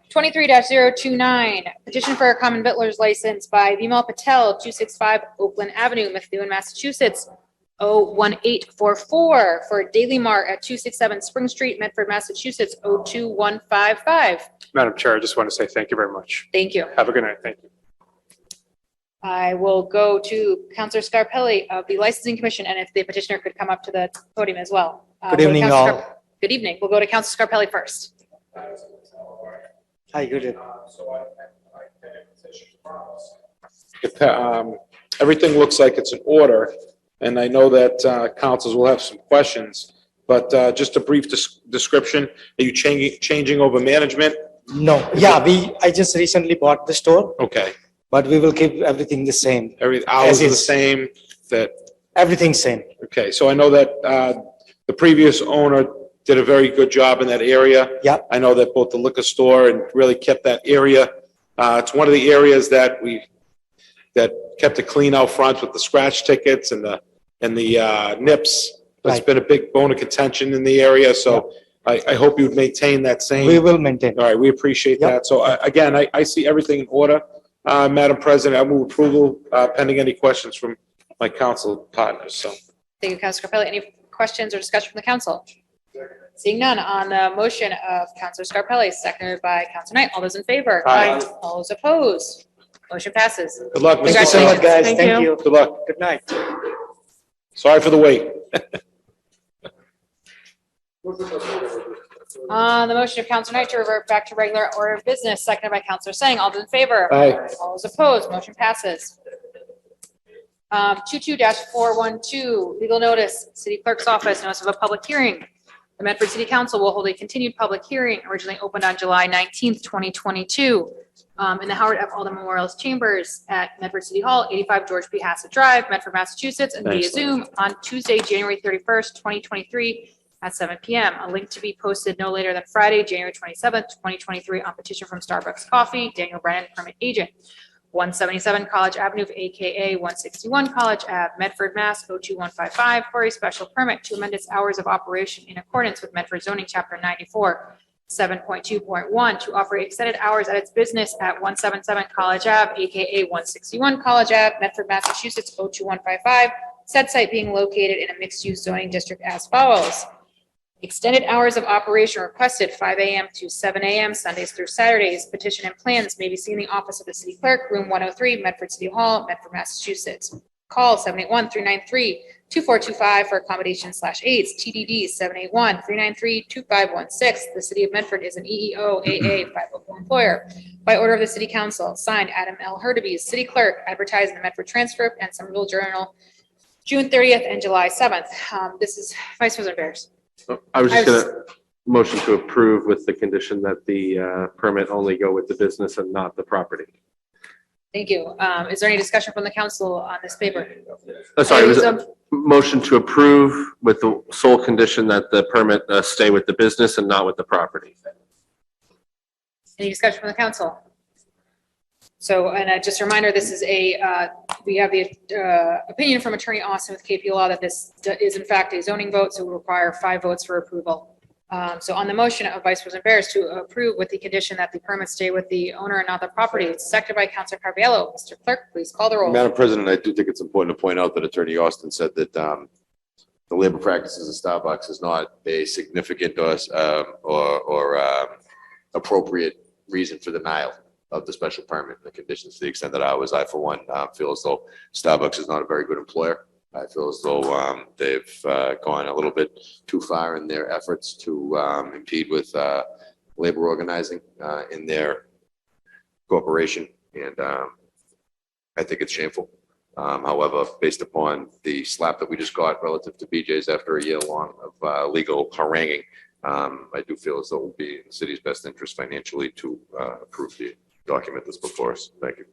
23-029, petition for a common vittler's license by Vimal Patel, 265 Oakland Avenue, Methuen, Massachusetts, 01844, for Daily Mart at 267 Spring Street, Medford, Massachusetts, 02155. Madam Chair, I just want to say thank you very much. Thank you. Have a good night. Thank you. I will go to Councilor Scarpelli of the Licensing Commission, and if the petitioner could come up to the podium as well. Good evening, all. Good evening. We'll go to Councilor Scarpelli first. Hi, good evening. Everything looks like it's in order, and I know that councils will have some questions, but just a brief description. Are you changing over management? No, yeah, I just recently bought the store, Okay. but we will keep everything the same. Every hours As are the is. same, that, Everything same. okay, so I know that the previous owner did a very good job in that area. Yeah. I know that both the liquor store and really kept that area. It's one of the areas that kept it clean out front with the scratch tickets and the nips. It's Right. been a big bone of contention in the area, so I hope you'd maintain that same. We will maintain. All right, we appreciate Yep. that. So again, I see everything in order. Madam President, I move approval pending any questions from my council partners, so. Thank you, Councilor Scarpelli. Any questions or discussion from the council? Seeing none, on the motion of Councilor Scarpelli, seconded by Councilor Knight. All those in favor? Aye. All those opposed? Motion passes. Good luck, Mr. Thank you so much, guys. Thank Thank you. you. Good luck. Good night. Sorry for the wait. On the motion of Councilor Knight to revert back to regular order of business, seconded by Councilor Singh. All those in favor? Aye. All those opposed? Motion passes. 22-412, legal notice, City Clerk's Office, notice of a public hearing. The Medford City Council will hold a continued public hearing originally opened on July 19th, 2022, in the Howard F. Alden Memorial Chambers at Medford City Hall, 85 George P. Hassett Drive, Medford, Massachusetts, and via Thanks. Zoom on Tuesday, January 31st, 2023 at 7 p.m. A link to be posted no later than Friday, January 27th, 2023 on petition from Starbucks Coffee, Daniel Brennan, permit agent. 177 College Avenue, AKA 161 College Ave, Medford, Mass. 02155, for a special permit to amend its hours of operation in accordance with Medford zoning chapter 94, 7.2.1, to operate extended hours at its business at 177 College Ave, AKA 161 College Ave, Medford, Massachusetts. 02155, said site being located in a mixed-use zoning district as follows. Extended hours of operation requested 5 a.m. to 7 a.m. Sundays through Saturdays. Petition and plans may be seen in the office of the city clerk, room 103, Medford City Hall, Medford, Massachusetts. Call 781-393-2425 for accommodation/aids. TDD 781-393-2516. The city of Medford is an EEO AA 504 employer. By order of the city council, signed Adam L. Hurtubise, city clerk, advertised in the Medford Transcript and Somerville Journal, June 30th and July 7th. This is Vice President Bears. I was just gonna motion to approve with the condition that the permit only go with the business and not the property. Thank you. Is there any discussion from the council on this paper? Sorry, it was a motion to approve with the sole condition that the permit stay with the business and not with the property. Any discussion from the council? So, and just a reminder, this is we have the opinion from Attorney Austin with KP Law that this is in fact a zoning vote, so it will require 5 votes for approval. So on the motion of Vice President Bears to approve with the condition that the permit stay with the owner and not the property, it's seconded by Councilor Carviallo. Mr. Clerk, please call the roll. Madam President, I do think it's important to point out that Attorney Austin said that the labor practices of Starbucks is not a significant or appropriate reason for denial of the special permit and the conditions to the extent that I, for one, feel as though Starbucks is not a very good employer. I feel as though they've gone a little bit too far in their efforts to impede with labor organizing in their corporation, and I think it's shameful. However, based upon the slap that we just got relative to BJ's after a year long of legal haranguing, I do feel as though it would be in the city's best interest financially to approve the document that's before us. Thank you.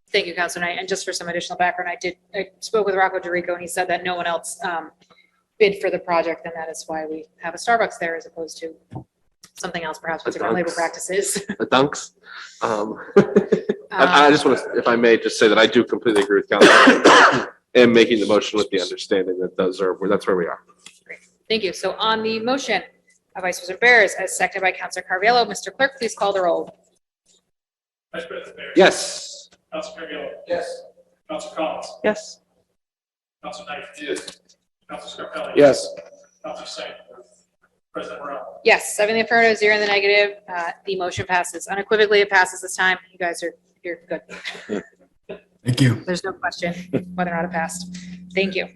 Thank you, Councilor Knight. And just for some additional background, I spoke with Rocco DeRico and he said that no one else bid for the project, and that is why we have a Starbucks there as opposed to something else, perhaps with different labor practices. The dunks. I just want to, if I may, just say that I do completely agree with Councilor and making the motion with the understanding that that's where we are. Great. Thank you. So on the motion of Vice President Bears, as seconded by Councilor Carviallo, Mr. Clerk, please call the roll. Vice President Bears. Yes. Councilor Carviallo. Yes. Councilor Collins. Yes. Councilor Knight. Yes. Councilor Scarpelli. Yes. Councilor Singh. President Morrell. Yes, 7 in the affirmative, 0 in the negative. The motion passes. Unequivocally, it passes this time. You guys you're good. Thank you. There's no question whether or not it passed. Thank you.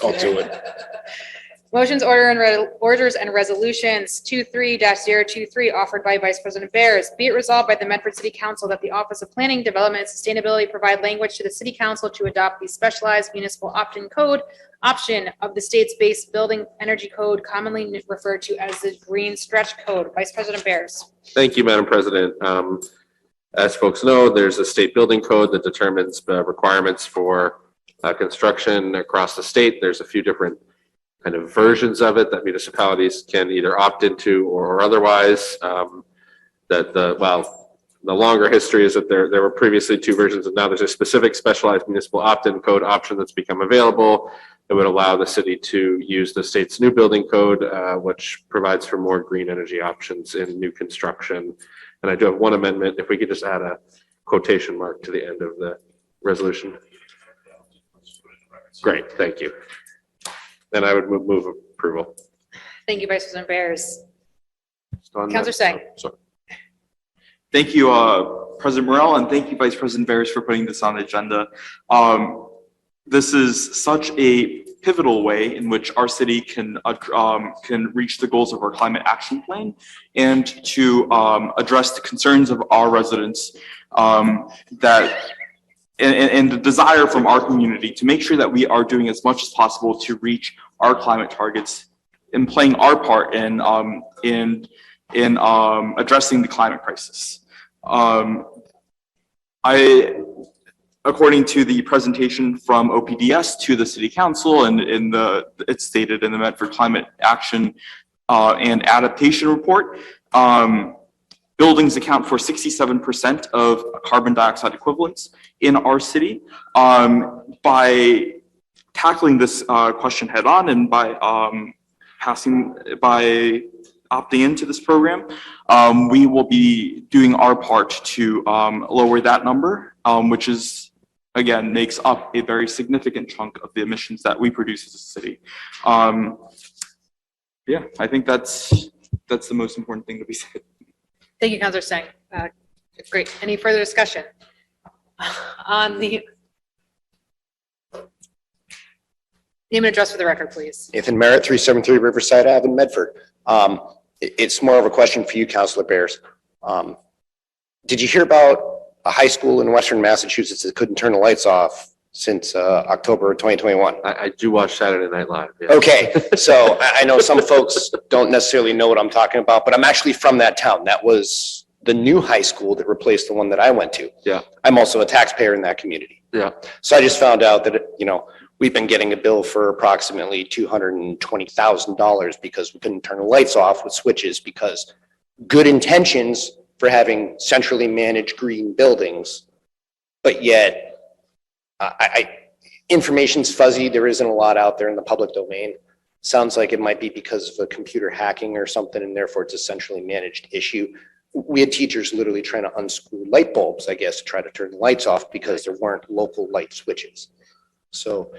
I'll do it. Motions, orders, and resolutions 23-023 offered by Vice President Bears. Be it resolved by the Medford City Council that the Office of Planning, Development, and Sustainability provide language to the City Council to adopt the specialized municipal opt-in code option of the state's base building energy code, commonly referred to as the Green Stretch Code. Vice President Bears. Thank you, Madam President. As folks know, there's a state building code that determines the requirements for construction across the state. There's a few different kind of versions of it that municipalities can either opt into or otherwise. The longer history is that there were previously 2 versions, and now there's a specific specialized municipal opt-in code option that's become available. It would allow the city to use the state's new building code, which provides for more green energy options in new construction. And I do have one amendment. If we could just add a quotation mark to the end of the resolution. Great, thank you. Then I would move approval. Thank you, Vice President Bears. On Councilor Singh. Sorry. Thank you, President Morrell, and thank you, Vice President Bears, for putting this on the agenda. This is such a pivotal way in which our city can reach the goals of our climate action plan and to address the concerns of our residents and the desire from our community to make sure that we are doing as much as possible to reach our climate targets and playing our part in addressing the climate crisis. According to the presentation from OPDS to the City Council and it's stated in the Medford Climate Action and Adaptation Report, buildings account for 67% of carbon dioxide equivalents in our city. By tackling this question head on and by opting into this program, we will be doing our part to lower that number, which is, again, makes up a very significant chunk of the emissions that we produce as a city. Yeah, I think that's the most important thing to be said. Thank you, Councilor Singh. Great. Any further discussion on the name and address for the record, please? Nathan Merritt, 373 Riverside Ave in Medford. It's more of a question for you, Councilor Bears. Did you hear about a high school in Western Massachusetts that couldn't turn the lights off since October 2021? I do watch Saturday Night Live. Yeah. Okay, so I know some folks don't necessarily know what I'm talking about, but I'm actually from that town. That was the new high school that replaced the one that I went to. Yeah. I'm also a taxpayer in that community. Yeah. So I just found out that, we've been getting a bill for approximately $220,000 because we couldn't turn the lights off with switches, because good intentions for having centrally managed green buildings, but yet information's fuzzy. There isn't a lot out there in the public domain. Sounds like it might be because of a computer hacking or something, and therefore it's a centrally managed issue. We had teachers literally trying to unscrew light bulbs, I guess, to try to turn the lights off because there weren't local light switches. So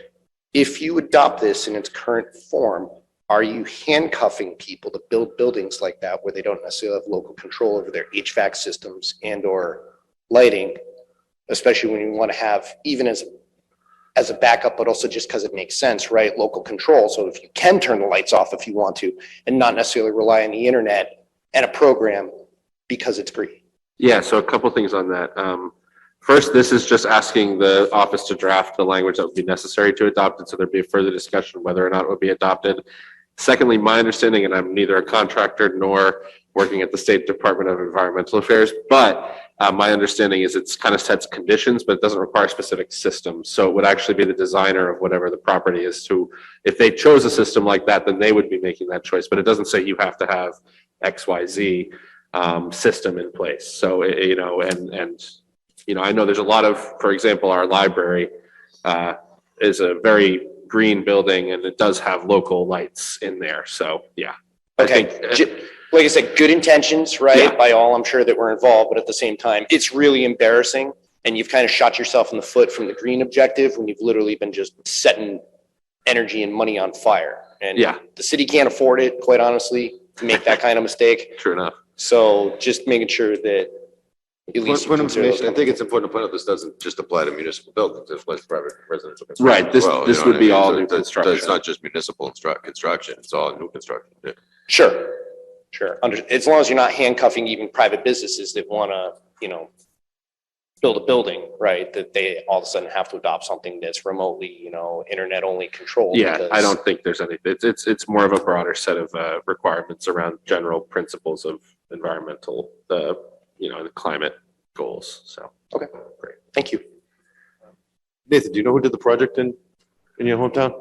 if you adopt this in its current form, are you handcuffing people to build buildings like that where they don't necessarily have local control over their HVAC systems and or lighting, especially when you want to have, even as a backup, but also just because it makes sense, right? Local control. So if you can turn the lights off if you want to, and not necessarily rely on the internet and a program because it's green. Yeah, so a couple things on that. First, this is just asking the office to draft the language that would be necessary to adopt it, so there'd be a further discussion whether or not it would be adopted. Secondly, my understanding, and I'm neither a contractor nor working at the State Department of Environmental Affairs, but my understanding is it's kind of sets conditions, but it doesn't require specific systems. So it would actually be the designer of whatever the property is to, if they chose a system like that, then they would be making that choice. But it doesn't say you have to have XYZ system in place. So, I know there's a lot of, for example, our library is a very green building and it does have local lights in there. So, yeah. Okay. Like I said, good intentions, right? Yeah. By all, I'm sure that we're involved, but at the same time, it's really embarrassing. And you've kind of shot yourself in the foot from the green objective when you've literally been just setting energy and money on fire. And Yeah. the city can't afford it, quite honestly, to make that kind of mistake. True enough. So just making sure that at least. Point you of consider those information, I think it's important to point out this doesn't just apply to municipal buildings, it applies to private residential construction. Right, this- as well, this you know would what I be mean? all So new it's construction. It's not just municipal construction, it's all new construction. Yeah. Sure. As long as you're not handcuffing even private businesses that want to, build a building, right? That they all of a sudden have to adopt something that's remotely, internet only controlled. Yeah, I because- don't think there's any, it's more of a broader set of requirements around general principles of environmental, the climate goals, so. Okay, great. Thank you. Nathan, do you know who did the project in your hometown?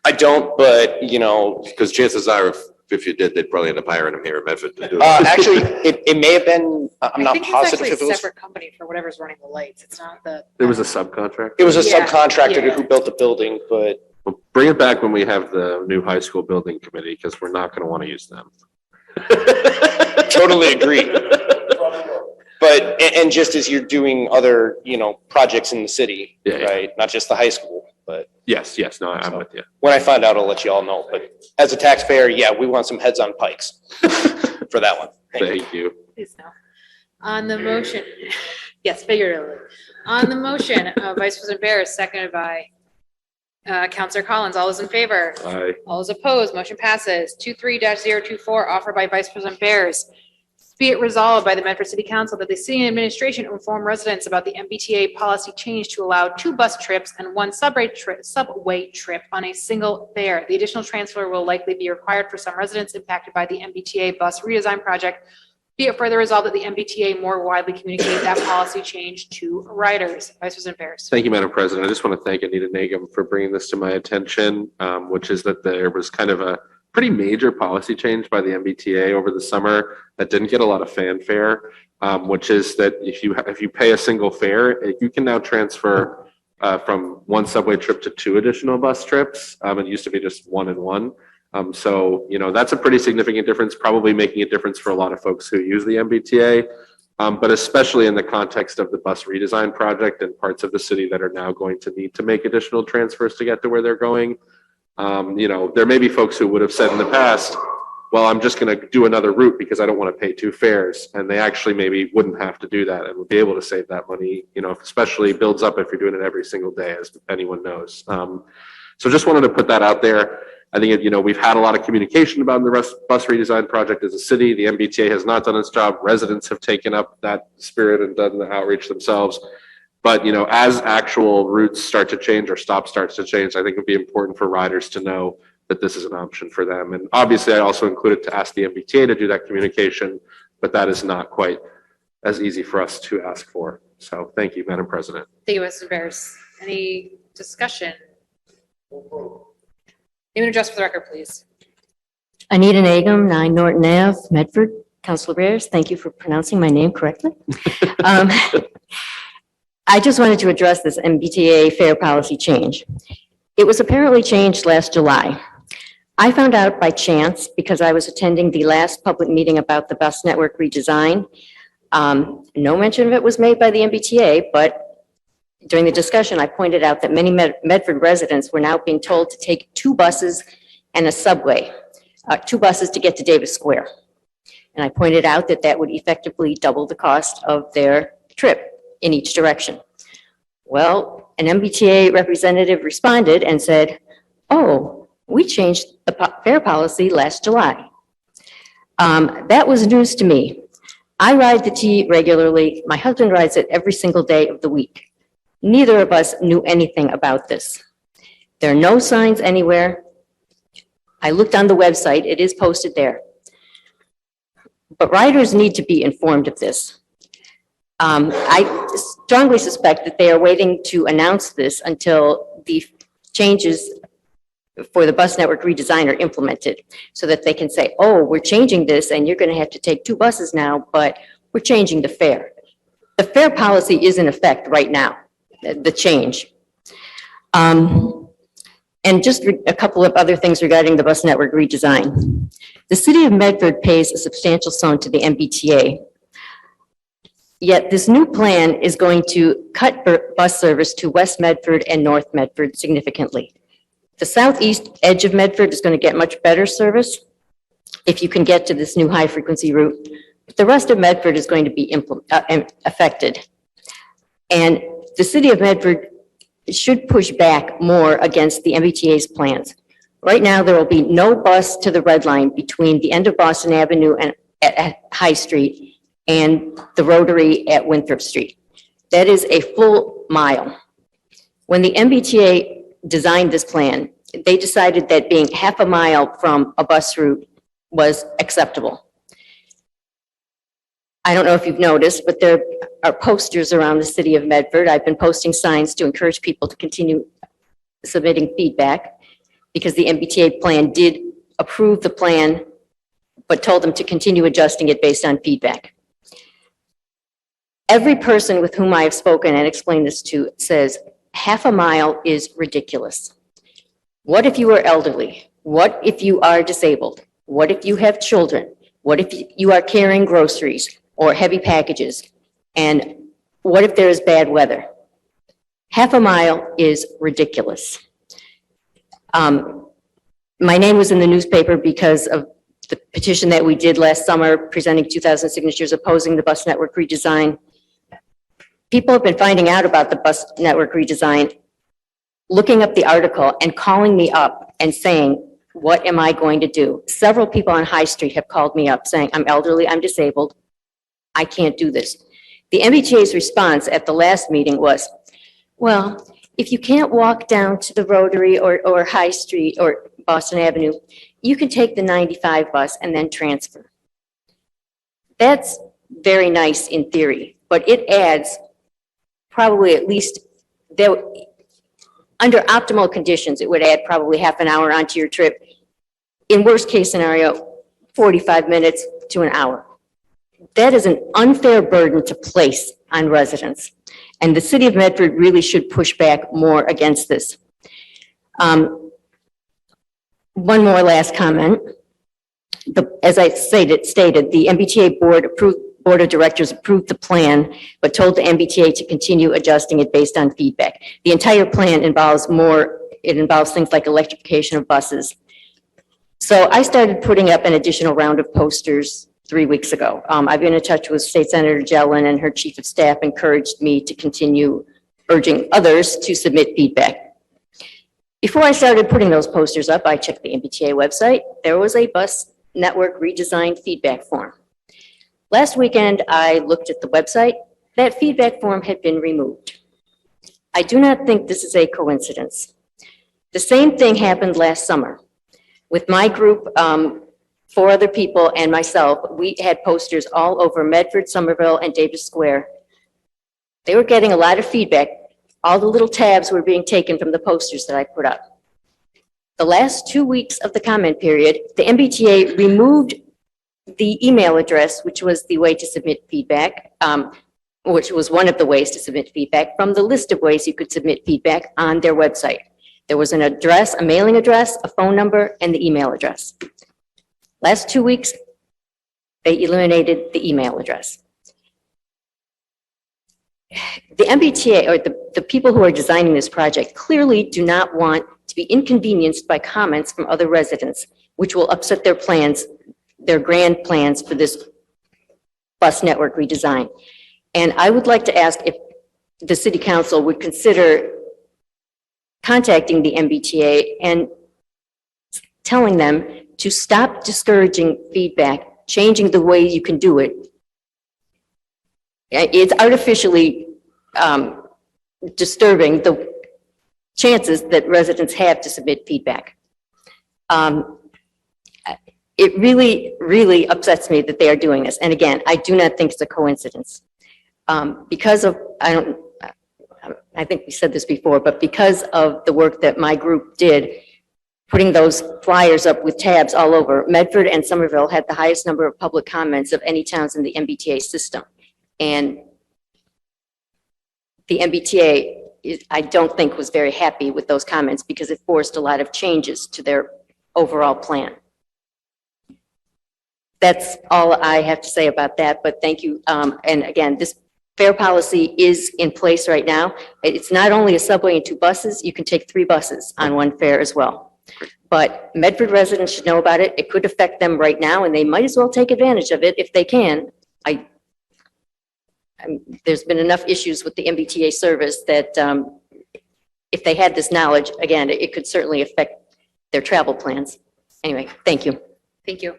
I don't, but, Because chances are, if you did, they'd probably end up hiring him here in Medford to do it. actually, it may have been, I'm I not think it's positive actually if a it was. separate company for whatever's running the lights. It's not the. It was a subcontract. It was a Yeah, subcontractor yeah. who built the building, but Well, bring it back when we have the new high school building committee, because we're not going to want to use them. totally agree. But, and just as you're doing other, projects in the city, Yeah, yeah. right? Not just the high school, but Yes, no, I'm with you. when I find out, I'll let you all know. But as a taxpayer, yeah, we want some heads on pikes for that one. Thank you. Thank you. Please no. On the motion, yes, figuratively. On the motion, Vice President Barris, seconded by Counselor Collins. All those in favor? Aye. All those opposed, motion passes. 23-024, offered by Vice President Barris. Be it resolved by the Medford City Council that the city administration inform residents about the MBTA policy change to allow 2 bus trips and 1 subway trip on a single fare. The additional transfer will likely be required for some residents impacted by the MBTA bus redesign project. Be it further resolved that the MBTA more widely communicate that policy change to riders. Vice President Barris. Thank you, Madam President. I just want to thank Anita Nagum for bringing this to my attention, which is that there was kind of a pretty major policy change by the MBTA over the summer that didn't get a lot of fanfare, which is that if you pay a single fare, you can now transfer from one subway trip to 2 additional bus trips. It used to be just 1 and 1. So, that's a pretty significant difference, probably making a difference for a lot of folks who use the MBTA. But especially in the context of the bus redesign project and parts of the city that are now going to need to make additional transfers to get to where they're going. There may be folks who would have said in the past, well, I'm just going to do another route because I don't want to pay 2 fares. And they actually maybe wouldn't have to do that and would be able to save that money, especially builds up if you're doing it every single day, as anyone knows. So just wanted to put that out there. I think, we've had a lot of communication about the bus redesign project as a city. The MBTA has not done its job. Residents have taken up that spirit and done the outreach themselves. But, as actual routes start to change or stop starts to change, I think it'd be important for riders to know that this is an option for them. And obviously, I also included to ask the MBTA to do that communication, but that is not quite as easy for us to ask for. So thank you, Madam President. Thank you, Mr. Bears. Any discussion? Name and address for the record, please. Anita Nagum, 9 Norton Ave, Medford. Councilor Bears, thank you for pronouncing my name correctly. I just wanted to address this MBTA fare policy change. It was apparently changed last July. I found out by chance because I was attending the last public meeting about the bus network redesign. No mention of it was made by the MBTA, but during the discussion, I pointed out that many Medford residents were now being told to take 2 buses and a subway, 2 buses to get to Davis Square. And I pointed out that that would effectively double the cost of their trip in each direction. Well, an MBTA representative responded and said, oh, we changed the fare policy last July. That was news to me. I ride the T regularly. My husband rides it every single day of the week. Neither of us knew anything about this. There are no signs anywhere. I looked on the website. It is posted there. But riders need to be informed of this. I strongly suspect that they are waiting to announce this until the changes for the bus network redesign are implemented so that they can say, oh, we're changing this and you're going to have to take 2 buses now, but we're changing the fare. The fare policy is in effect right now, the change. And just a couple of other things regarding the bus network redesign. The city of Medford pays a substantial sum to the MBTA. Yet this new plan is going to cut bus service to West Medford and North Medford significantly. The southeast edge of Medford is going to get much better service if you can get to this new high-frequency route. But the rest of Medford is going to be affected. And the city of Medford should push back more against the MBTA's plans. Right now, there will be no bus to the Red Line between the end of Boston Avenue and at High Street and the Rotary at Winthrop Street. That is a full mile. When the MBTA designed this plan, they decided that being half a mile from a bus route was acceptable. I don't know if you've noticed, but there are posters around the city of Medford. I've been posting signs to encourage people to continue submitting feedback because the MBTA plan did approve the plan, but told them to continue adjusting it based on feedback. Every person with whom I have spoken and explained this to says half a mile is ridiculous. What if you are elderly? What if you are disabled? What if you have children? What if you are carrying groceries or heavy packages? And what if there is bad weather? Half a mile is ridiculous. My name was in the newspaper because of the petition that we did last summer, presenting 2,000 signatures opposing the bus network redesign. People have been finding out about the bus network redesign, looking up the article and calling me up and saying, what am I going to do? Several people on High Street have called me up saying, I'm elderly, I'm disabled, I can't do this. The MBTA's response at the last meeting was, well, if you can't walk down to the Rotary or High Street or Boston Avenue, you can take the 95 bus and then transfer. That's very nice in theory, but it adds probably at least, under optimal conditions, it would add probably half an hour onto your trip. in worst case scenario, 45 minutes to an hour. That is an unfair burden to place on residents. And the city of Medford really should push back more against this. One more last comment. As I stated, the MBTA Board of Directors approved the plan, but told the MBTA to continue adjusting it based on feedback. The entire plan involves things like electrification of buses. So I started putting up an additional round of posters 3 weeks ago. I've been in touch with State Senator Jelen, and her chief of staff encouraged me to continue urging others to submit feedback. Before I started putting those posters up, I checked the MBTA website. There was a bus network redesign feedback form. Last weekend, I looked at the website. That feedback form had been removed. I do not think this is a coincidence. The same thing happened last summer. With my group, 4 other people and myself, we had posters all over Medford, Somerville, and Davis Square. They were getting a lot of feedback. All the little tabs were being taken from the posters that I put up. The last 2 weeks of the comment period, the MBTA removed the email address, which was the way to submit feedback, which was one of the ways to submit feedback, from the list of ways you could submit feedback on their website. There was an address, a mailing address, a phone number, and the email address. Last 2 weeks, they eliminated the email address. The MBTA, or the people who are designing this project, clearly do not want to be inconvenienced by comments from other residents, which will upset their plans, their grand plans for this bus network redesign. And I would like to ask if the city council would consider contacting the MBTA and telling them to stop discouraging feedback, changing the way you can do it. It's artificially disturbing the chances that residents have to submit feedback. It really, really upsets me that they are doing this. And again, I do not think it's a coincidence. Because of, I think we said this before, but because of the work that my group did, putting those flyers up with tabs all over, Medford and Somerville had the highest number of public comments of any towns in the MBTA system. And the MBTA, I don't think, was very happy with those comments because it forced a lot of changes to their overall plan. That's all I have to say about that, but thank you. And again, this fare policy is in place right now. It's not only a subway and 2 buses, you can take 3 buses on one fare as well. But Medford residents should know about it. It could affect them right now, and they might as well take advantage of it if they can. There's been enough issues with the MBTA service that if they had this knowledge, again, it could certainly affect their travel plans. Anyway, thank you. Thank you.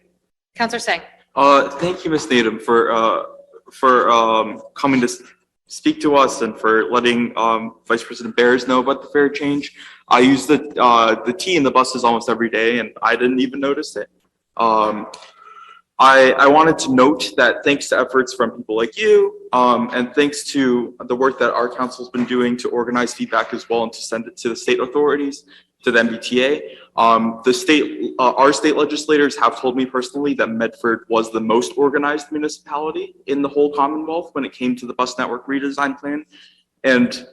Counselor Singh. Thank you, Ms. Needham, for coming to speak to us and for letting Vice President Bears know about the fare change. I use the T in the buses almost every day, and I didn't even notice it. I wanted to note that thanks to efforts from people like you, and thanks to the work that our council's been doing to organize feedback as well and to send it to the state authorities, to the MBTA, our state legislators have told me personally that Medford was the most organized municipality in the whole Commonwealth when it came to the bus network redesign plan. And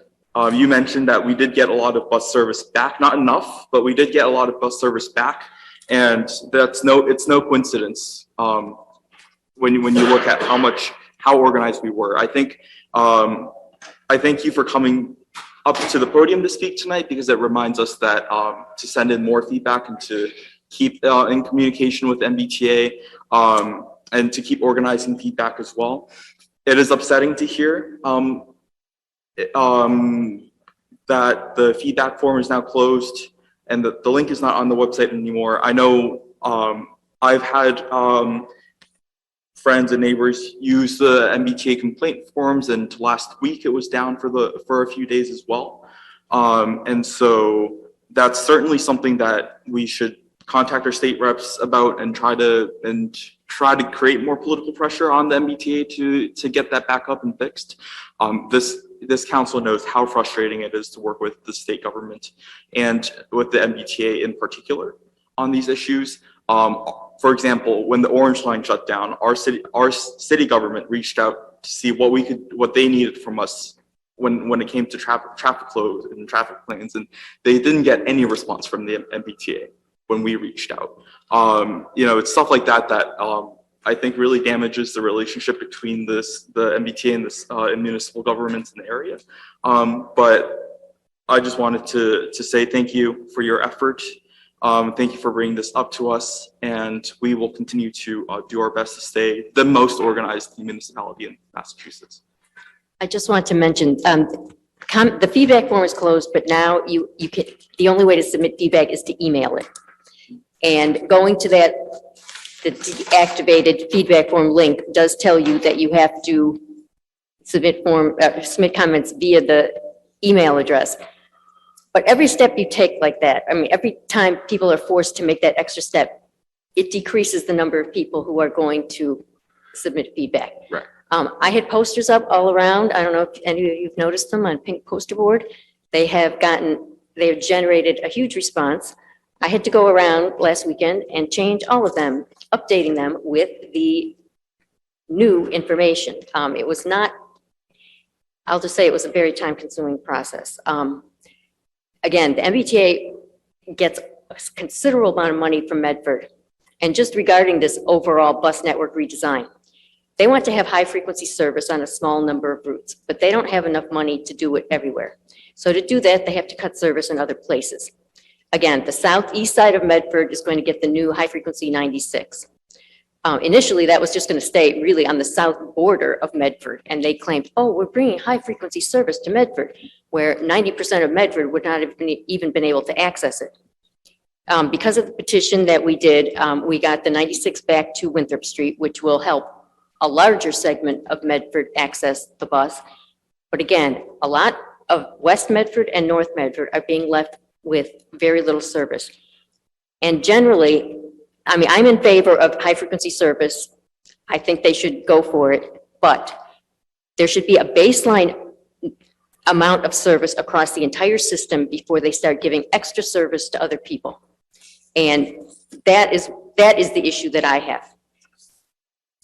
you mentioned that we did get a lot of bus service back, not enough, but we did get a lot of bus service back. And it's no coincidence when you look at how organized we were. I thank you for coming up to the podium to speak tonight, because it reminds us that to send in more feedback and to keep in communication with MBTA and to keep organizing feedback as well. It is upsetting to hear that the feedback form is now closed and that the link is not on the website anymore. I know I've had friends and neighbors use the MBTA complaint forms, and last week it was down for a few days as well. And so that's certainly something that we should contact our state reps about and try to create more political pressure on the MBTA to get that back up and fixed. This council knows how frustrating it is to work with the state government and with the MBTA in particular on these issues. For example, when the Orange Line shut down, our city government reached out to see what they needed from us when it came to traffic flows and traffic plans, and they didn't get any response from the MBTA when we reached out. It's stuff like that I think really damages the relationship between the MBTA and municipal governments in the area. But I just wanted to say thank you for your effort. Thank you for bringing this up to us, and we will continue to do our best to stay the most organized municipality in Massachusetts. I just want to mention, the feedback form is closed, but now you can, the only way to submit feedback is to email it. And going to the deactivated feedback form link does tell you that you have to submit comments via the email address. But every step you take like that, every time people are forced to make that extra step, it decreases the number of people who are going to submit feedback. Right. I had posters up all around. I don't know if any of you've noticed them on pink poster board. They've generated a huge response. I had to go around last weekend and change all of them, updating them with the new information. It was not, I'll just say it was a very time-consuming process. Again, the MBTA gets a considerable amount of money from Medford. And just regarding this overall bus network redesign, they want to have high-frequency service on a small number of routes, but they don't have enough money to do it everywhere. So to do that, they have to cut service in other places. Again, the southeast side of Medford is going to get the new high-frequency 96. Initially, that was just going to stay really on the south border of Medford, and they claimed, oh, we're bringing high-frequency service to Medford, where 90% of Medford would not have even been able to access it. Because of the petition that we did, we got the 96 back to Winthrop Street, which will help a larger segment of Medford access the bus. But again, a lot of West Medford and North Medford are being left with very little service. And generally, I'm in favor of high-frequency service. I think they should go for it, but there should be a baseline amount of service across the entire system before they start giving extra service to other people. And that is the issue that I have.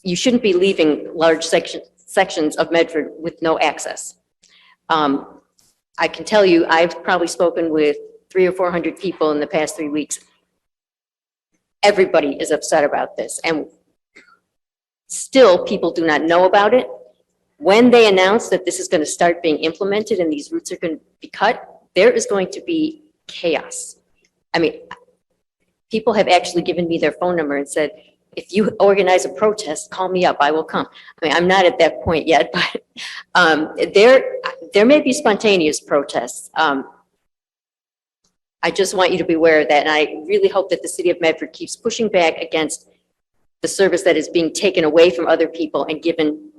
You shouldn't be leaving large sections of Medford with no access. I can tell you, I've probably spoken with 300 or 400 people in the past 3 weeks. Everybody is upset about this, and still people do not know about it. When they announce that this is going to start being implemented and these routes are going to be cut, there is going to be chaos. People have actually given me their phone number and said, if you organize a protest, call me up, I will come. I'm not at that point yet, but there may be spontaneous protests. I just want you to be aware of that, and I really hope that the city of Medford keeps pushing back against the service that is being taken away from other people and given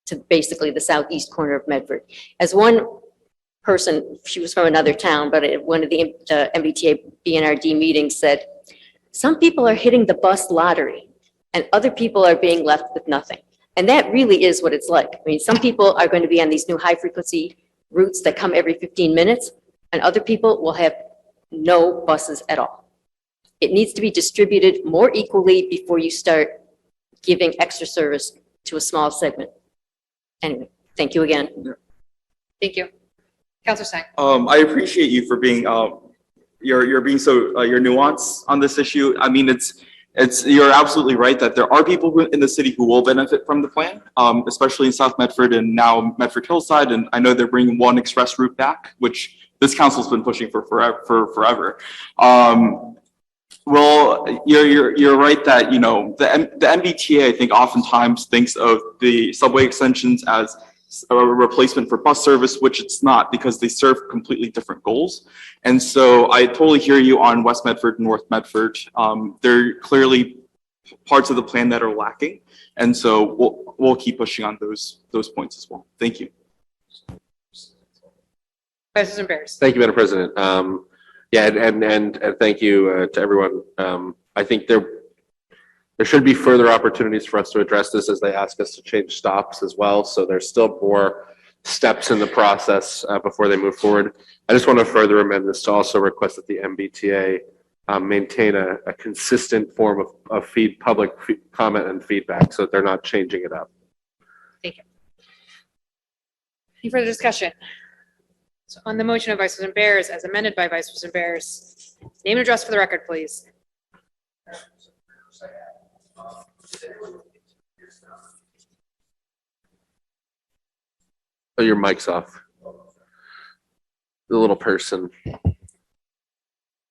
to basically the southeast corner of Medford. As one person, she was from another town, but at one of the MBTA BNRD meetings said, some people are hitting the bus lottery and other people are being left with nothing. And that really is what it's like. Some people are going to be on these new high frequency routes that come every 15 minutes and other people will have no buses at all. It needs to be distributed more equally before you start giving extra service to a small segment. Anyway, thank you again. Thank you. Councilor Sang. I appreciate you for being you're being so your nuance on this issue. You're absolutely right that there are people in the city who will benefit from the plan, especially in South Medford and now Medford Hillside. And I know they're bringing one express route back, which this council's been pushing for forever. Well, you're right that, the MBTA, I think oftentimes thinks of the subway extensions as a replacement for bus service, which it's not because they serve completely different goals. And so I totally hear you on West Medford, North Medford. There are clearly parts of the plan that are lacking. And so we'll keep pushing on those points as well. Thank you. President Bears. Thank you, Madam President. And thank you to everyone. I think there should be further opportunities for us to address this as they ask us to change stops as well. So there's still more steps in the process before they move forward. I just want to further amend this to also request that the MBTA maintain a consistent form of public comment and feedback so that they're not changing it up. Thank you. Any further discussion? So on the motion of Vice President Bears as amended by Vice President Bears, name and address for the record, please. Oh, your mic's off. The little person.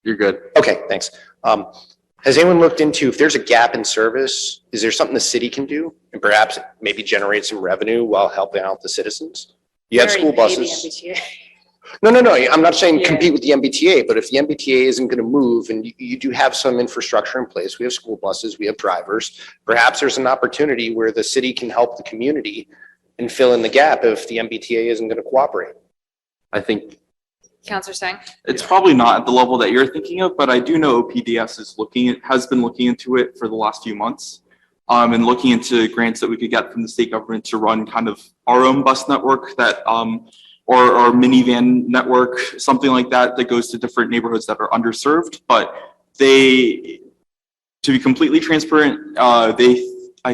You're good. Okay, thanks. Has anyone looked into if there's a gap in service, is there something the city can do and perhaps maybe generate some revenue while helping out the citizens? You have school buses. No, I'm not saying compete with the MBTA, but if the MBTA isn't going to move and you do have some infrastructure in place, we have school buses, we have drivers, perhaps there's an opportunity where the city can help the community and fill in the gap if the MBTA isn't going to cooperate. I think Counselor Singh? It's probably not at the level that you're thinking of, but I do know OPDS has been looking into it for the last few months. And looking into grants that we could get from the state government to run kind of our own bus network that, or minivan network, something like that, that goes to different neighborhoods that are underserved. But to be completely transparent, I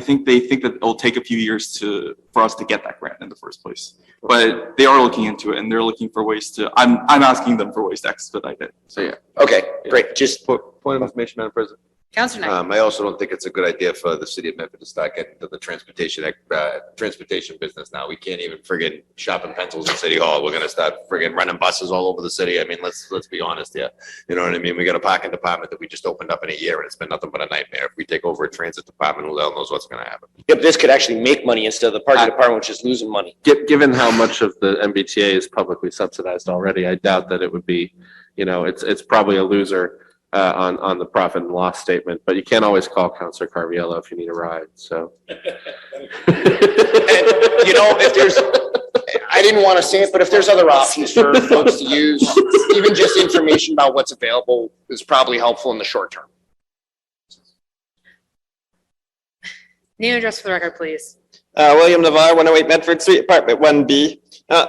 think they think that it'll take a few years for us to get that grant in the first place. But they are looking into it and they're looking for ways to, I'm asking them for ways to expedite it. So yeah. Okay, great. Just Point of information, Madam President. Counselor Knight? I also don't think it's a good idea for the city of Medford to start getting into the transportation business now. We can't even friggin' sharpen pencils in City Hall. We're gonna start friggin' running buses all over the city. I mean, let's be honest here. You know what I mean? We got a parking department that we just opened up in a year and it's been nothing but a nightmare. If we take over a transit department, who the hell knows what's gonna happen? Yep, this could actually make money instead of the parking department, which is losing money. Given how much of the MBTA is publicly subsidized already, I doubt that it would be, it's probably a loser on the profit and loss statement, but you can't always call Counselor Carviello if you need a ride, so. And, if there's, I didn't want to say it, but if there's other options for folks to use, even just information about what's available is probably helpful in the short term. Name and address for the record, please. William Navarre, 108 Medford Street, apartment 1B.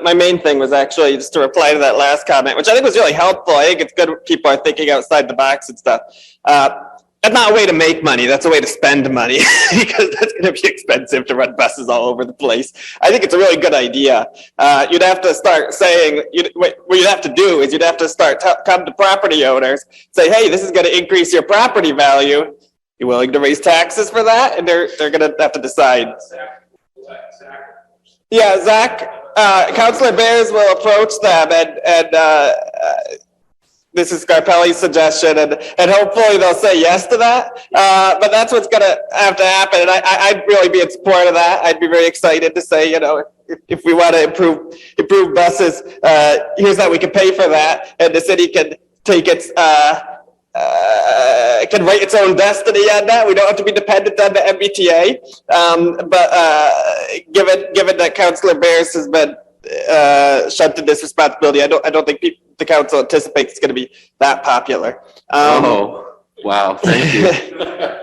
My main thing was actually just to reply to that last comment, which I think was really helpful. I think it's good people are thinking outside the box and stuff. That's not a way to make money. That's a way to spend money because that's going to be expensive to run buses all over the place. I think it's a really good idea. You'd have to start saying, what you'd have to do is you'd have to start come to property owners, say, hey, this is going to increase your property value. You willing to raise taxes for that? And they're going to have to decide. Yeah, Zach, Councilor Bears will approach them and this is Scarpelli's suggestion and hopefully they'll say yes to that. But that's what's gonna have to happen. And I'd really be in support of that. I'd be very excited to say, if we want to improve buses, here's how we can pay for that. And the city can take its, can write its own destiny on that. We don't have to be dependent on the MBTA. But given that Councilor Bears has been shunted this responsibility, I don't think the council anticipates it's going to be that popular. Wow, thank you.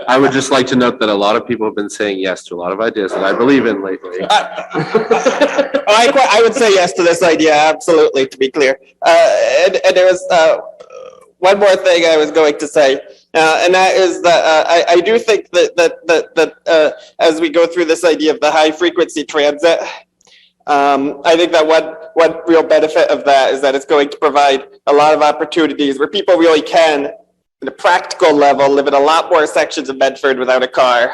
I would just like to note that a lot of people have been saying yes to a lot of ideas that I believe in lately. I would say yes to this idea, absolutely, to be clear. And there was one more thing I was going to say, and that is that I do think that as we go through this idea of the high frequency transit, I think that one real benefit of that is that it's going to provide a lot of opportunities where people really can, at a practical level, live in a lot more sections of Medford without a car.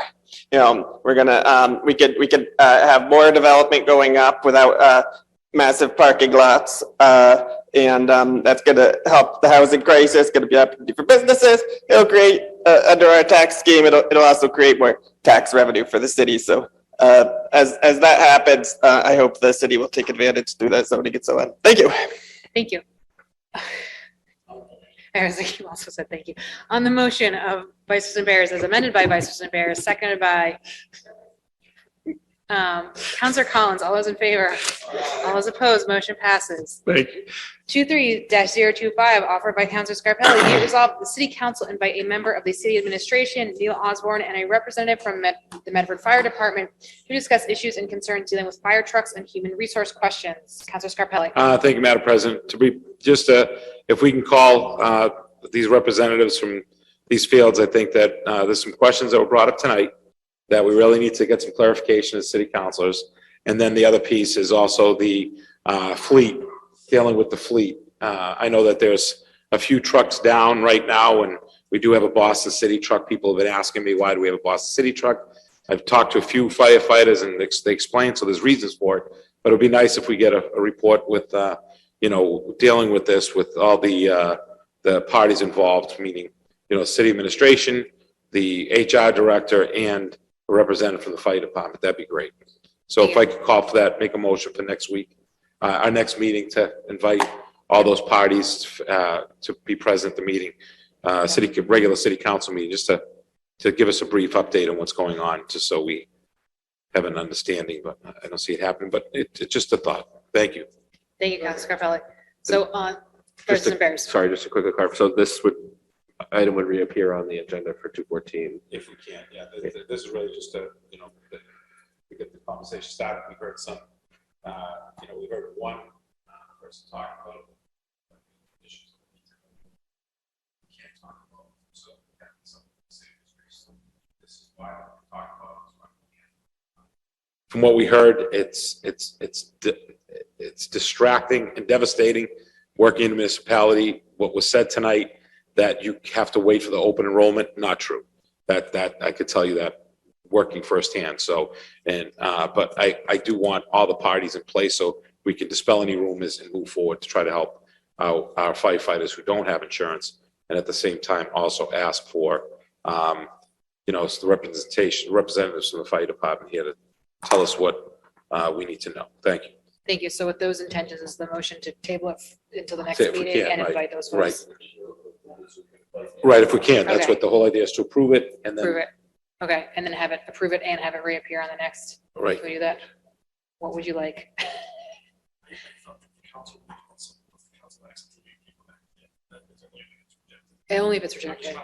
We're gonna we could have more development going up without massive parking lots, and that's gonna help the housing crisis. Going to be an opportunity for businesses. It'll create under our tax scheme. It'll also create more tax revenue for the city. So. As that happens, I hope the city will take advantage through that zoning and so on. Thank you. Thank you. I was like, you also said thank you. On the motion of Vice President Bears as amended by Vice President Bears, seconded by Councilor Collins. All those in favor? All those opposed? Motion passes. Thank you. 23-025 offered by Councilor Scarpelli. Be it resolved, the City Council invite a member of the City Administration, Neil Osborne, and a representative from the Medford Fire Department to discuss issues and concerns dealing with fire trucks and human resource questions. Councilor Scarpelli. Thank you, Madam President. To be just, if we can call these representatives from these fields, I think that there's some questions that were brought up tonight that we really need to get some clarification as city councilors. And then the other piece is also the fleet, dealing with the fleet. I know that there's a few trucks down right now, and we do have a Boston City truck. People have been asking me, why do we have a Boston City truck? I've talked to a few firefighters and they explain, so there's reasons for it. But it'd be nice if we get a report with, dealing with this with all the parties involved, meaning, city administration, the HR director, and a representative from the fire department. That'd be great. So if I could call for that, make a motion for next week, our next meeting, to invite all those parties to be present at the meeting, regular city council meeting, just to give us a brief update on what's going on, just so we have an understanding. But I don't see it happening, but it's just a thought. Thank you. Thank you, Councilor Scarpelli. So on Versus and Bears. Sorry, just a quick clarify. So this item would reappear on the agenda for 214. If we can, yeah. This is really just to, to get the conversation started. We heard some, we heard one person talking about issues that we can't talk about. So this is why we're talking about it. From what we heard, it's distracting and devastating working in a municipality. What was said tonight, that you have to wait for the open enrollment, not true. That I could tell you that working firsthand. So, but I do want all the parties in place so we can dispel any rumors and move forward to try to help our firefighters who don't have insurance, and at the same time also ask for, the representatives from the fire department here to tell us what we need to know. Thank you. Thank you. So with those intentions, is the motion to table it until the next If we meeting can, and right, invite those right. folks? Right, if we can. That's Okay. what the whole idea is, to approve it and Approve then, it. Okay, and then approve it and have it reappear on the next. right. Can we do that? What would you like? Only if it's rejected.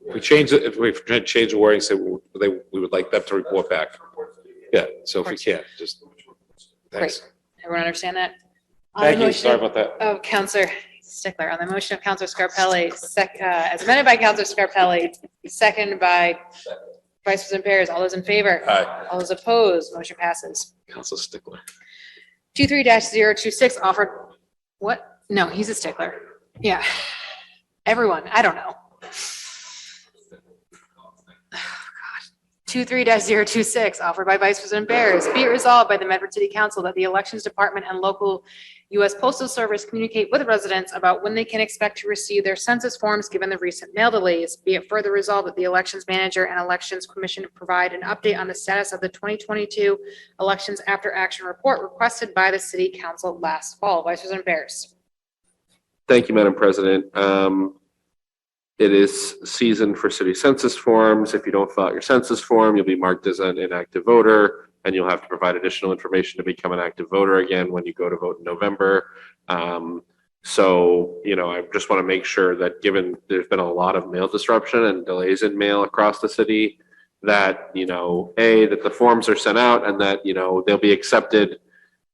If we change it, if we change the wording, say we would like them to report back. Yeah, so if we can, just, thanks. Everyone understand that? On the Thank you, motion sorry about that. Of Counselor Stickler, on the motion of Counselor Scarpelli, as amended by Counselor Scarpelli, second by Vice President Bears. All those in favor? Aye. All those opposed? Motion passes. Council Stickler. 23-026 offered, what? No, he's a stickler. Yeah. Everyone, I don't know. 23-026 offered by Vice President Bears. Be it resolved by the Medford City Council that the Elections Department and local U.S. Postal Service communicate with residents about when they can expect to receive their census forms given the recent mail delays. Be it further resolved that the Elections Manager and Elections Commission provide an update on the status of the 2022 Elections After Action Report requested by the City Council last fall. Vice President Bears. Thank you, Madam President. It is season for city census forms. If you don't fill out your census form, you'll be marked as an inactive voter, and you'll have to provide additional information to become an active voter again when you go to vote in November. So, I just want to make sure that, given there's been a lot of mail disruption and delays in mail across the city, that, that the forms are sent out and that, they'll be accepted,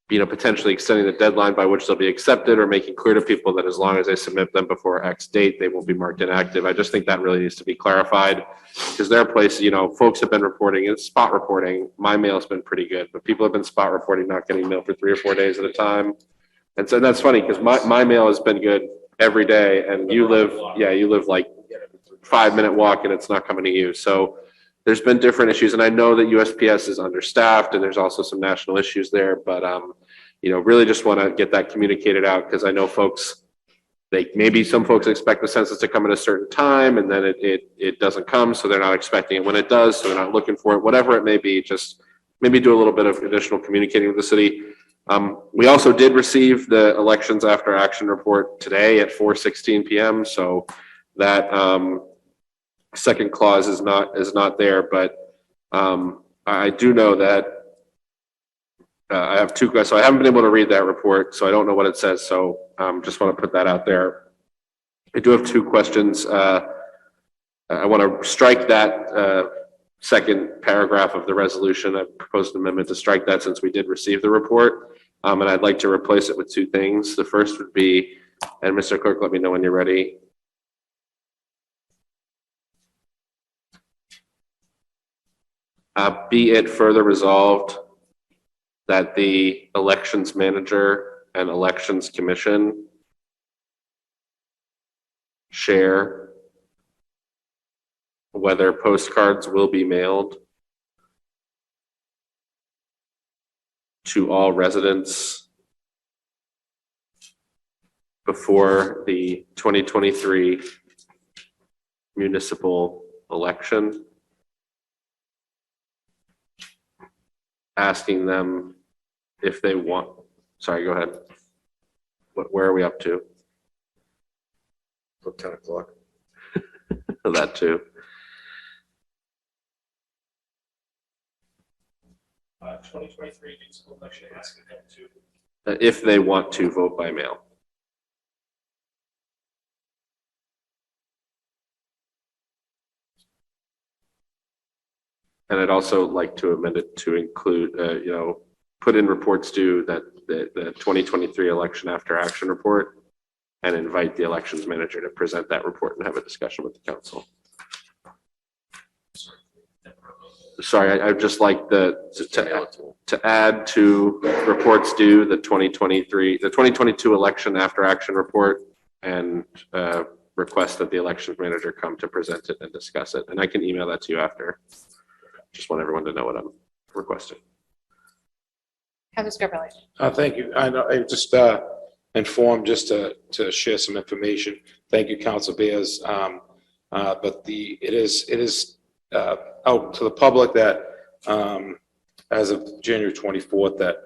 potentially extending the deadline by which they'll be accepted, or making clear to people that as long as they submit them before X date, they will be marked inactive. I just think that really needs to be clarified, because there are places, folks have been reporting, it's spot reporting. My mail's been pretty good, but people have been spot reporting, not getting mail for 3 or 4 days at a time. And so that's funny, because my mail has been good every day, and you live like 5-minute walk and it's not coming to you. So there's been different issues, and I know that USPS is understaffed and there's also some national issues there, but really just want to get that communicated out, because I know maybe some folks expect the census to come at a certain time and then it doesn't come, so they're not expecting it when it does, so they're not looking for it, whatever it may be. Just maybe do a little bit of additional communicating with the city. We also did receive the Elections After Action report today at 4:16 p.m. So that second clause is not there, but I do know that I have two questions. So I haven't been able to read that report, so I don't know what it says. So just want to put that out there. I do have two questions. I want to strike that second paragraph of the resolution. I proposed an amendment to strike that since we did receive the report. And I'd like to replace it with two things. The first would be, and Mr. Clerk, let me know when you're ready. Be it further resolved that the elections manager and elections commission share whether postcards will be mailed to all residents before the 2023 municipal election, asking them if they want, sorry, go ahead. Where are we up to? 10 o'clock. That too. 2023 municipal election, asking them to. If they want to vote by mail. And I'd also like to amend it to include, put in reports due that the 2023 election after action report, and invite the elections manager to present that report and have a discussion with the council. Sorry, I'd just like to add to reports due the 2022 election after action report, and request that the elections manager come to present it and discuss it. And I can email that to you after. Just want everyone to know what I'm requesting. Councilor Scarpelli. Thank you. I know, I just informed just to share some information. Thank you, Council Bears. But it is out to the public that as of January 24th, that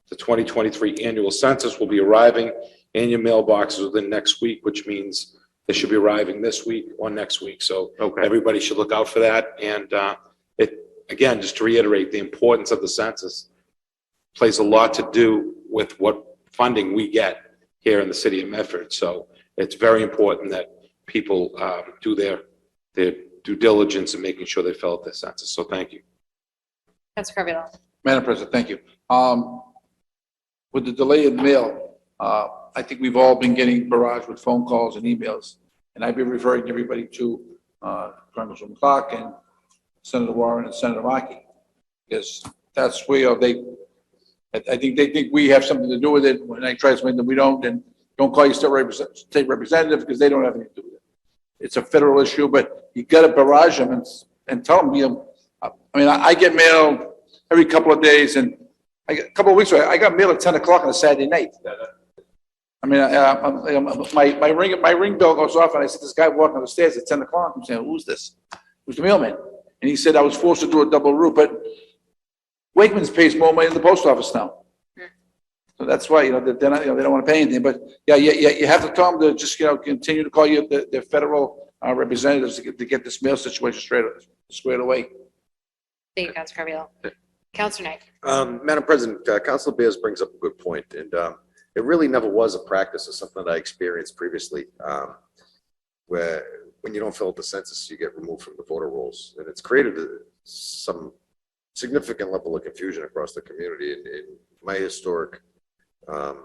the 2023 annual census will be arriving in your mailboxes within next week, which means they should be arriving this week or next week. So everybody should look out for that. And again, just to reiterate, the importance of the census plays a lot to do with what funding we get here in the city of Medford. So it's very important that people do their due diligence in making sure they fill out their census. So thank you. Councilor Carviallo. Madam President, thank you. With the delay in mail, I think we've all been getting barraged with phone calls and emails. And I've been referring everybody to Congresswoman Clark and Senator Warren and Senator Markey, because that's where I think they think we have something to do with it. When I try to explain that we don't, and don't call your state representative because they don't have anything to do with it. It's a federal issue, but you got to barrage them and tell them. I get mail every couple of days, and a couple of weeks ago, I got mail at 10 o'clock on a Saturday night. My ring bell goes off, and I see this guy walking on the stairs at 10 o'clock. I'm saying, who's this? Who's the mailman? And he said I was forced to do a double route, but Wakeman's pays more money than the post office now. So that's why, they're not, they don't want to pay anything. But yeah, you have to tell them to just, continue to call you the federal representatives to get this mail situation squared away. Thank you, Councilor Carviallo. Councilor Knight. Madam President, Councilor Bears brings up a good point, and it really never was a practice. It's something that I experienced previously, where when you don't fill out the census, you get removed from the voter rolls, and it's created some significant level of confusion across the community. In my historic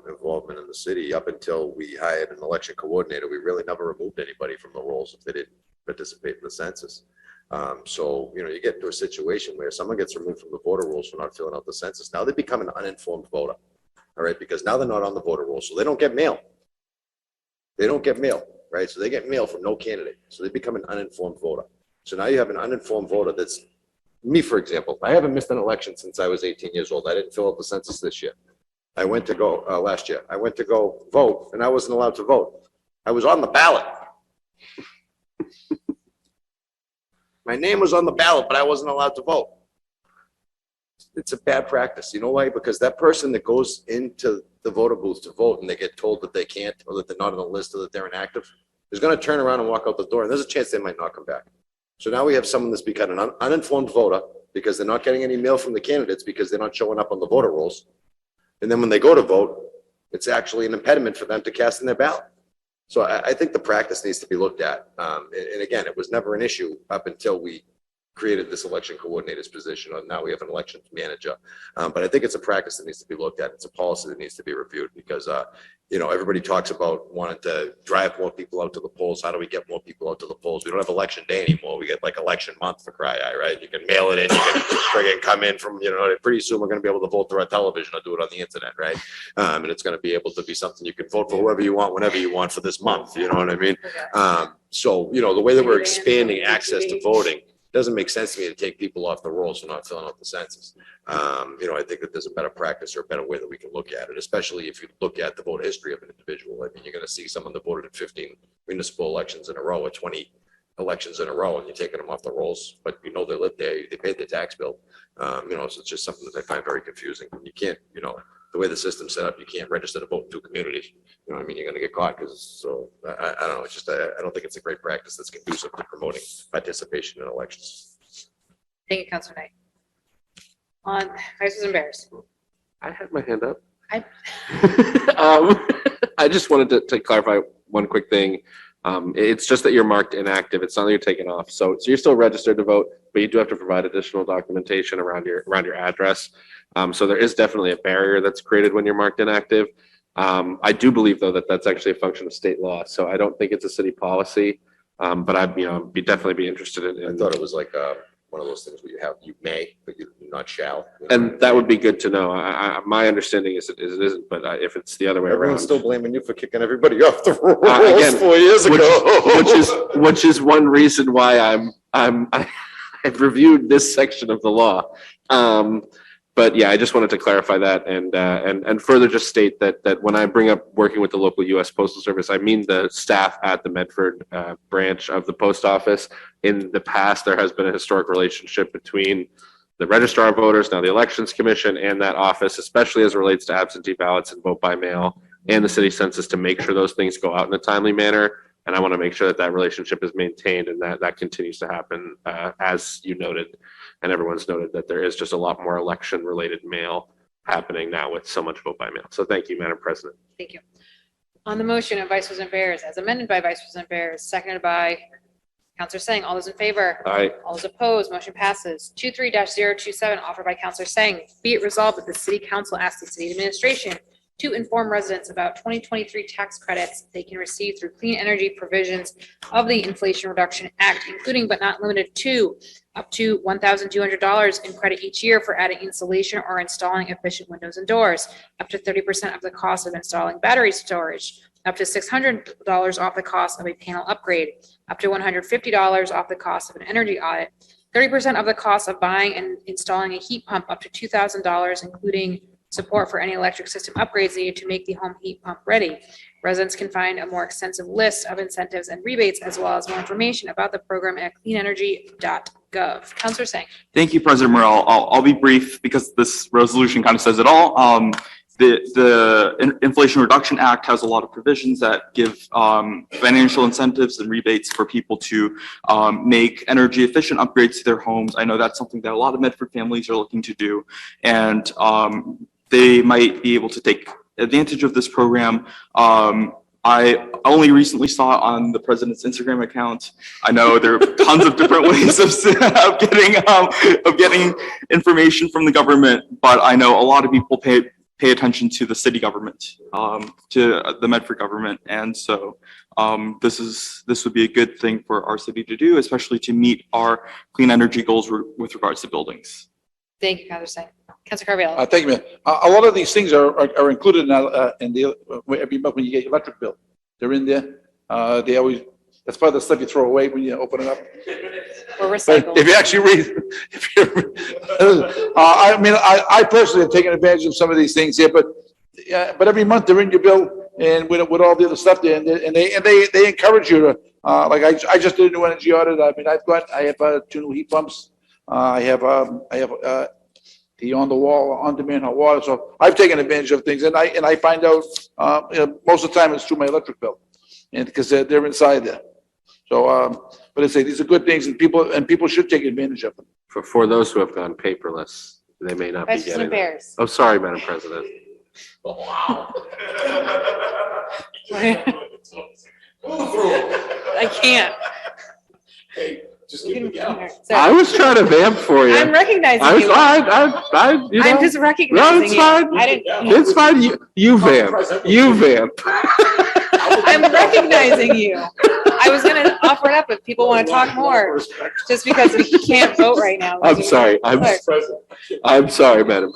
involvement in the city, up until we hired an election coordinator, we really never removed anybody from the rolls if they didn't participate in the census. So, you get into a situation where someone gets removed from the voter rolls for not filling out the census. Now they become an uninformed voter, all right? Because now they're not on the voter rolls, so they don't get mail. They don't get mail, right? So they get mail from no candidate. So they become an uninformed voter. So now you have an uninformed voter that's, me, for example, I haven't missed an election since I was 18 years old. I didn't fill out the census this year. I went to go, last year, I went to go vote, and I wasn't allowed to vote. I was on the ballot. My name was on the ballot, but I wasn't allowed to vote. It's a bad practice. You know why? Because that person that goes into the voter booth to vote and they get told that they can't, or that they're not on the list, or that they're inactive, is going to turn around and walk out the door, and there's a chance they might not come back. So now we have someone that's become an uninformed voter because they're not getting any mail from the candidates because they're not showing up on the voter rolls. And then when they go to vote, it's actually an impediment for them to casting their ballot. So I think the practice needs to be looked at. And again, it was never an issue up until we created this election coordinator's position. Now we have an elections manager. But I think it's a practice that needs to be looked at. It's a policy that needs to be reviewed because, everybody talks about wanting to drive more people out to the polls. How do we get more people out to the polls? We don't have election day anymore. We get like election month for cry eye, right? You can mail it in, you can friggin' come in from, pretty soon we're going to be able to vote through our television or do it on the internet, right? And it's going to be able to be something you can vote for whoever you want, whenever you want for this month. You know what I mean? So, the way that we're expanding access to voting, doesn't make sense to me to take people off the rolls for not filling out the census. I think that there's a better practice or a better way that we can look at it, especially if you look at the vote history of an individual. I mean, you're going to see someone that voted in 15 municipal elections in a row or 20 elections in a row, and you're taking them off the rolls, but they live there, they paid their tax bill. So it's just something that I find very confusing. You can't, the way the system's set up, you can't register to vote in two communities. You're going to get caught I don't know. It's just, I don't think it's a great practice that's conducive to promoting participation in elections. Thank you, Councilor Knight. On Vices and Bears. I had my hand up. I I just wanted to clarify one quick thing. It's just that you're marked inactive. It's not that you're taken off. So you're still registered to vote, but you do have to provide additional documentation around your address. So there is definitely a barrier that's created when you're marked inactive. I do believe though that that's actually a function of state law. So I don't think it's a city policy. But I'd definitely be interested in. I thought it was like one of those things where you may, but you not shall. And that would be good to know. My understanding is it isn't, but if it's the other way around. Everyone's still blaming you for kicking everybody off the rolls Again, 4 years ago. which is one reason why I've reviewed this section of the law. But yeah, I just wanted to clarify that and further just state that when I bring up working with the local U.S. Postal Service, I mean the staff at the Medford branch of the post office. In the past, there has been a historic relationship between the registrar of voters, now the Elections Commission, and that office, especially as it relates to absentee ballots and vote by mail and the city census, to make sure those things go out in a timely manner. And I want to make sure that relationship is maintained and that continues to happen, as you noted, and everyone's noted that there is just a lot more election-related mail happening now with so much vote by mail. So thank you, Madam President. Thank you. On the motion of Vice President Bears, as amended by Vice President Bears, seconded by Counselor Singh. All those in favor? Aye. All those opposed? Motion passes. 23-027, offered by Counselor Singh. Be it resolved that the City Council asks the City Administration to inform residents about 2023 tax credits they can receive through clean energy provisions of the Inflation Reduction Act, including but not limited to up to $1,200 in credit each year for adding insulation or installing efficient windows and doors, up to 30% of the cost of installing battery storage, up to $600 off the cost of a panel upgrade, up to $150 off the cost of an energy audit, 30% of the cost of buying and installing a heat pump, up to $2,000, including support for any electric system upgrades needed to make the home heat pump ready. Residents can find a more extensive list of incentives and rebates, as well as more information about the program at cleanenergy.gov. Councilor Singh. Thank you, President Morrell. I'll be brief because this resolution kind of says it all. The Inflation Reduction Act has a lot of provisions that give financial incentives and rebates for people to make energy efficient upgrades to their homes. I know that's something that a lot of Medford families are looking to do, and they might be able to take advantage of this program. I only recently saw it on the president's Instagram account. I know there are tons of different ways of getting information from the government, but I know a lot of people pay attention to the city government, to the Medford government. And so this would be a good thing for our city to do, especially to meet our clean energy goals with regards to buildings. Thank you, Councilor Singh. Councilor Carviallo. Thank you, man. A lot of these things are included in the every month when you get your electric bill. They're in there. They always, that's part of the stuff you throw away when you open it up. Or recycle. If you actually read, I mean, I personally have taken advantage of some of these things here, but every month they're in your bill and with all the other stuff there, and they encourage you to, like I just did a new energy audit. I mean, I have 2 new heat pumps. I have the on-demand hot water. So I've taken advantage of things, and I find out most of the time it's through my electric bill, and because they're inside there. So, but I say these are good things, and people should take advantage of them. For those who have gone paperless, they may not be Vice getting President it. Bears. Oh, sorry, Madam President. Wow. I can't. Just keep it going. I was trying to vamp for you. I'm recognizing I was, you. you know. I'm just No, recognizing it's you. fine. I didn't. It's fine. You vamp. You vamp. I'm recognizing you. I was gonna offer it up if people want to talk more, just because we can't vote right now. I'm sorry. I'm sorry, Madam.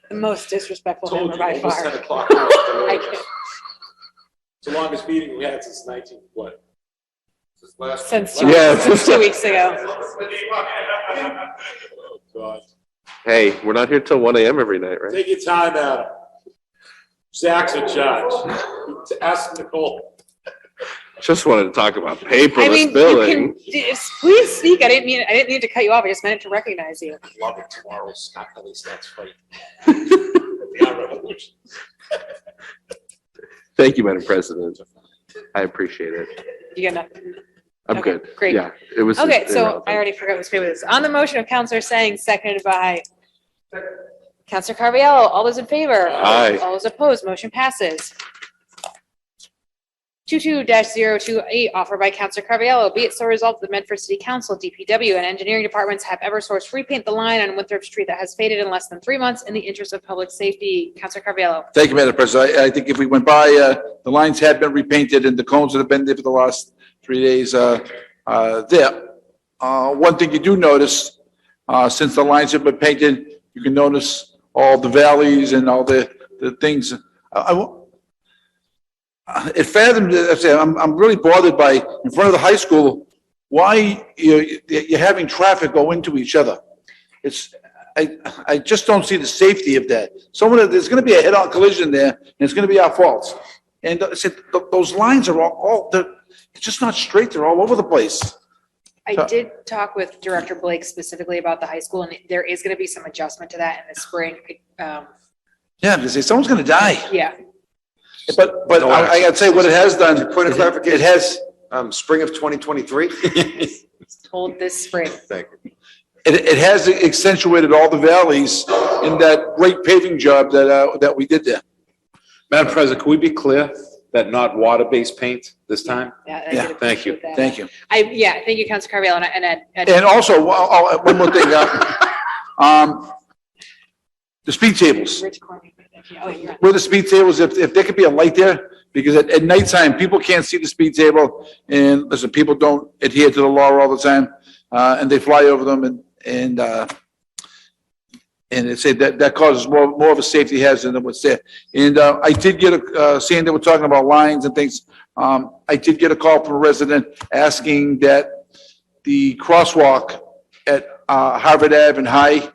The most disrespectful member by far. 10 o'clock. I can't. It's the longest meeting we had since 19, what? Since Yes. 2 weeks ago. Oh, God. Hey, we're not here till 1 a.m. every night, right? Take your time, Adam. Zach's in charge. Ask Nicole. Just wanted to talk about I paperless mean, you billing. can, please speak. I didn't mean to cut you off. I just meant to recognize you. Love it tomorrow. Scott Kelly starts fighting. The revolution. Thank you, Madam President. I appreciate it. You got nothing. I'm Okay, good. great. Yeah, it was. Okay, so irrelevant. I already forgot what's this. On the motion of Counselor Sang, seconded by Counselor Carviallo. All those in favor? Aye. All those opposed, motion passes. 22-028, offered by Counselor Carviallo. Be it so resolved that the Medford City Council, DPW, and engineering departments have Eversource repaint the line on Winthrop Street that has faded in less than 3 months in the interest of public safety. Counselor Carviallo. Thank you, Madam President. I think if we went by, the lines had been repainted and the cones that have been there for the last 3 days, there. One thing you do notice, since the lines have been painted, you can notice all the valleys and all the things. It fathomed, I'm really bothered by, in front of the high school, why you're having traffic go into each other. I just don't see the safety of that. There's gonna be a head-on collision there, and it's gonna be our fault. And I said, those lines are it's just not straight, they're all over the place. I did talk with Director Blake specifically about the high school, and there is going to be some adjustment to that in the spring. Yeah, because someone's gonna die. Yeah. But I gotta say, what it has done. Point of clarification. It has, Spring of 2023? Told this spring. Thank you. it has accentuated all the valleys in that great paving job that we did there. Madam President, can we be clear that not water-based paint this time? Yeah. Yeah. Thank you. Thank you. Thank you, Counselor Carviallo, and And also, one more thing, the speed tables. Rich Corning. Oh, you're on. Where the speed tables, if there could be a light there, because at nighttime, people can't see the speed table, and listen, people don't adhere to the law all the time, and they fly over them, and it said that causes more of a safety hazard than what's there. And I did get seeing they were talking about lines and things, I did get a call from a resident asking that the crosswalk at Harvard Ave and High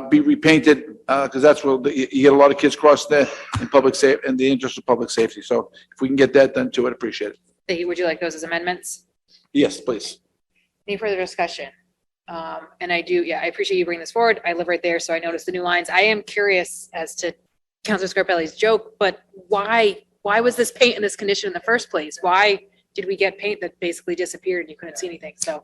be repainted, because that's where you get a lot of kids cross there in the interest of public safety. So if we can get that done too, I'd appreciate it. Would you like those as amendments? Yes, please. Any further discussion? And I appreciate you bringing this forward. I live right there, so I noticed the new lines. I am curious as to Councilor Scarpelli's joke, but why was this paint in this condition in the first place? Why did we get paint that basically disappeared and you couldn't see anything? So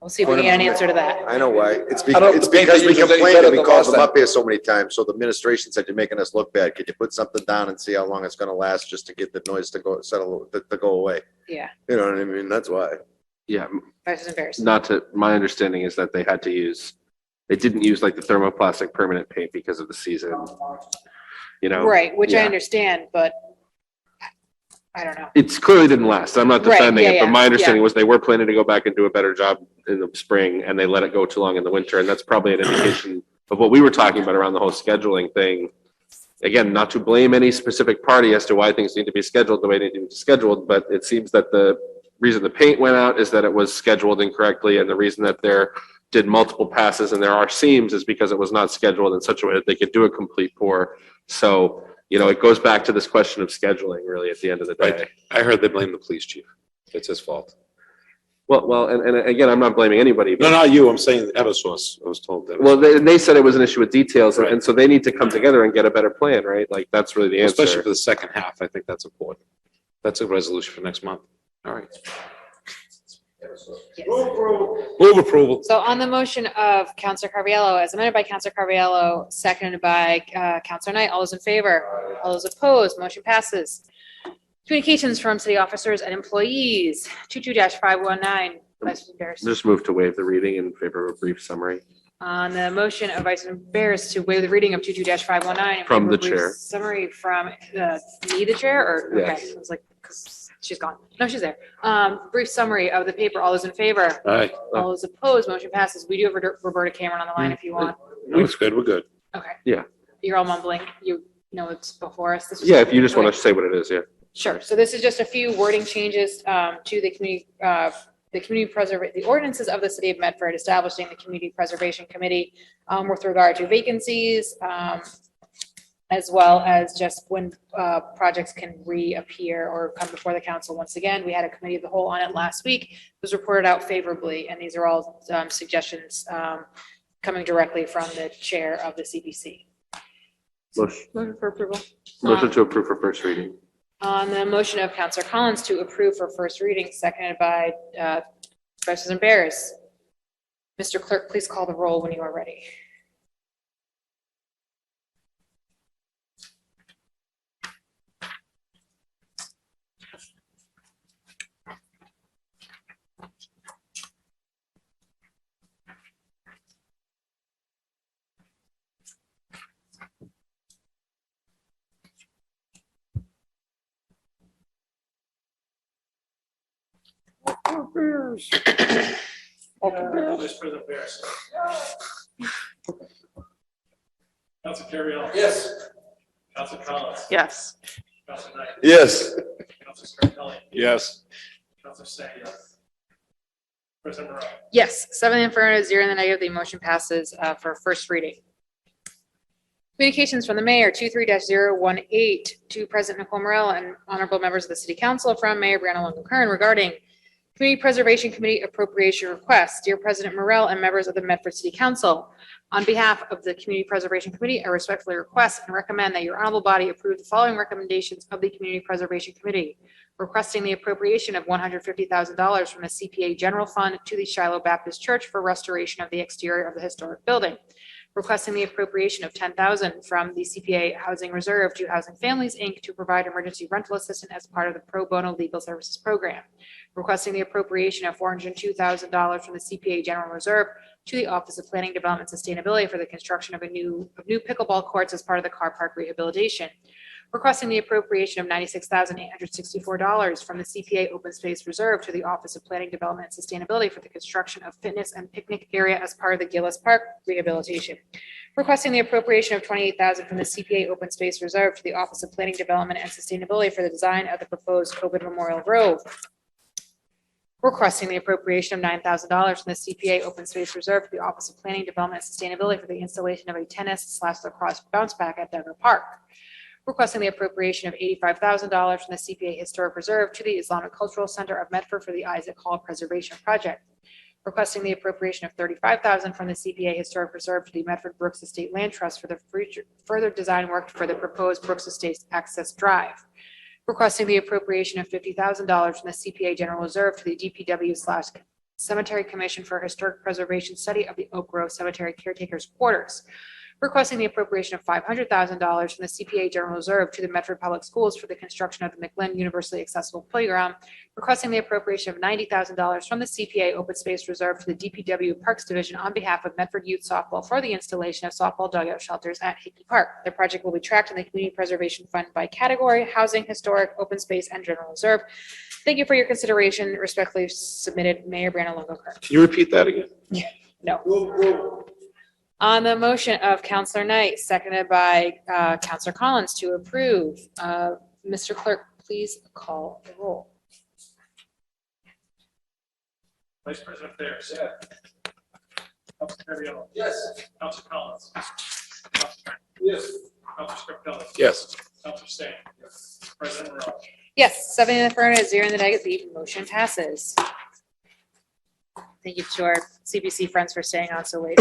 we'll see if we can get an answer to that. I know why. It's I don't- because the paint we usually complained better and we than called last them time. up here so many times. So the administration said, you're making us look bad. Could you put something down and see how long it's gonna last just to get the noise to go away? Yeah, You know what I mean? That's why. Yeah, I was embarrassed. my understanding is that they didn't use like the thermoplastic permanent paint because of the season. You know? Right, which I Yeah. understand, but I don't know. It's clearly didn't last. I'm not Right, defending yeah, it, but yeah, my understanding yeah. was they were planning to go back and do a better job in the spring and they let it go too long in the winter. And that's probably an indication of what we were talking about around the whole scheduling thing. Again, not to blame any specific party as to why things need to be scheduled the way they need to be scheduled, but it seems that the reason the paint went out is that it was scheduled incorrectly. And the reason that there did multiple passes and there are seams is because it was not scheduled in such a way that they could do a complete pour. So, you know, it goes back to this question of scheduling really at the end of the day. Right. I heard they blame the police chief. It's his fault. Well, and again, I'm not blaming anybody. No, But, not you. I'm saying Eversource. I was told that. well, they said it was an issue with details, Right. and so they need to come together and get a better plan, right? Like, that's really the answer. Especially for the second half. I think that's important. That's a resolution for next month. All right. Yes. Move approval. So on the motion of Counselor Carviallo, as amended by Counselor Carviallo, seconded by Counselor Knight, all those in favor? All those opposed, motion passes. Communications from city officers and employees, 22-519, Vice President Barris. Just move to waive the reading in favor of a brief summary. On the motion of Vice President Barris to waive the reading of 22-519. in From favor the of brief chair. Summary from, me, the chair, or, okay, Yes. I was like, 'cause she's gone. No, she's there. Brief summary of the paper. All those in favor? Aye. All those opposed, motion passes. We do have Roberta Cameron on the line if you want. No, it's good. We're good. Okay. Yeah. You're all mumbling. You know it's before us. This was- Yeah, if you just want Okay. to say what it is, yeah. Sure. So this is just a few wording changes to the the ordinances of the city of Medford establishing the Community Preservation Committee with regard to vacancies, as well as just when projects can reappear or come before the council once again. We had a committee of the whole on it last week. It was reported out favorably, and these are all suggestions coming directly from the chair of the CPC. Motion for approval. Motion to approve for first reading. On the motion of Counselor Collins to approve for first reading, seconded by Vice President Barris. Mr. Clerk, please call the roll when you are ready. Vice President Barris. Council Carriel. Yes. Council Collins. Yes. Council Knight. Yes. Council Scarpelli. Yes. Council Singh. Yes. President Morrell. Yes, 7 in the affirmative, 0 in the negative. The motion passes for first reading. Communications from the mayor, 23-018, to President Nicole Morel and honorable members of the city council from Mayor Brianna Longo-Kern regarding Community Preservation Committee appropriation requests. Dear President Morel and members of the Medford City Council, on behalf of the Community Preservation Committee, I respectfully request and recommend that your honorable body approve the following recommendations of the Community Preservation Committee. Requesting the appropriation of $150,000 from the CPA General Fund to the Shiloh Baptist Church for restoration of the exterior of the historic building. Requesting the appropriation of $10,000 from the CPA Housing Reserve to Housing Families, Inc. to provide emergency rental assistance as part of the pro bono legal services program. Requesting the appropriation of $402,000 from the CPA General Reserve to the Office of Planning, Development, and Sustainability for the construction of new pickleball courts as part of the car park rehabilitation. Requesting the appropriation of $96,864 from the CPA Open Space Reserve to the Office of Planning, Development, and Sustainability for the construction of fitness and picnic area as part of the Gillis Park rehabilitation. Requesting the appropriation of $28,000 from the CPA Open Space Reserve to the Office of Planning, Development, and Sustainability for the design of the proposed COVID Memorial Grove. Requesting the appropriation of $9,000 from the CPA Open Space Reserve to the Office of Planning, Development, and Sustainability for the installation of a tennis/lacrosse bounce back at Denver Park. Requesting the appropriation of $85,000 from the CPA Historic Reserve to the Islamic Cultural Center of Medford for the Isaac Hall Preservation Project. Requesting the appropriation of $35,000 from the CPA Historic Reserve to the Medford Brooks Estate Land Trust for the further design work for the proposed Brooks Estates Access Drive. Requesting the appropriation of $50,000 from the CPA General Reserve to the DPW/Cemetery Commission for Historic Preservation Study of the Oak Grove Cemetery Caretakers Quarters. Requesting the appropriation of $500,000 from the CPA General Reserve to the Medford Public Schools for the construction of the McGlynn Universally Accessible Playground. Requesting the appropriation of $90,000 from the CPA Open Space Reserve to the DPW Parks Division on behalf of Medford Youth Softball for the installation of softball dugout shelters at Hickey Park. The project will be tracked in the Community Preservation Fund by category: housing, historic, open space, and general reserve. Thank you for your consideration. Respectfully submitted, Mayor Brianna Longo-Kern. Can you repeat that again? No. On the motion of Counselor Knight, seconded by Counselor Collins to approve, Mr. Clerk, please call the roll. Vice President Barris. Yes. Council Carriel. Yes. Council Collins. Council Knight. Yes. Council Scarpelli. Yes. Council Singh. Yes. President Morrell. Yes, 7 in the affirmative, 0 in the negative. The motion passes. Thank you to our CBC friends for staying on so late.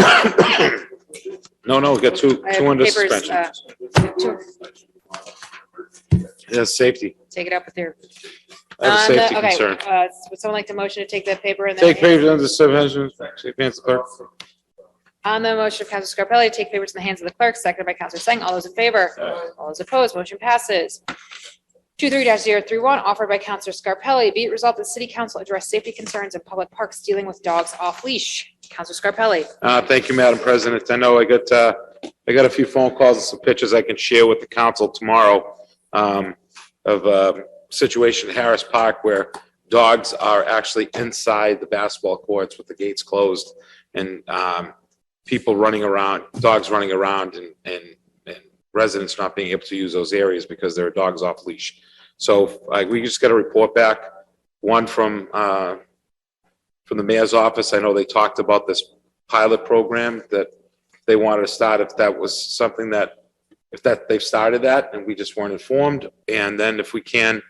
No, we got two I have under papers, suspension. Yeah, safety. Take it up with your. I have a safety Okay, concern. would someone like to motion to take the paper and then? Take papers under suspension. Advance the clerk. On the motion of Council Scarpelli, take papers in the hands of the clerk, seconded by Councilor Singh. All those in favor? All those opposed? Motion passes. 23-031, offered by Counselor Scarpelli. Be it resolved that the City Council address safety concerns in public parks dealing with dogs off leash. Counselor Scarpelli. Thank you, Madam President. I know I got a few phone calls and some pictures I can share with the council tomorrow of a situation at Harris Park where dogs are actually inside the basketball courts with the gates closed and people running around, dogs running around and residents not being able to use those areas because there are dogs off leash. So we just got a report back, one from the mayor's office. I know they talked about this pilot program that they wanted to start, if that was something that, they've started that and we just weren't informed. And then if we can,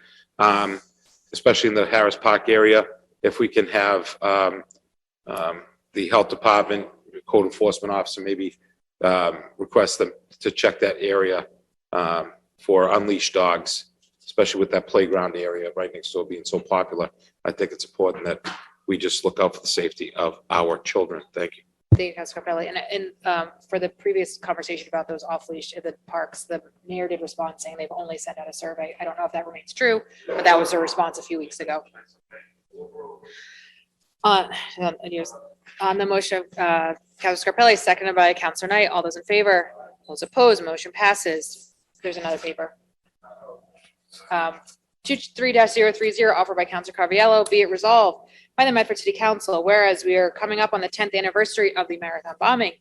especially in the Harris Park area, if we can have the health department, code enforcement officer, maybe request them to check that area for unleashed dogs, especially with that playground area right next door being so popular. I think it's important that we just look out for the safety of our children. Thank you. Thank you, Councilor Scarpelli. And for the previous conversation about those off leash at the parks, the mayor did respond saying they've only sent out a survey. I don't know if that remains true, but that was a response a few weeks ago. On the motion of Councilor Scarpelli, seconded by Councilor Knight. All those in favor? Those opposed? Motion passes. There's another paper. 23-030, offered by Councilor Carviallo. Be it resolved by the Medford City Council, whereas we are coming up on the 10th anniversary of the Marathon bombing,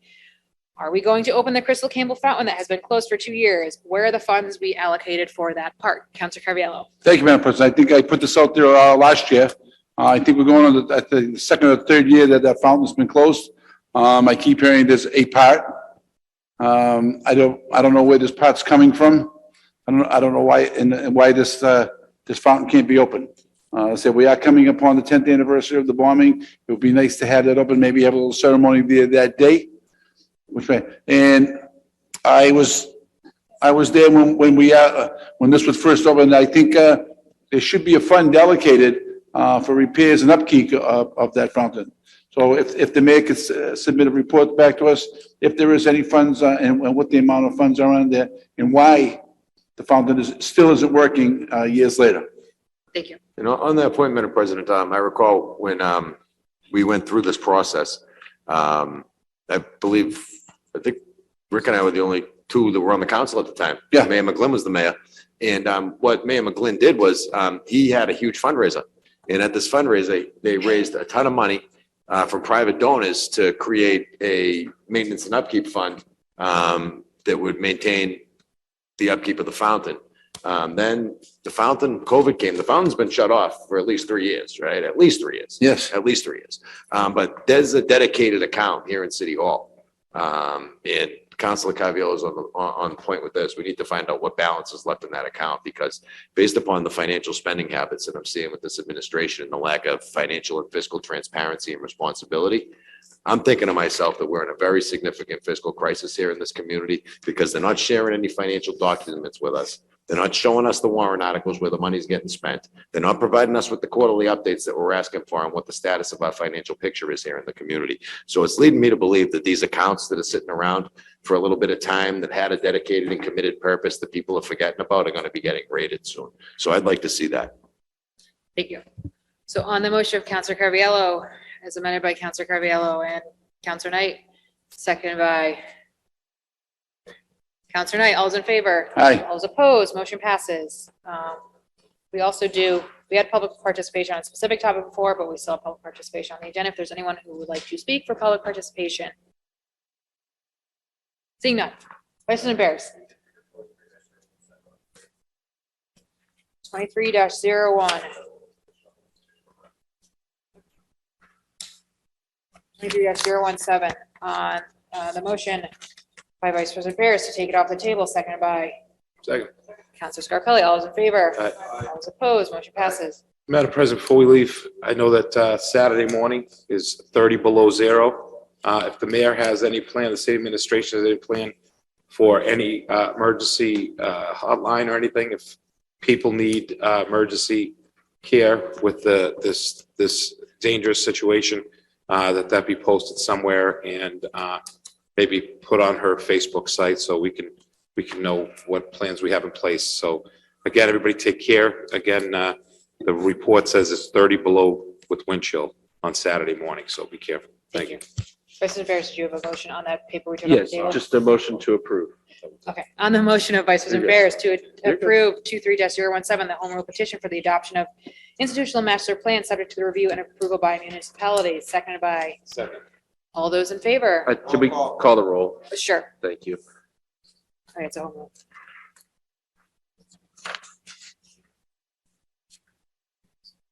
are we going to open the Crystal Campbell Fountain that has been closed for 2 years? Where are the funds we allocated for that part? Councilor Carviallo. Thank you, Madam President. I think I put this out there last year. I think we're going on at the second or third year that fountain's been closed. I keep hearing there's a part. I don't know where this part's coming from. I don't know why and why this fountain can't be open. So we are coming upon the 10th anniversary of the bombing. It would be nice to have that open, maybe have a little ceremony there that day. And I was there when this was first opened. I think there should be a fund allocated for repairs and upkeep of that fountain. So if the mayor could submit a report back to us, if there is any funds and what the amount of funds are on there and why the fountain still isn't working years later. Thank you. You know, on that point, Madam President, I recall when we went through this process, I think Rick and I were the only two that were on the council at the time. Yeah. Mayor McGlynn was the mayor. And what Mayor McGlynn did was he had a huge fundraiser. And at this fundraiser, they raised a ton of money from private donors to create a maintenance and upkeep fund that would maintain the upkeep of the fountain. Then the fountain, COVID came. The fountain's been shut off for at least 3 years, right? At least 3 years. Yes. At least 3 years. But there's a dedicated account here in City Hall. And Councilor Carviallo is on point with this. We need to find out what balance is left in that account because based upon the financial spending habits that I'm seeing with this administration and the lack of financial and fiscal transparency and responsibility, I'm thinking to myself that we're in a very significant fiscal crisis here in this community because they're not sharing any financial documents with us. They're not showing us the warrant articles where the money's getting spent. They're not providing us with the quarterly updates that we're asking for on what the status of our financial picture is here in the community. So it's leading me to believe that these accounts that are sitting around for a little bit of time that had a dedicated and committed purpose that people are forgetting about are going to be getting raided soon. So I'd like to see that. Thank you. So on the motion of Councilor Carviallo, as amended by Councilor Carviallo and Councilor Knight, seconded by Councilor Knight, all those in favor? Aye. All those opposed, motion passes. We had public participation on a specific topic before, but we still have public participation on the agenda. If there's anyone who would like to speak for public participation. Seeing none. Vice President Barris. 23-01. 23-017 on the motion by Vice President Barris to take it off the table, seconded by Second. Councilor Scarpelli. All those in favor? Aye. All those opposed? Motion passes. Madam President, before we leave, I know that Saturday morning is 30 below zero. If the mayor has any plan, the city administration has any plan for any emergency hotline or anything, if people need emergency care with this dangerous situation, that be posted somewhere and maybe put on her Facebook site so we can know what plans we have in place. So Again, everybody take care. Again, the report says it's 30 below with wind chill on Saturday morning, so be careful. Thank you. Vice President Barris, did you have a motion on that paper we took off the Yes, table? just a motion to approve. Okay, on the motion of Vice President You're good. Barris to You're good. approve 23-017, the home rule petition for the adoption of institutional master plan subject to the review and approval by municipalities, seconded by Second. all those in favor? Can we call the roll? Sure. Thank you. All right, it's a home rule.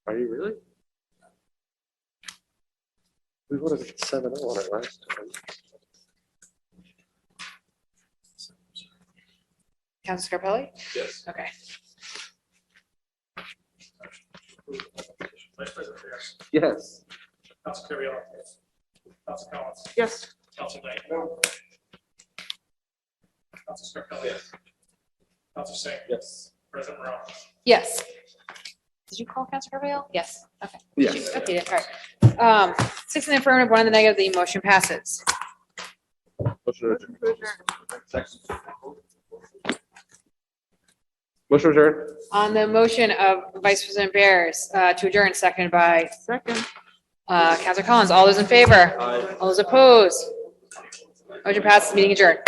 Are you really? We would have 7-0 on it last time. Council Scarpelli? Yes. Okay. Vice President Barris. Yes. Council Carviallo. Council Collins. Yes. Council Knight. Council Scarpelli. Yes. Council Singh. Yes. President Morrell. Yes. Did you call Council Carviallo? Yes. Okay. Yes. Okay, all right. 6 in the affirmative, 1 in the negative, the motion passes. Motion adjourned. On the motion of Vice President Barris to adjourn, seconded by Councilor Collins, all those in favor? All those opposed? Motion passes, meeting adjourned.